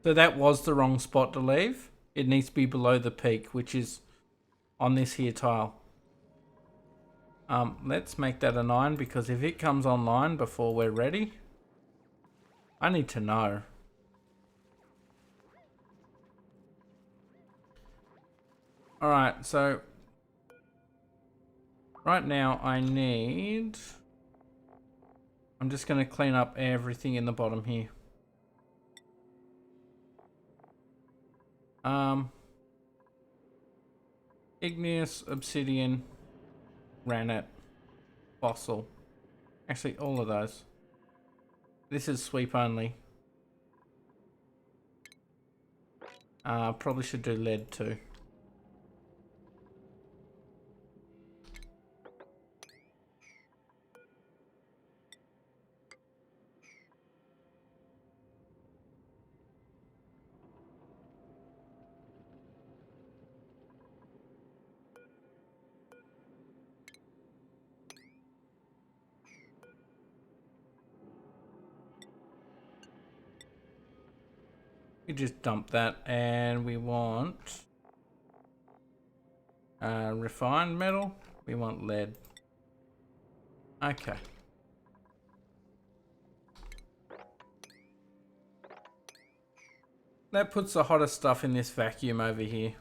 So that was the wrong spot to leave. It needs to be below the peak, which is on this here tile. Let's make that a 9, because if it comes online before we're ready, I need to know. Alright, so right now I'm just going to clean up everything in the bottom here. Igneous, obsidian, granite, fossil. Actually, all of those. This is sweep only. Probably should do lead too. We just dump that, and we want refined metal. We want lead. Okay. That puts the hottest stuff in this vacuum over here.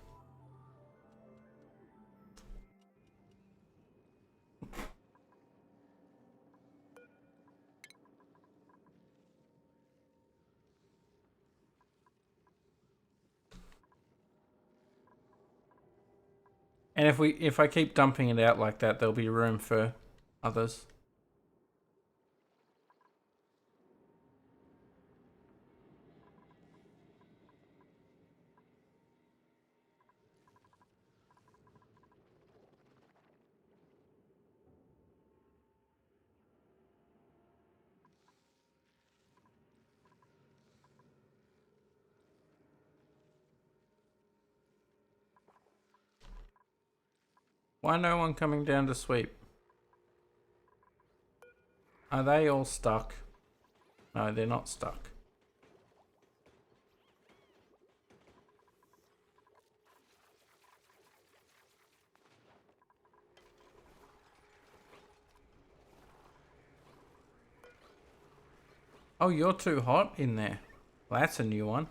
And if I keep dumping it out like that, there'll be room for others. Why no one coming down to sweep? Are they all stuck? No, they're not stuck. Oh, you're too hot in there. Well, that's a new one.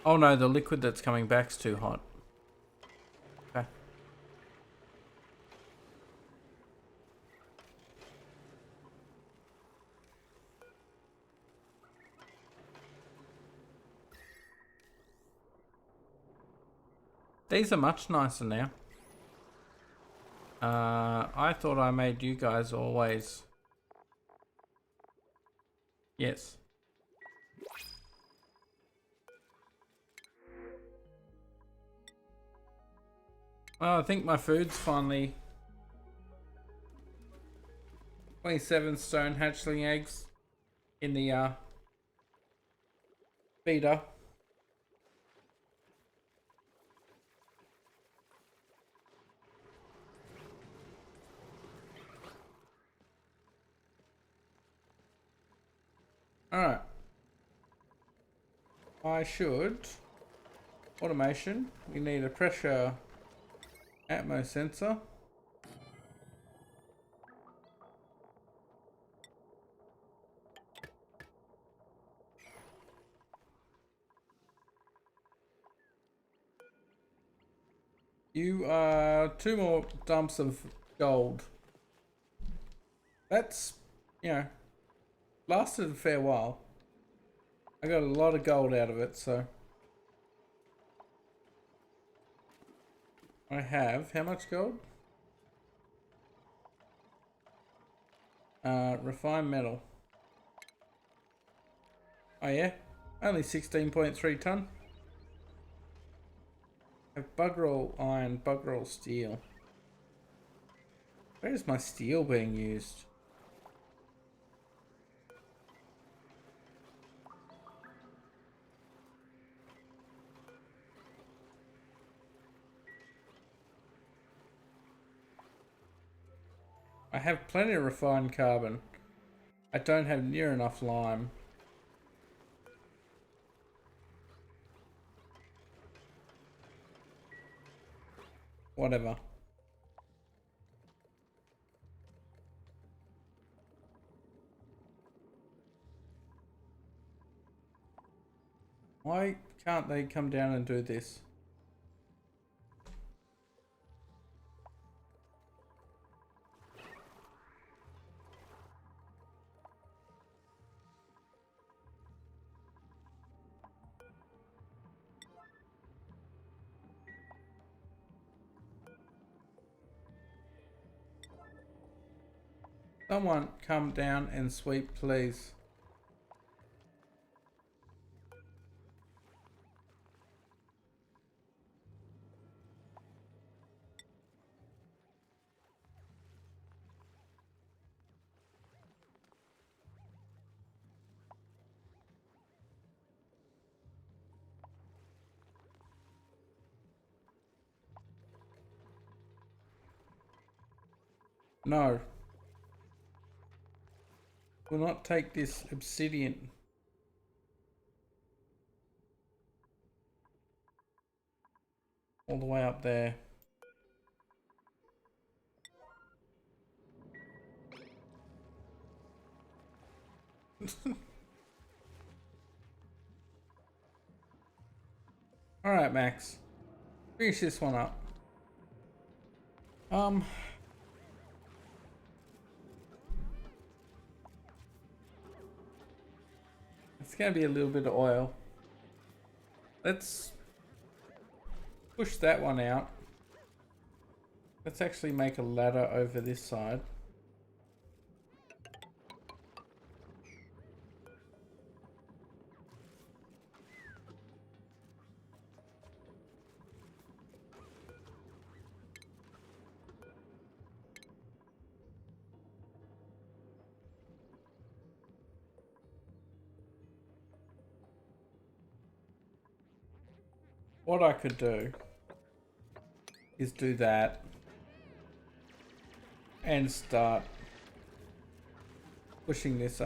Oh no, the liquid that's coming back's too hot. Okay. These are much nicer now. I thought I made you guys always. Yes. Well, I think my food's finally 27 stone hatchling eggs in the feeder. Alright. I should. Automation. We need a pressure atmo sensor. You are 2 more dumps of gold. That's, you know, lasted a fair while. I got a lot of gold out of it, so. I have, how much gold? Refined metal. Oh yeah, only 16.3 ton. Have buggerall iron, buggerall steel. Where is my steel being used? I have plenty of refined carbon. I don't have near enough lime. Whatever. Why can't they come down and do this? Someone come down and sweep, please. No. will not take this obsidian. All the way up there. Alright, Max. Finish this one up. It's gonna be a little bit of oil. Let's push that one out. Let's actually make a ladder over this side. What I could do is do that and start pushing this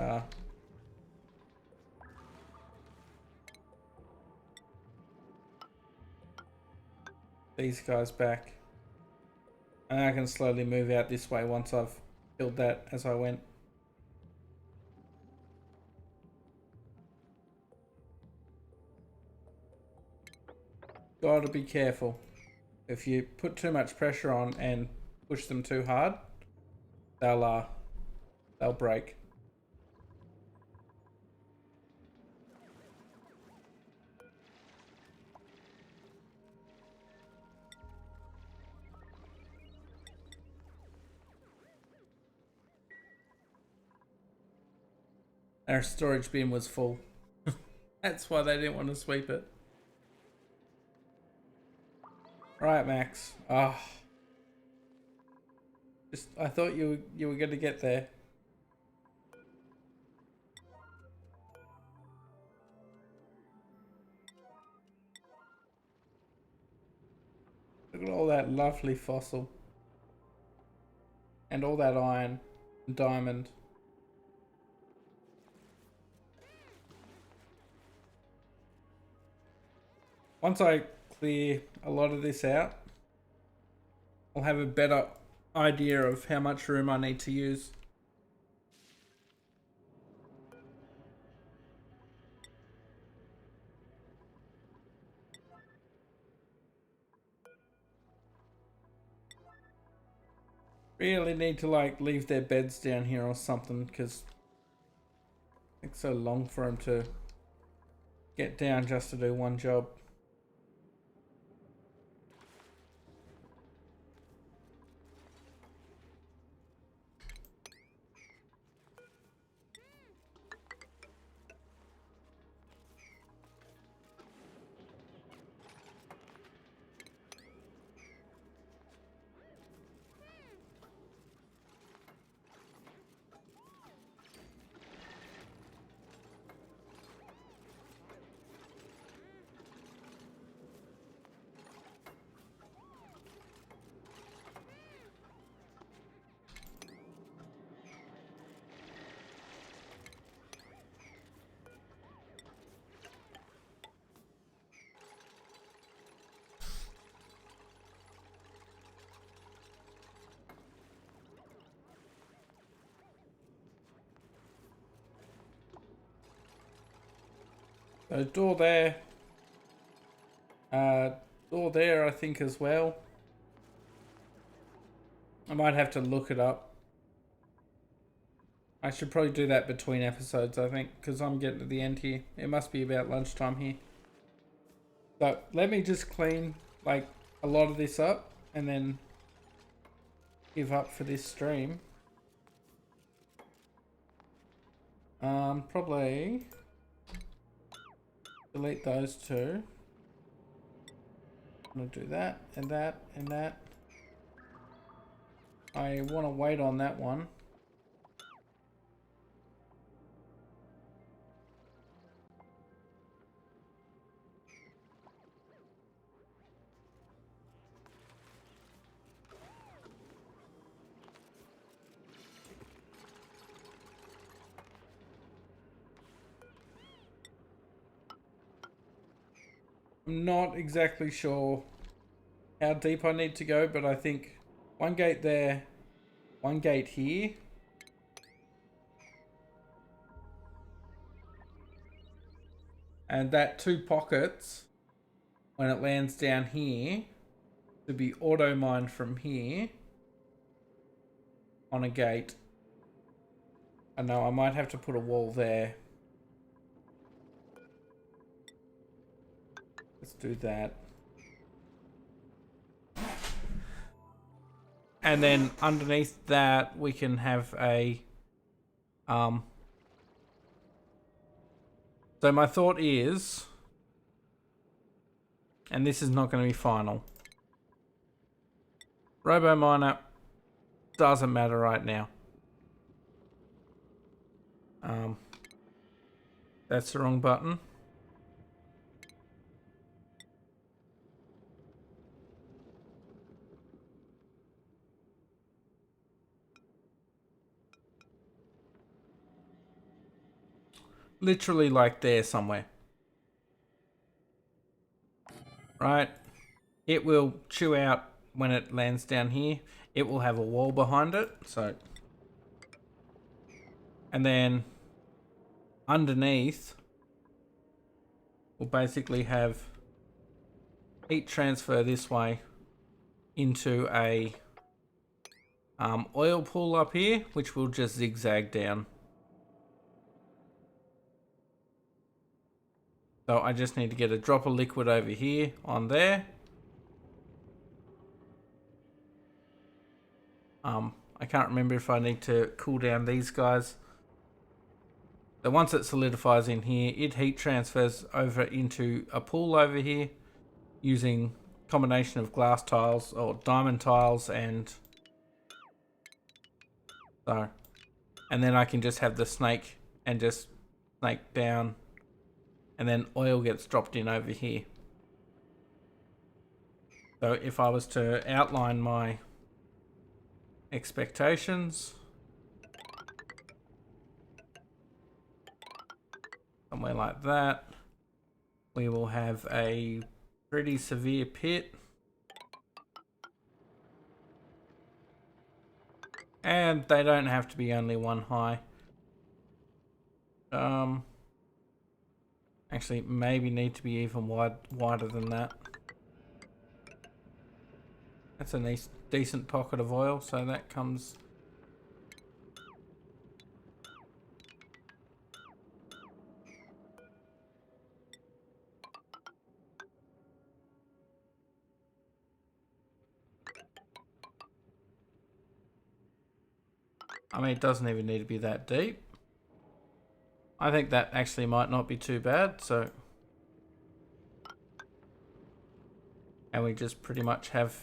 these guys back, and I can slowly move out this way once I've filled that as I went. Gotta be careful. If you put too much pressure on and push them too hard, they'll break. Our storage bin was full. That's why they didn't want to sweep it. Right, Max. Ah, I thought you were going to get there. Look at all that lovely fossil. And all that iron and diamond. Once I clear a lot of this out, I'll have a better idea of how much room I need to use. Really need to like leave their beds down here or something, because it's so long for them to get down just to do one job. So door there. Door there, I think, as well. I might have to look it up. I should probably do that between episodes, I think, because I'm getting to the end here. It must be about lunchtime here. So let me just clean like a lot of this up and then give up for this stream. Probably delete those two. I'm gonna do that and that and that. I want to wait on that one. I'm not exactly sure how deep I need to go, but I think one gate there, one gate here. And that 2 pockets, when it lands down here, to be auto mined from here on a gate. I know I might have to put a wall there. Let's do that. And then underneath that, we can have a... So my thought is... And this is not going to be final. Robo Miner doesn't matter right now. That's the wrong button. Literally like there somewhere. Right? It will chew out when it lands down here. It will have a wall behind it. So, and then underneath, we'll basically have heat transfer this way into a oil pool up here, which will just zigzag down. So I just need to get a drop of liquid over here on there. I can't remember if I need to cool down these guys. So once it solidifies in here, it heat transfers over into a pool over here using a combination of glass tiles or diamond tiles and so. And then I can just have the snake and just snake down, and then oil gets dropped in over here. So if I was to outline my expectations, somewhere like that, we will have a pretty severe pit. And they don't have to be only one high. Actually, maybe need to be even wider than that. That's a nice, decent pocket of oil, so that comes... I mean, it doesn't even need to be that deep. I think that actually might not be too bad, so... And we just pretty much have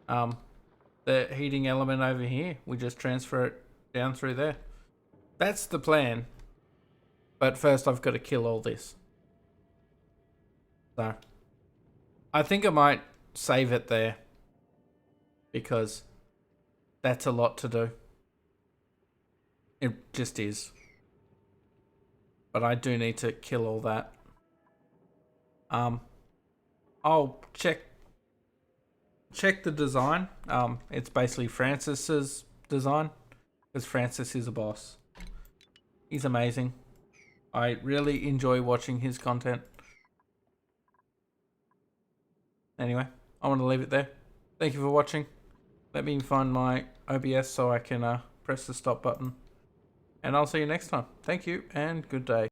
the heating element over here. We just transfer it down through there. That's the plan. But first I've got to kill all this. So I think I might save it there, because that's a lot to do. It just is. But I do need to kill all that. I'll check the design. It's basically Francis's design, because Francis is a boss. He's amazing. I really enjoy watching his content. Anyway, I want to leave it there. Thank you for watching. Let me find my OBS so I can press the stop button. And I'll see you next time. Thank you and good day.